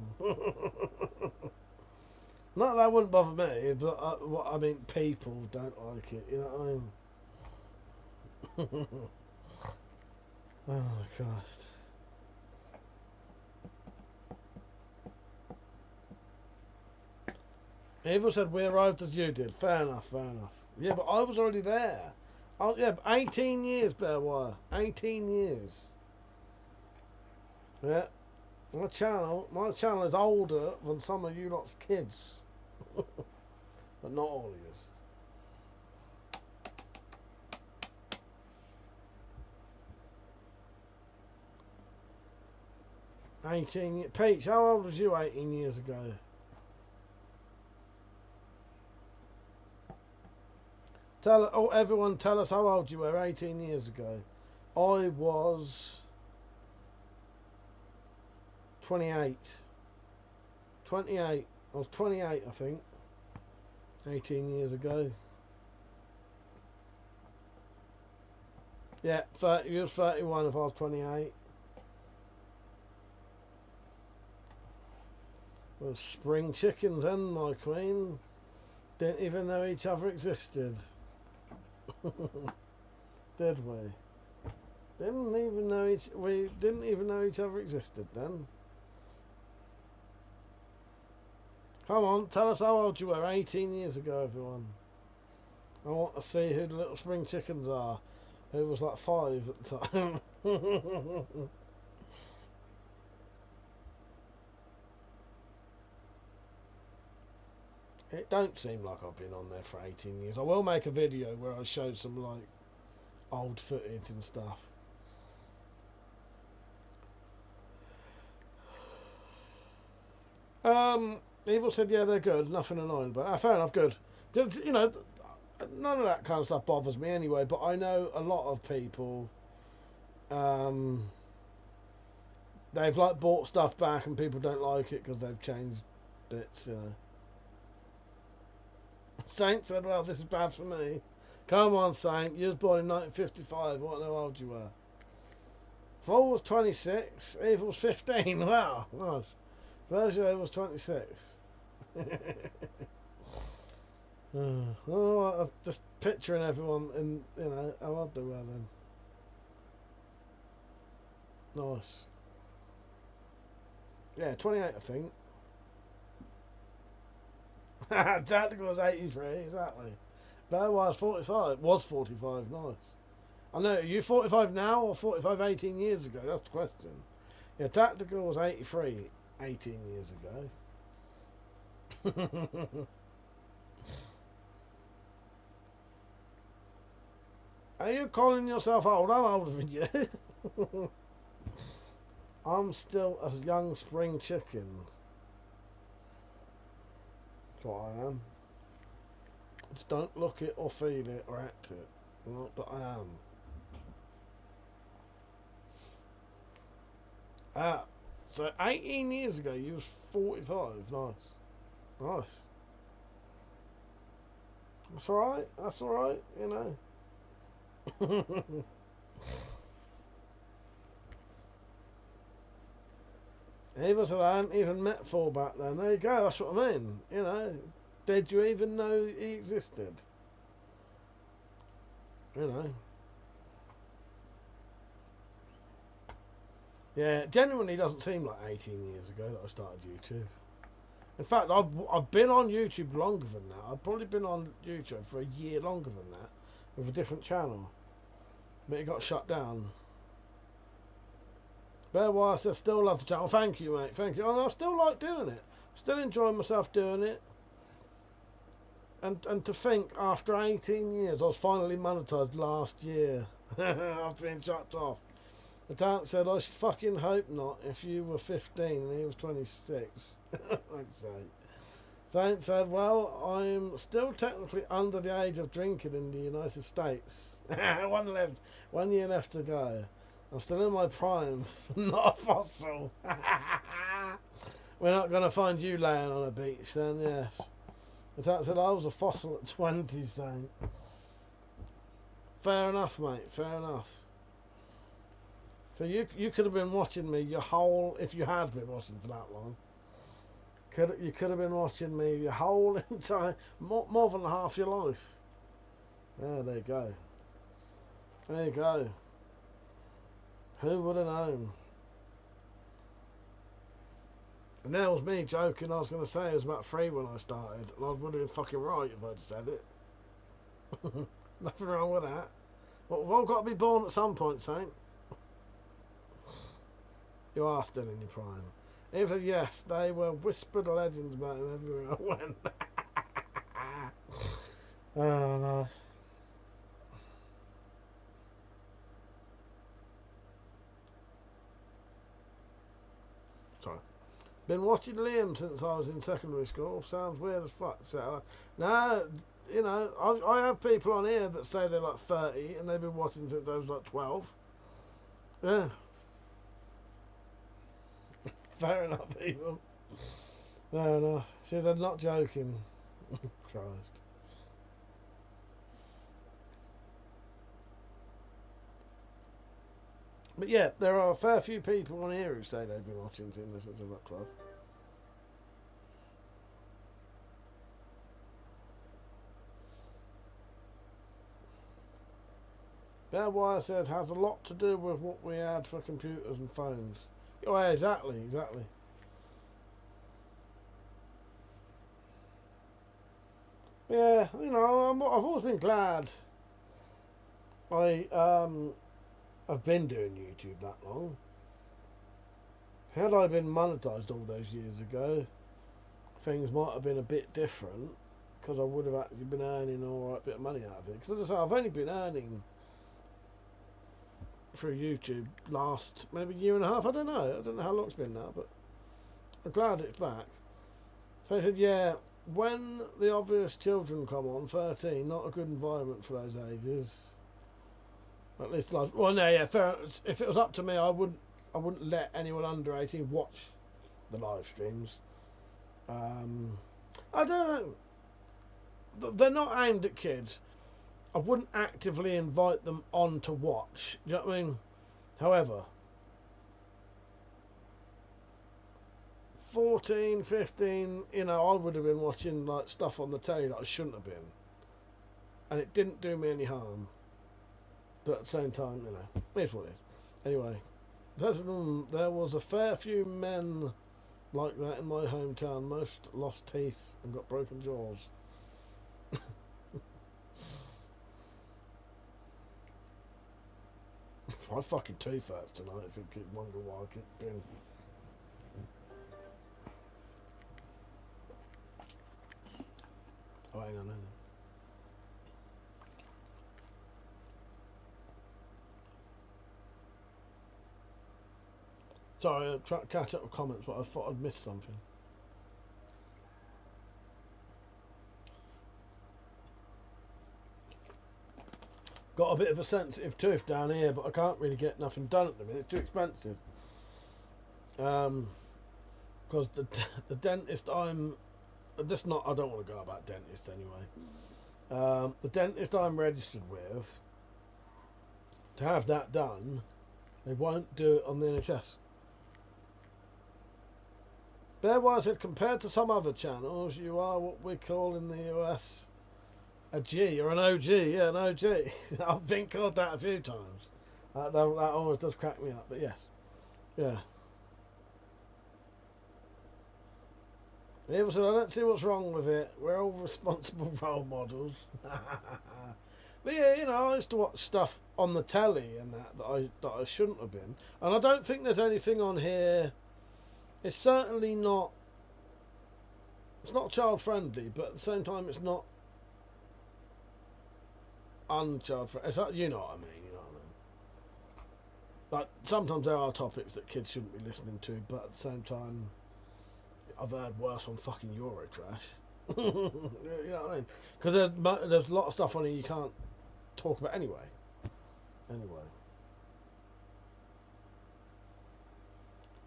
Not that wouldn't bother me, but what I mean, people don't like it. You know what I mean? Oh Christ! Evil said we arrived as you did. Fair enough. Fair enough. Yeah, but I was already there. Yeah, 18 years, Bearwire. 18 years. Yeah. My channel is older than some of you lot's kids. But not all of you. 18 Peach, how old was you 18 years ago? Everyone tell us how old you were 18 years ago. I was 28. 28. I was 28, I think. 18 years ago. Yeah, 30. You was 31 if I was 28. Well, spring chickens and my queen didn't even know each other existed. Did we? We didn't even know each other existed then. Come on, tell us how old you were 18 years ago, everyone. I want to see who the little spring chickens are. Who was like 5 at the time. It don't seem like I've been on there for 18 years. I will make a video where I show some like old footage and stuff. Evil said, yeah, they're good. Nothing annoying, but fair enough, good. You know, none of that kind of stuff bothers me anyway. But I know a lot of people. They've like bought stuff back and people don't like it because they've changed bits. You know. Saint said, well, this is bad for me. Come on, Saint. You was born in 1955. What know how old you were? Vol was 26. Evil was 15. Wow. Nice. Vergio was 26. Oh, I'm just picturing everyone and, you know, how old they were then. Nice. Yeah, 28, I think. Tactical was 83, exactly. Bear was 45. Was 45, nice. I know, are you 45 now or 45 18 years ago? That's the question. Yeah, Tactical was 83 18 years ago. Are you calling yourself old? I'm older than you. I'm still a young spring chicken. That's what I am. Just don't look it or feel it or act it. Right, but I am. Ah, so 18 years ago you was 45. Nice. Nice. That's alright. That's alright, you know. Eva said I hadn't even met Thor back then. There you go, that's what I mean. You know. Did you even know he existed? You know. Yeah, it genuinely doesn't seem like 18 years ago that I started YouTube. In fact, I've been on YouTube longer than that. I've probably been on YouTube for a year longer than that with a different channel. But it got shut down. Bear Wire says, still love the channel. Thank you, mate. Thank you. And I still like doing it. Still enjoying myself doing it. And to think, after 18 years, I was finally monetized last year. After being chucked off. The talent said, I should fucking hope not if you were 15 and he was 26. Saint said, well, I'm still technically under the age of drinking in the United States. 1 year left to go. I'm still in my prime, not a fossil. We're not going to find you laying on a beach then, yes. The talent said, I was a fossil at 20, Saint. Fair enough, mate, fair enough. So you could have been watching me your whole, if you had been watching for that long. You could have been watching me your whole entire, more than half your life. Yeah, there you go. There you go. Who would have known? And that was me joking. I was going to say it was about 3 when I started, and I would have been fucking right if I'd said it. Nothing wrong with that. Well, we've all got to be born at some point, Saint. You are still in your prime. He said yes, they were whispered legends about him everywhere I went. Oh, nice. Sorry. Been watching Liam since I was in secondary school. Sounds weird as fuck. So, no, you know, I have people on here that say they're like 30 and they've been watching since I was like 12. Yeah. Fair enough, people. Fair enough. She said, not joking. Christ. But yeah, there are a fair few people on here who say they've been watching since I was like 12. Bear Wire said, has a lot to do with what we had for computers and phones. Oh, yeah, exactly, exactly. Yeah, you know, I've always been glad I've been doing YouTube that long. Had I been monetized all those years ago, things might have been a bit different because I would have actually been earning an alright bit of money out of it. Because as I say, I've only been earning through YouTube last maybe year and a half. I don't know how long it's been now, but I'm glad it's back. So I said, yeah, when the obvious children come on, 13, not a good environment for those ages. At least last. Well, no, yeah, fair. If it was up to me, I wouldn't let anyone under 18 watch the live streams. I don't know. They're not aimed at kids. I wouldn't actively invite them on to watch. Do you know what I mean? However, 14, 15, you know, I would have been watching like stuff on the telly that I shouldn't have been. And it didn't do me any harm. But at the same time, you know, it's what it is. Anyway, there was a fair few men like that in my hometown. Most lost teeth and got broken jaws. My fucking tooth hurts tonight, if you could wonder why I keep doing. Oh, hang on, hang on. Sorry, I'm trying to catch up with comments, but I thought I'd missed something. Got a bit of a sensitive tooth down here, but I can't really get nothing done at the minute. It's too expensive. Because the dentist I'm... This not... I don't want to go about dentists anyway. The dentist I'm registered with, to have that done, they won't do it on the NHS. Bearwire said, compared to some other channels, you are what we call in the US a G, or an OG. Yeah, an OG. I've been called that a few times. That always does crack me up, but yes. Yeah. Evil said, I don't see what's wrong with it. We're all responsible role models. But yeah, you know, I used to watch stuff on the telly and that I shouldn't have been. And I don't think there's anything on here. It's certainly not... It's not child friendly, but at the same time it's not unchild friendly. You know what I mean, you know what I mean. Like, sometimes there are topics that kids shouldn't be listening to, but at the same time, I've heard worse on fucking Eurotrash. You know what I mean? Because there's a lot of stuff on here you can't talk about anyway.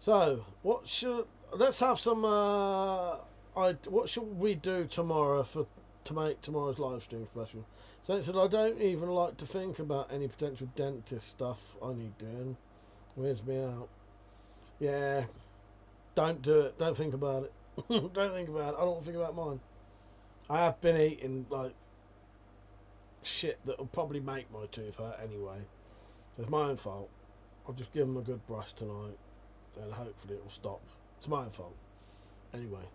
So, let's have some, what should we do tomorrow to make tomorrow's live stream special? So it said, I don't even like to think about any potential dentist stuff I need doing. Weirds me out. Yeah, don't do it. Don't think about it. Don't think about it. I don't think about mine. I have been eating, like, shit that will probably make my tooth hurt anyway. So it's my own fault. I'll just give them a good brush tonight, and hopefully it will stop. It's my own fault. Anyway.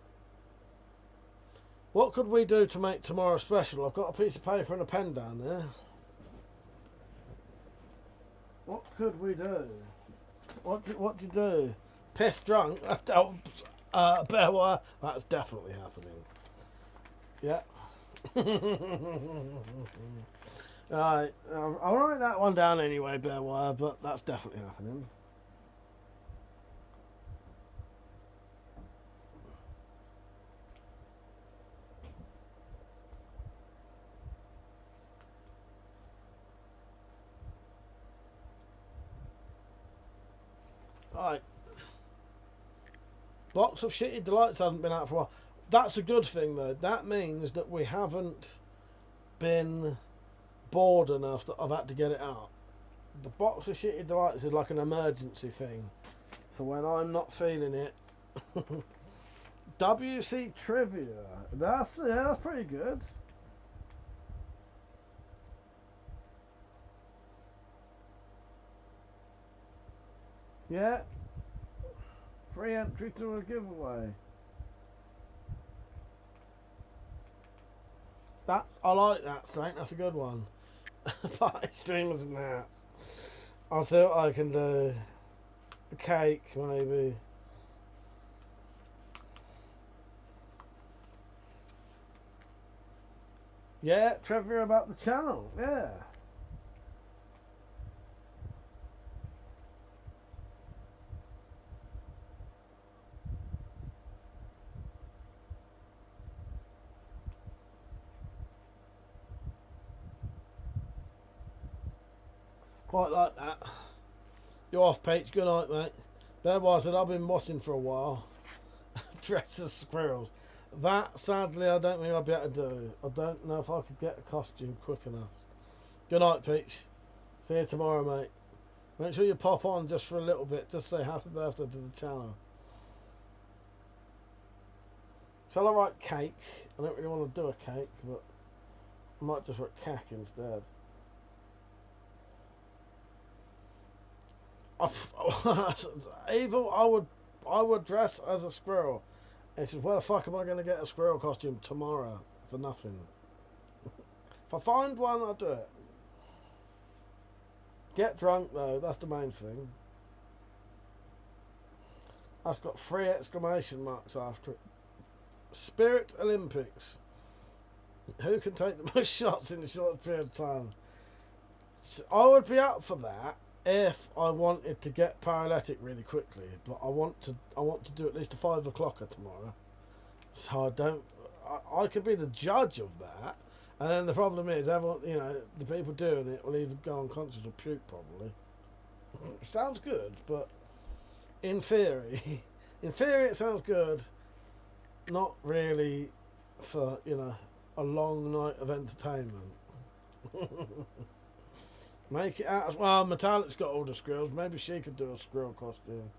What could we do to make tomorrow special? I've got a piece of paper and a pen down there. What could we do? What do you do? Piss drunk? Bearwire? That's definitely happening. Yeah. Alright, I'll write that one down anyway, Bearwire, but that's definitely happening. Alright. Box of Shitty Delights hasn't been out for a while. That's a good thing though. That means that we haven't been bored enough that I've had to get it out. The Box of Shitty Delights is like an emergency thing. So when I'm not feeling it. WC Trivia. That's pretty good. Yeah. Free entry to a giveaway. I like that, Saint. That's a good one. Party streamers and that. I'll see what I can do. A cake, maybe. Yeah, trivia about the channel. Yeah. Quite like that. You're off, Peach. Good night, mate. Bearwire said, I've been watching for a while. Dressed as squirrels. That, sadly, I don't think I'll be able to do. I don't know if I could get a costume quick enough. Good night, Peach. See you tomorrow, mate. Make sure you pop on just for a little bit. Just say happy birthday to the channel. Shall I write cake? I don't really want to do a cake, but I might just write cack instead. Evil, I would dress as a squirrel. And he says, where the fuck am I going to get a squirrel costume tomorrow for nothing? If I find one, I'll do it. Get drunk though, that's the main thing. That's got 3 exclamation marks after it. Spirit Olympics. Who can take the most shots in the shortest period of time? So I would be up for that if I wanted to get paralytic really quickly, but I want to do at least a 5 o'clocker tomorrow. So I could be the judge of that, and then the problem is everyone, you know, the people doing it will either go unconscious or puke probably. Sounds good, but in theory, it sounds good. Not really for, you know, a long night of entertainment. Make it out as well. Metallic's got older squirrels. Maybe she could do a squirrel costume.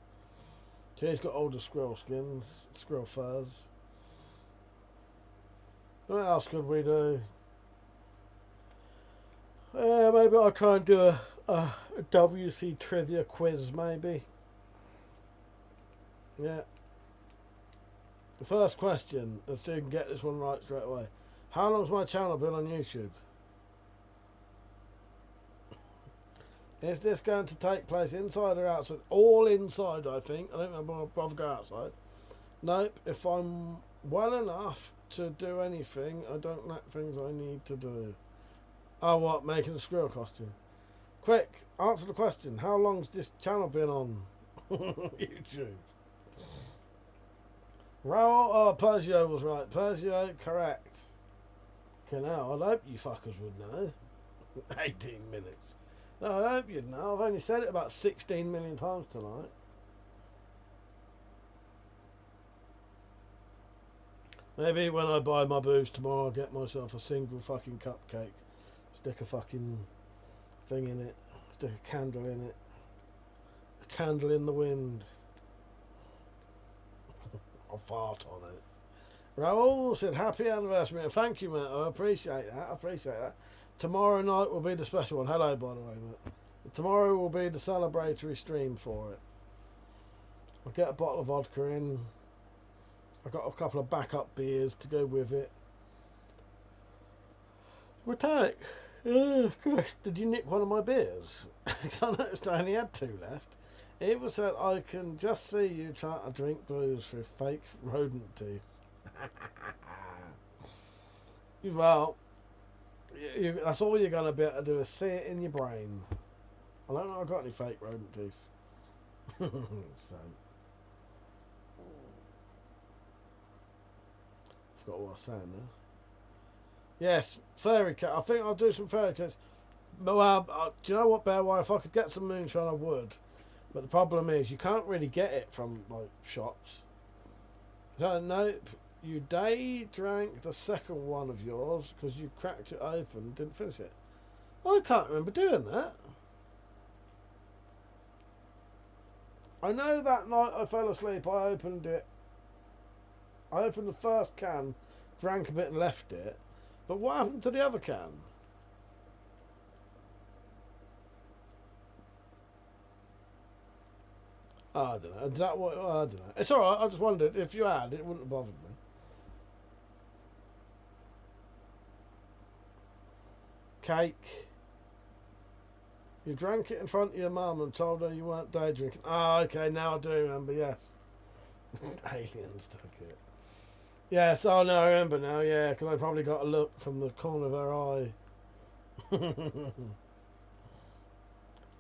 She's got older squirrel skins, squirrel furs. What else could we do? Maybe I'll try and do a WC trivia quiz, maybe. Yeah. The first question, let's see if we can get this one right straight away. How long's my channel been on YouTube? Is this going to take place inside or outside? All inside, I think. I don't know if I'll go outside. Nope. If I'm well enough to do anything, I don't lack things I need to do. Oh, what? Making a squirrel costume. Quick, answer the question. How long's this channel been on YouTube? Raoul, oh, Persia was right. Persia, correct. Okay, now, I'd hope you fuckers would know. 18 minutes. No, I hope you'd know. I've only said it about 16 million times tonight. Maybe when I buy my booze tomorrow, I'll get myself a single fucking cupcake. Stick a fucking thing in it. Stick a candle in it. A candle in the wind. I'll fart on it. Raoul said, happy anniversary. Thank you, mate. I appreciate that. I appreciate that. Tomorrow night will be the special one. Hello, by the way, mate. Tomorrow will be the celebratory stream for it. I'll get a bottle of vodka in. I've got a couple of backup beers to go with it. Metallic. Gosh, did you nick one of my beers? Because I noticed I only had 2 left. It was said, I can just see you trying to drink booze through fake rodent teeth. Well, that's all you're going to be able to do is see it in your brain. I don't know if I've got any fake rodent teeth. So, forgot what I was saying now. Yes, fairy cat. I think I'll do some fairy cats. Well, do you know what, Bear? Why, if I could get some moonshine, I would. But the problem is, you can't really get it from like shops. So nope. You day drank the second one of yours because you cracked it open and didn't finish it. I can't remember doing that. I know that night I fell asleep, I opened it. I opened the first can, drank a bit and left it. But what happened to the other can? I don't know. Is that what? I don't know. It's alright, I just wondered if you had, it wouldn't have bothered me. Cake. You drank it in front of your mum and told her you weren't day drinking. Ah, okay, now I do remember, yes. Aliens took it. Yes, oh no, I remember now, yeah, because I probably got a look from the corner of her eye.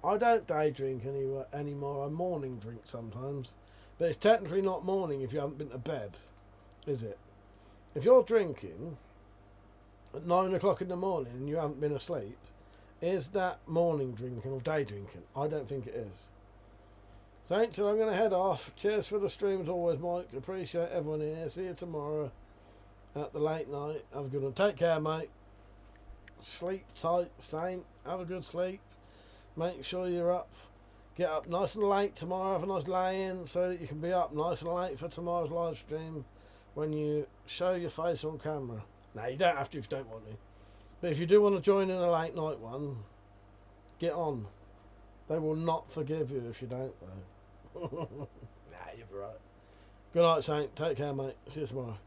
I don't day drink anymore. I morning drink sometimes. But it's technically not morning if you haven't been to bed, is it? If you're drinking at 9 o'clock in the morning and you haven't been asleep, is that morning drinking or day drinking? I don't think it is. So until I'm going to head off. Cheers for the stream as always, Mike. Appreciate everyone here. See you tomorrow at the late night. Have a good one. Take care, mate. Sleep tight, Saint. Have a good sleep. Make sure you're up. Get up nice and late tomorrow. Have a nice lay-in so that you can be up nice and late for tomorrow's live stream when you show your face on camera. Now, you don't have to if you don't want to. But if you do want to join in a late night one, get on. They will not forgive you if you don't, though. Nah, you're right. Good night, Saint. Take care, mate. See you tomorrow.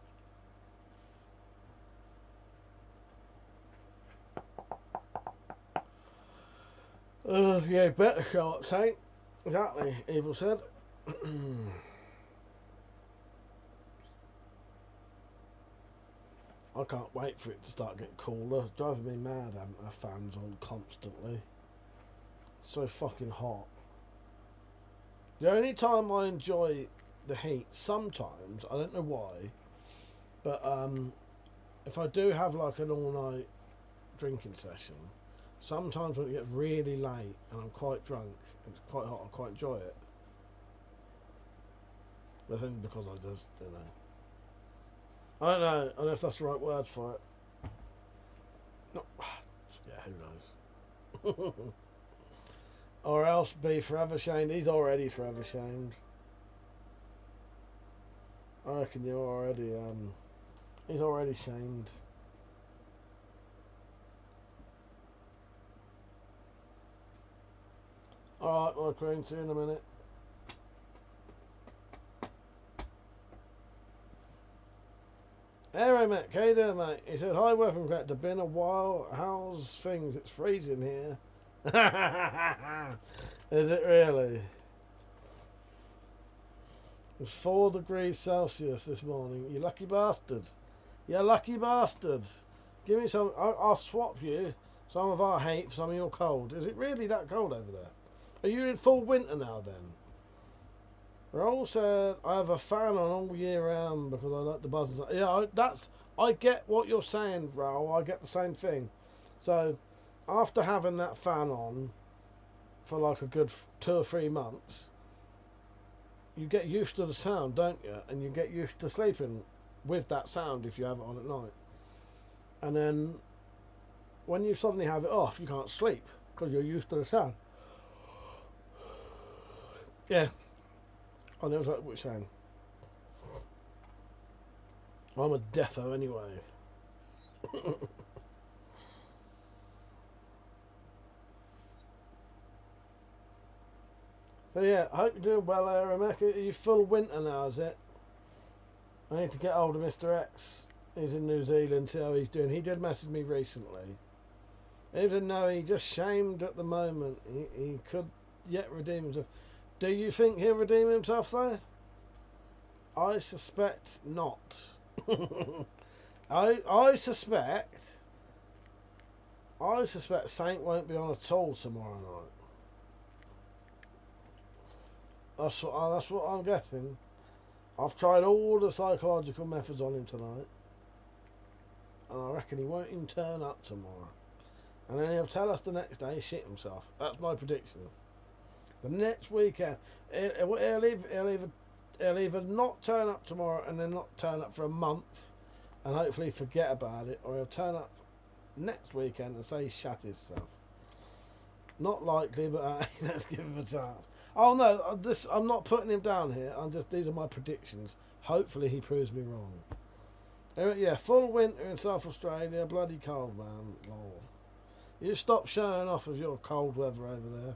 Yeah, better show up, Saint. Exactly, Evil said. I can't wait for it to start getting cooler. It's driving me mad having our fans on constantly. It's so fucking hot. The only time I enjoy the heat, sometimes, I don't know why, but if I do have like an all-night drinking session, sometimes when it gets really late and I'm quite drunk, it's quite hot, I quite enjoy it. That's only because I just, you know. I don't know if that's the right word for it. No, yeah, who knows? Or else be forever shamed. He's already forever shamed. I reckon you're already, he's already shamed. Alright, my queen, see you in a minute. Hey, mate, how you doing, mate? He said, hi, WeaponCollector, been a while. How's things? It's freezing here. Is it really? It was 4 degrees Celsius this morning. You lucky bastard. You lucky bastard. Give me some. I'll swap you some of our hate for some of your cold. Is it really that cold over there? Are you in full winter now then? Raoul said, I have a fan on all year round because I like the buzzers. Yeah, I get what you're saying, Raoul. I get the same thing. So, after having that fan on for like a good 2 or 3 months, you get used to the sound, don't you? And you get used to sleeping with that sound if you have it on at night. And then, when you suddenly have it off, you can't sleep because you're used to the sound. Yeah. I know exactly what you're saying. I'm a defo anyway. So yeah, I hope you're doing well there, Rebecca. Are you full winter now, is it? I need to get hold of Mr. X. He's in New Zealand, see how he's doing. He did message me recently. Even though he's just shamed at the moment, he could yet redeem himself. Do you think he'll redeem himself though? I suspect not. I suspect Saint won't be on at all tomorrow night. That's what I'm guessing. I've tried all the psychological methods on him tonight, and I reckon he won't even turn up tomorrow. And then he'll tell us the next day he shit himself. That's my prediction. The next weekend, he'll either not turn up tomorrow and then not turn up for a month and hopefully forget about it, or he'll turn up next weekend and say he shat himself. Not likely, but let's give him a chance. Oh no, I'm not putting him down here. These are my predictions. Hopefully he proves me wrong. Yeah, full winter in South Australia, bloody cold, man. Lol. You stop showing off of your cold weather over there.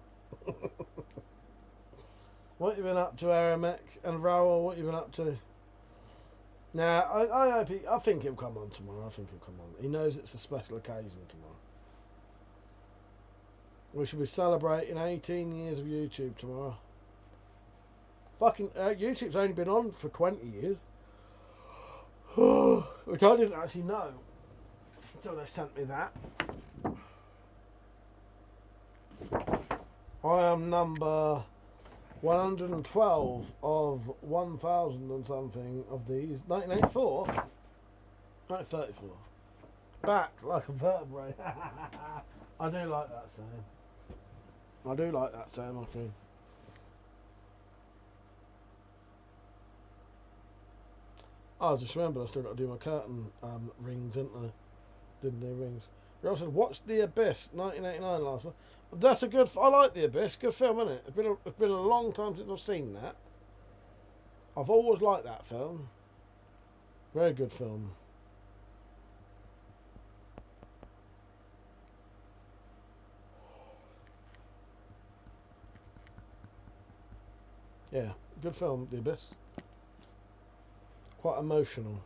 What you been up to, Aramek and Raoul? What you been up to? Nah, I hope I think he'll come on tomorrow. I think he'll come on. He knows it's a special occasion tomorrow. We should be celebrating 18 years of YouTube tomorrow. Fucking YouTube's only been on for 20 years. Which I didn't actually know until they sent me that. I am number 112 of 1,000 and something of these. 1984? 1934. Back like a vertebrae. I do like that saying. I do like that saying, my queen. I just remembered I still got to do my curtain rings, didn't I? Didn't do rings. We also watched The Abyss, 1989 last one. That's a good. I like The Abyss. Good film, isn't it? It's been a long time since I've seen that. I've always liked that film. Very good film. Yeah, Good film, The Abyss. Quite emotional.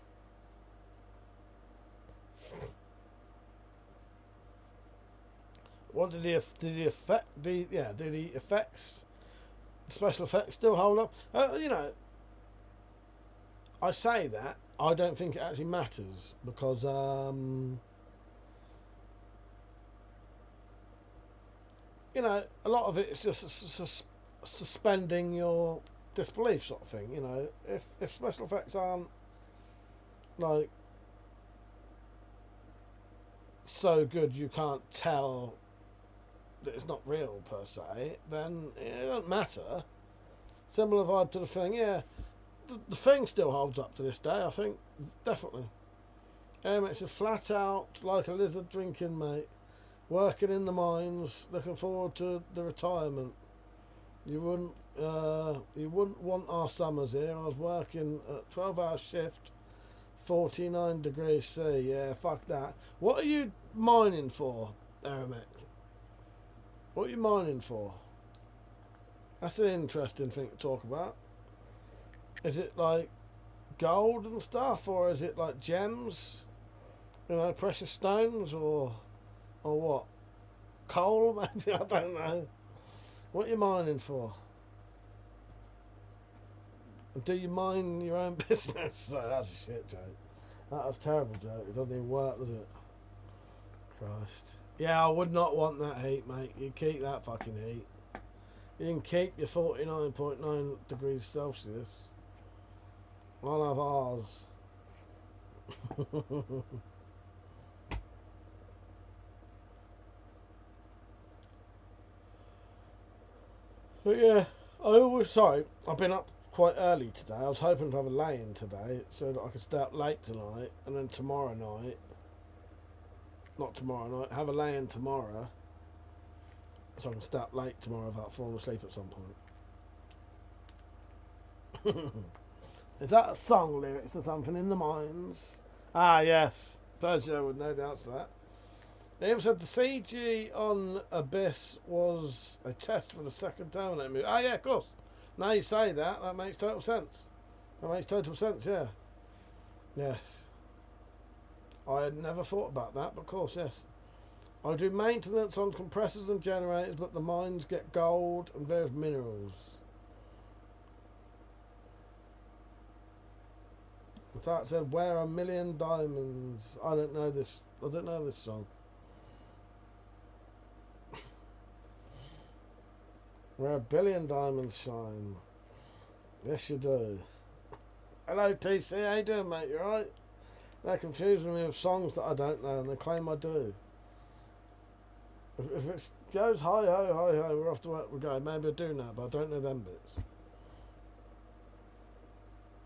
What did the effects, special effects still hold up? You know, I say that, I don't think it actually matters because you know, a lot of it is just suspending your disbelief sort of thing. You know, if special effects aren't like so good you can't tell that it's not real per se, then it doesn't matter. Similar vibe to the Thing, yeah. The Thing still holds up to this day, I think, definitely. It's a flat out like a lizard drinking, mate. Working in the mines, looking forward to the retirement. You wouldn't want our summers here. I was working a 12-hour shift, 49 degrees C. Yeah, fuck that. What are you mining for, Aramet? What are you mining for? That's an interesting thing to talk about. Is it like gold and stuff, or is it like gems? You know, precious stones, or what? Coal, maybe? I don't know. What are you mining for? And do you mine your own business? Sorry, that's a shit joke. That was a terrible joke. It doesn't even work, does it? Christ. Yeah, I would not want that heat, mate. You keep that fucking heat. You can keep your 49.9 degrees Celsius. I'll have ours. But yeah, I've been up quite early today. I was hoping to have a lay-in today so that I could stay up late tonight, and then tomorrow night, not tomorrow night, have a lay-in tomorrow so I can stay up late tomorrow without falling asleep at some point. Is that a song lyrics or something in the mines? Ah, yes. Pleasure would no doubt to that. They even said the CG on Abyss was a test for the second Terminator movie. Ah, yeah, of course. Now you say that, that makes total sense. That makes total sense, yeah. Yes. I had never thought about that, but of course, yes. I do maintenance on compressors and generators, but the mines get gold and various minerals. In fact, it said, "Where a million diamonds." I don't know this song. Where a billion diamonds shine. Yes, you do. Hello, TC. How you doing, mate? You alright? They're confusing me with songs that I don't know, and they claim I do. If it goes hi ho, hi ho, we're off to work, we're going. Maybe I do know, but I don't know them bits.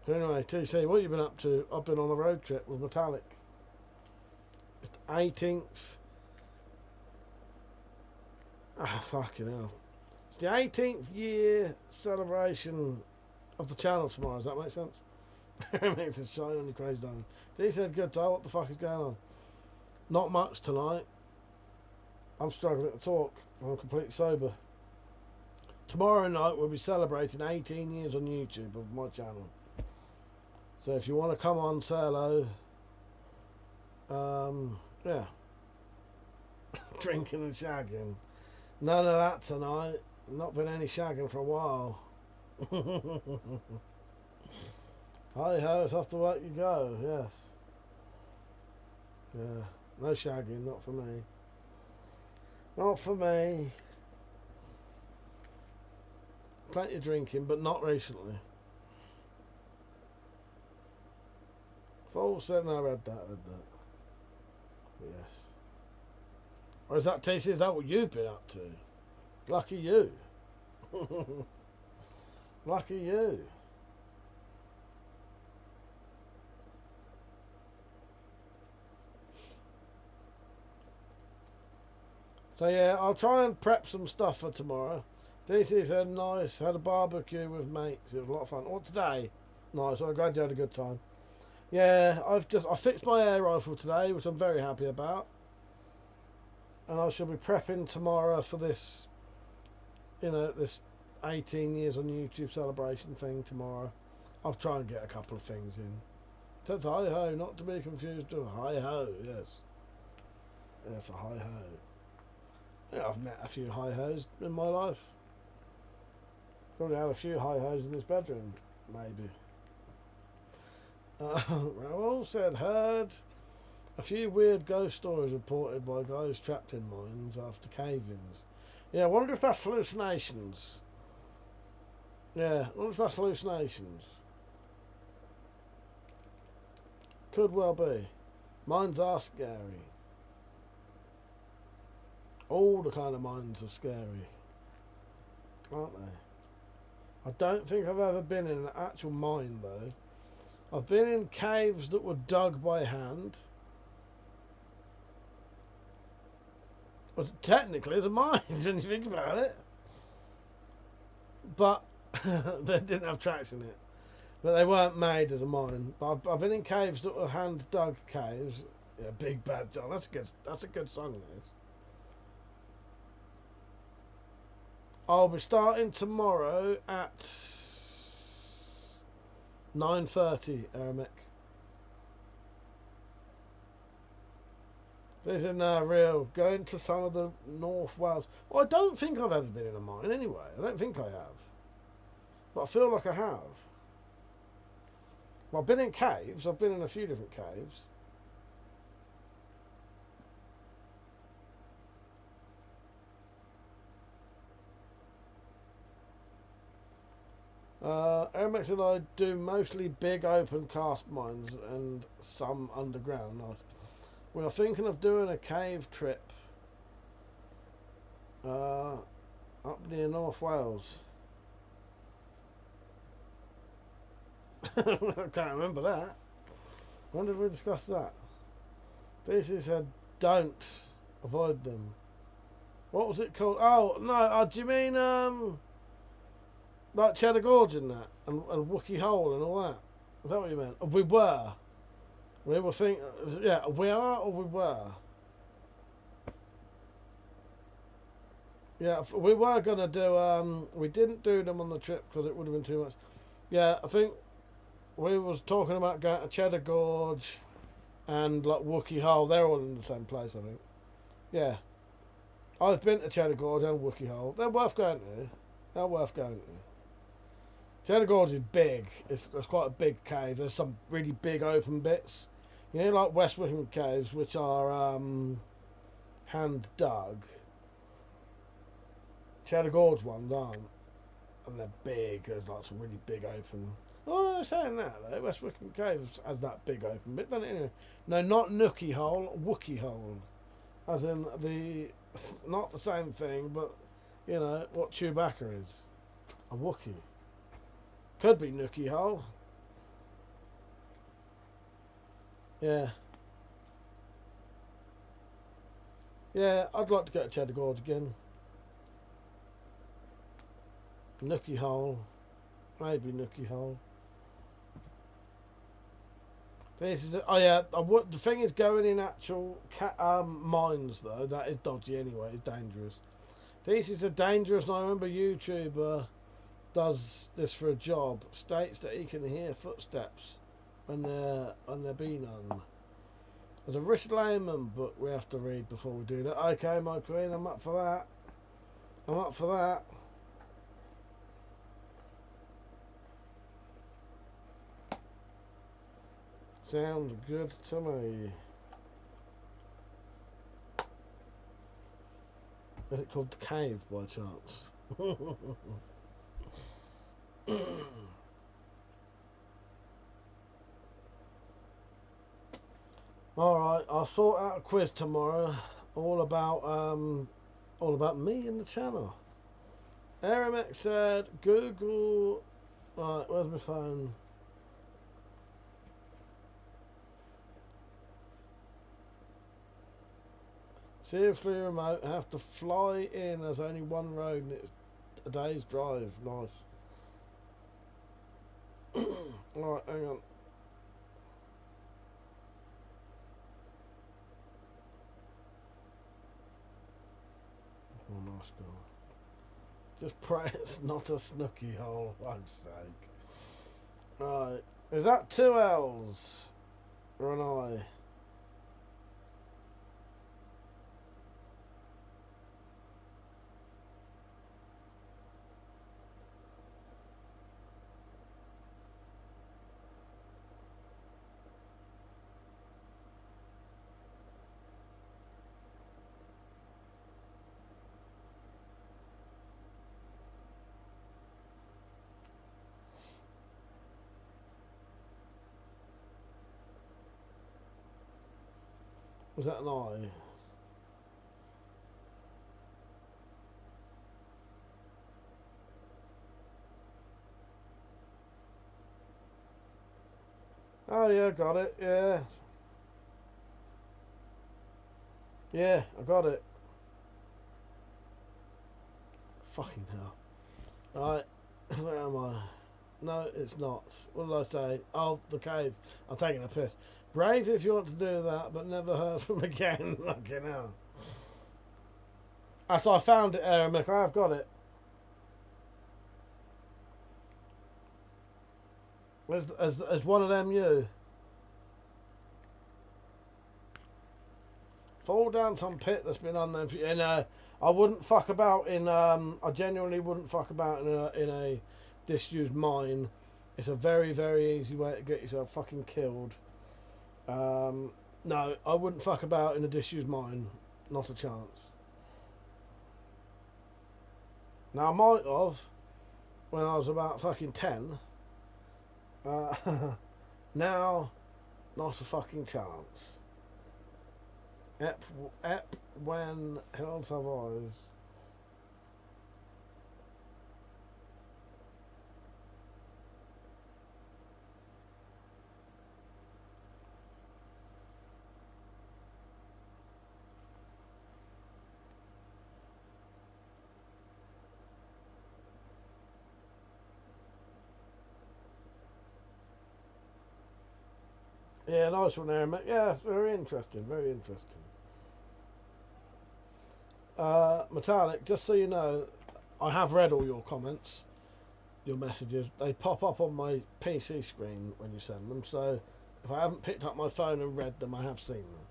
So anyway, TC, what have you been up to? I've been on a road trip with Metallic. It's the 18th. Ah, fucking hell. It's the 18th year celebration of the channel tomorrow. Does that make sense? It makes it shine on your crazy diamond. He said, "Good time. What the fuck is going on?" Not much tonight. I'm struggling to talk. I'm completely sober. Tomorrow night we'll be celebrating 18 years on YouTube of my channel. So if you want to come on, say hello. Yeah. Drinking and shagging. None of that tonight. Not been any shagging for a while. Hi ho, it's off to work you go, yes. Yeah, no shagging, not for me. Not for me. Plenty of drinking, but not recently. Full said, no, I read that. Yes. Or is that TC, is that what you've been up to? Lucky you. Lucky you. So yeah, I'll try and prep some stuff for tomorrow. DC said nice, had a barbecue with mates. It was a lot of fun. Or today. Nice, I'm glad you had a good time. Yeah, I fixed my air rifle today, which I'm very happy about. And I shall be prepping tomorrow for this, you know, this 18 years on YouTube celebration thing tomorrow. I'll try and get a couple of things in. That's hi ho, not to be confused with hi ho. Yes, yes, a hi ho. Yeah, I've met a few hi hos in my life. Probably had a few hi hos in this bedroom, maybe. Raoul said, heard a few weird ghost stories reported by guys trapped in mines after cave-ins. Yeah, I wonder if that's hallucinations. Yeah, I wonder if that's hallucinations. Could well be. Mines are scary. All the kind of mines are scary, aren't they? I don't think I've ever been in an actual mine though. I've been in caves that were dug by hand. Well, technically it's a mine when you think about it. But they didn't have tracks in it. But they weren't made as a mine. But I've been in caves that were hand dug caves. Yeah, Big Bad John. That's a good song, this. I'll be starting tomorrow at 9:30, Aramek. This is real. Going to some of the North Wales. Well, I don't think I've ever been in a mine anyway. I don't think I have. But I feel like I have. Well, I've been in caves. I've been in a few different caves. Aramex and I do mostly big open cast mines and some underground. We are thinking of doing a cave trip up near North Wales. I can't remember that. When did we discuss that? DC said, don't avoid them. What was it called? Oh, no, do you mean, like Cheddar Gorge and that? And Wookie Hole and all that? Is that what you meant? We were. We were thinking, yeah, we are or we were? Yeah, we were going to do, we didn't do them on the trip because it would have been too much. Yeah, I think we was talking about going to Cheddar Gorge and like Wookie Hole. They're all in the same place, I think. Yeah. I've been to Cheddar Gorge and Wookie Hole. They're worth going to. They're worth going to. Cheddar Gorge is big. It's quite a big cave. There's some really big open bits. You know, like West Wickham caves, which are hand dug. Cheddar Gorge ones aren't, and they're big. There's like some really big open. Oh, no, saying that though, West Wickham Caves has that big open bit, doesn't it? Anyway, no, not Nookie Hole, Wookie Hole, as in the not the same thing, but you know what Chewbacca is, a Wookie. Could be Nookie Hole. Yeah. Yeah, I'd like to go to Cheddar Gorge again. Nookie Hole. Maybe Nookie Hole. This is oh yeah. The thing is, going in actual mines though, that is dodgy anyway. It's dangerous. This is a dangerous. And I remember YouTuber does this for a job. States that he can hear footsteps when there be none. There's a Richard Layman book we have to read before we do that. Okay, my queen, I'm up for that. I'm up for that. Sounds good to me. Is it called The Cave by chance? Alright, I'll sort out a quiz tomorrow all about me and the channel. Aramex said Google. Right, where's my phone? Seriously remote, I have to fly in. There's only one road and it's a day's drive. Nice. Alright, hang on. Oh, nice girl. Just pray it's not a snooky hole, for fuck's sake. Right. Is that 2 L's or an I? Was that an I? Oh yeah, got it. Yeah. Yeah, I got it. Fucking hell. Right. Where am I? No, it's not. What did I say? Oh, the cave. I'm taking a piss. Brave if you want to do that, but never heard from again. Fucking hell. So I found it, Mick. I have got it. As one of them you. Fall down some pit that's been unknown for you. And I wouldn't fuck about in. I genuinely wouldn't fuck about in a disused mine. It's a very, very easy way to get yourself fucking killed. No, I wouldn't fuck about in a disused mine. Not a chance. Now I might have when I was about fucking 10. Now, not a fucking chance. Ep when hills have eyes. Yeah, nice one there, mate. Yeah, it's very interesting, very interesting. Metallic, just so you know, I have read all your comments, your messages. They pop up on my PC screen when you send them, so if I haven't picked up my phone and read them, I have seen them.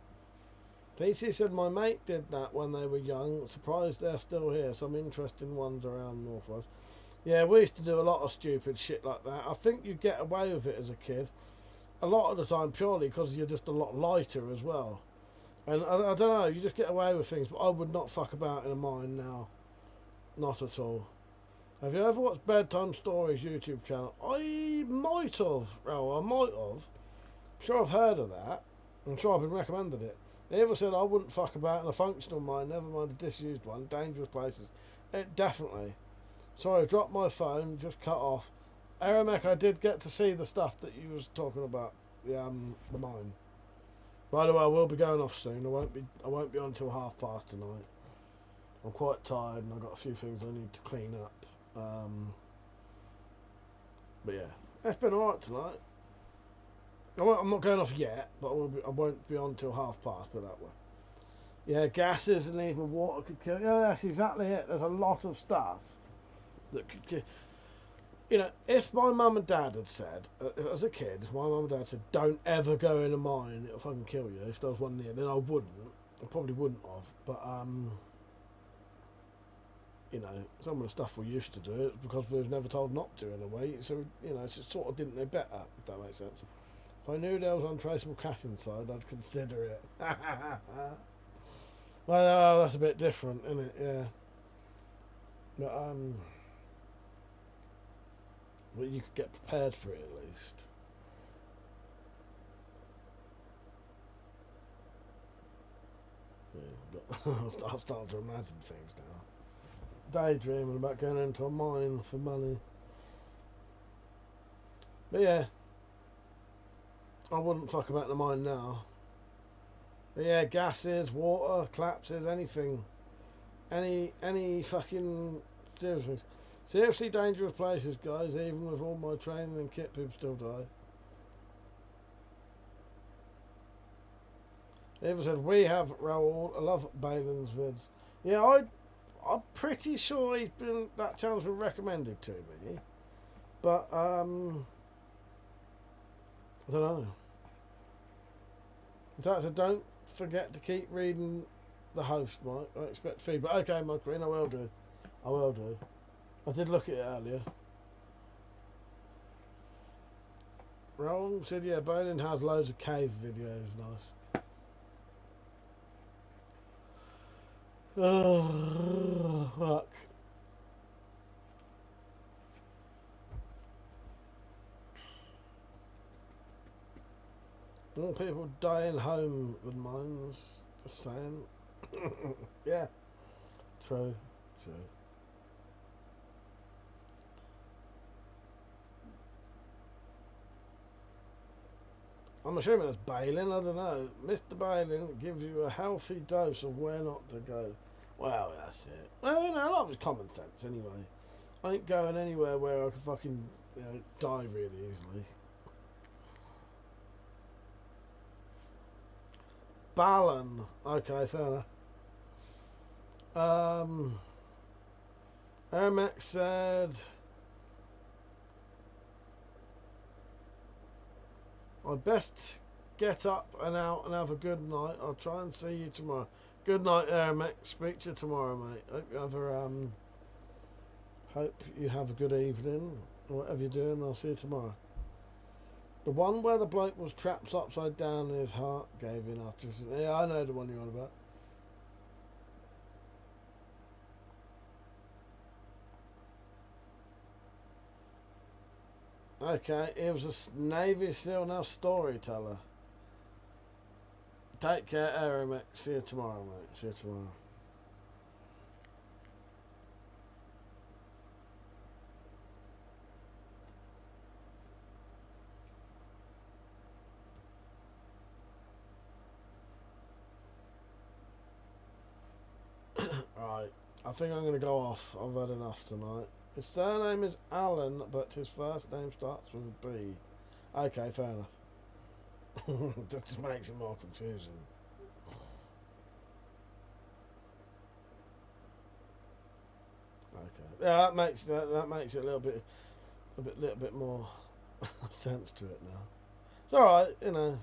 PC said my mate did that when they were young. Surprised they're still here. Some interesting ones around Northwest. Yeah, we used to do a lot of stupid shit like that. I think you get away with it as a kid. A lot of the time purely because you're just a lot lighter as well. And I don't know, you just get away with things, but I would not fuck about in a mine now. Not at all. Have you ever watched Bedtime Stories YouTube channel? I might have, Raoul, I might have. I'm sure I've heard of that. I'm sure I've been recommended it. They ever said I wouldn't fuck about in a functional mine, never mind a disused one, dangerous places. It definitely. Sorry, I dropped my phone, just cut off. Aramek, I did get to see the stuff that you was talking about, the mine. By the way, I will be going off soon. I won't be on until past tonight. I'm quite tired and I've got a few things I need to clean up. But yeah, it's been alright tonight. I'm not going off yet, but I won't be on until past. Put it that way. Yeah, gases and even water could kill. Yeah, that's exactly it. There's a lot of stuff that could kill. You know, if my mum and dad had said, as a kid, if my mum and dad said, don't ever go in a mine, it'll fucking kill you, if there was one near, then I wouldn't. I probably wouldn't have. But, you know, some of the stuff we used to do, it's because we was never told not to in a way. So, you know, it sort of didn't know better, if that makes sense. If I knew there was untraceable cash inside, I'd consider it. Well, that's a bit different, isn't it? Yeah. But, well, you could get prepared for it at least. Yeah, but I'm starting to imagine things now. Daydreaming about going into a mine for money. But yeah, I wouldn't fuck about the mine now. But yeah, gases, water, collapses, anything. Any fucking seriously dangerous places, guys. Even with all my training and kit, people still die. Eva said, we have Raoul. I love Balin's vids. Yeah, I'm pretty sure that channel's been recommended to me, but I don't know. In fact, don't forget to keep reading the host, Mike. I expect feedback. Okay, Mike Green, I will do. I will do. I did look at it earlier. Wrong said, yeah, Berlin has loads of cave videos. Nice. Oh, fuck. More people dying home than mine's. Just saying. Yeah. True. True. I'm assuming it's Balin, I don't know. Mr. Balin gives you a healthy dose of where not to go. Well, that's it. Well, you know, a lot of it's common sense anyway. I ain't going anywhere where I can fucking, you know, die really easily. Balin. Okay, fair enough. Ermac said, I best get up and out and have a good night. I'll try and see you tomorrow. Good night, Ermac. Speak to you tomorrow, mate. Hope you have a good evening. Whatever you're doing, I'll see you tomorrow. The one where the bloke was trapped upside down and his heart gave in after. Yeah, I know the one you're on about. Okay, he was a Navy SEAL, now storyteller. Take care, Aaron, mate. See you tomorrow, mate. See you tomorrow. Right, I think I'm going to go off. I've had enough tonight. His surname is Allen, but his first name starts with a B. Okay, fair enough. That just makes it more confusing. Okay, yeah, that makes it a little bit more sense to it now. It's all right, you know.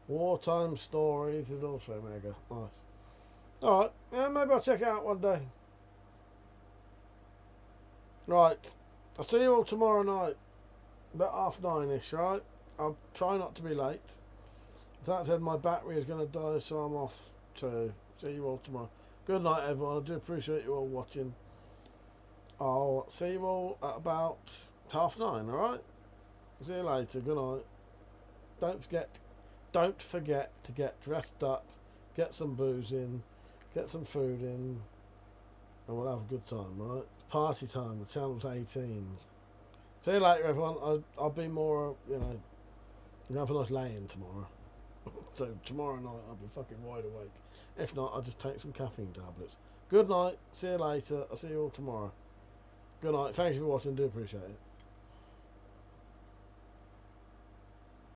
Wartime stories is also mega nice. All right, yeah, maybe I'll check it out one day. Right, I'll see you all tomorrow night, about 9:30ish. Right, I'll try not to be late. That said, my battery is going to die, so I'm off too. See you all tomorrow. Good night, everyone. I do appreciate you all watching. I'll see you all at about 9:30. All right. See you later. Good night. Don't forget to get dressed up, get some booze in, get some food in, and we'll have a good time. All right. It's party time. The channel's 18. See you later, everyone. I'll be more, you know, have a nice lay-in tomorrow. So tomorrow night I'll be fucking wide awake. If not, I'll just take some caffeine tablets. Good night. See you later. I'll see you all tomorrow. Good night. Thank you for watching. Do appreciate it.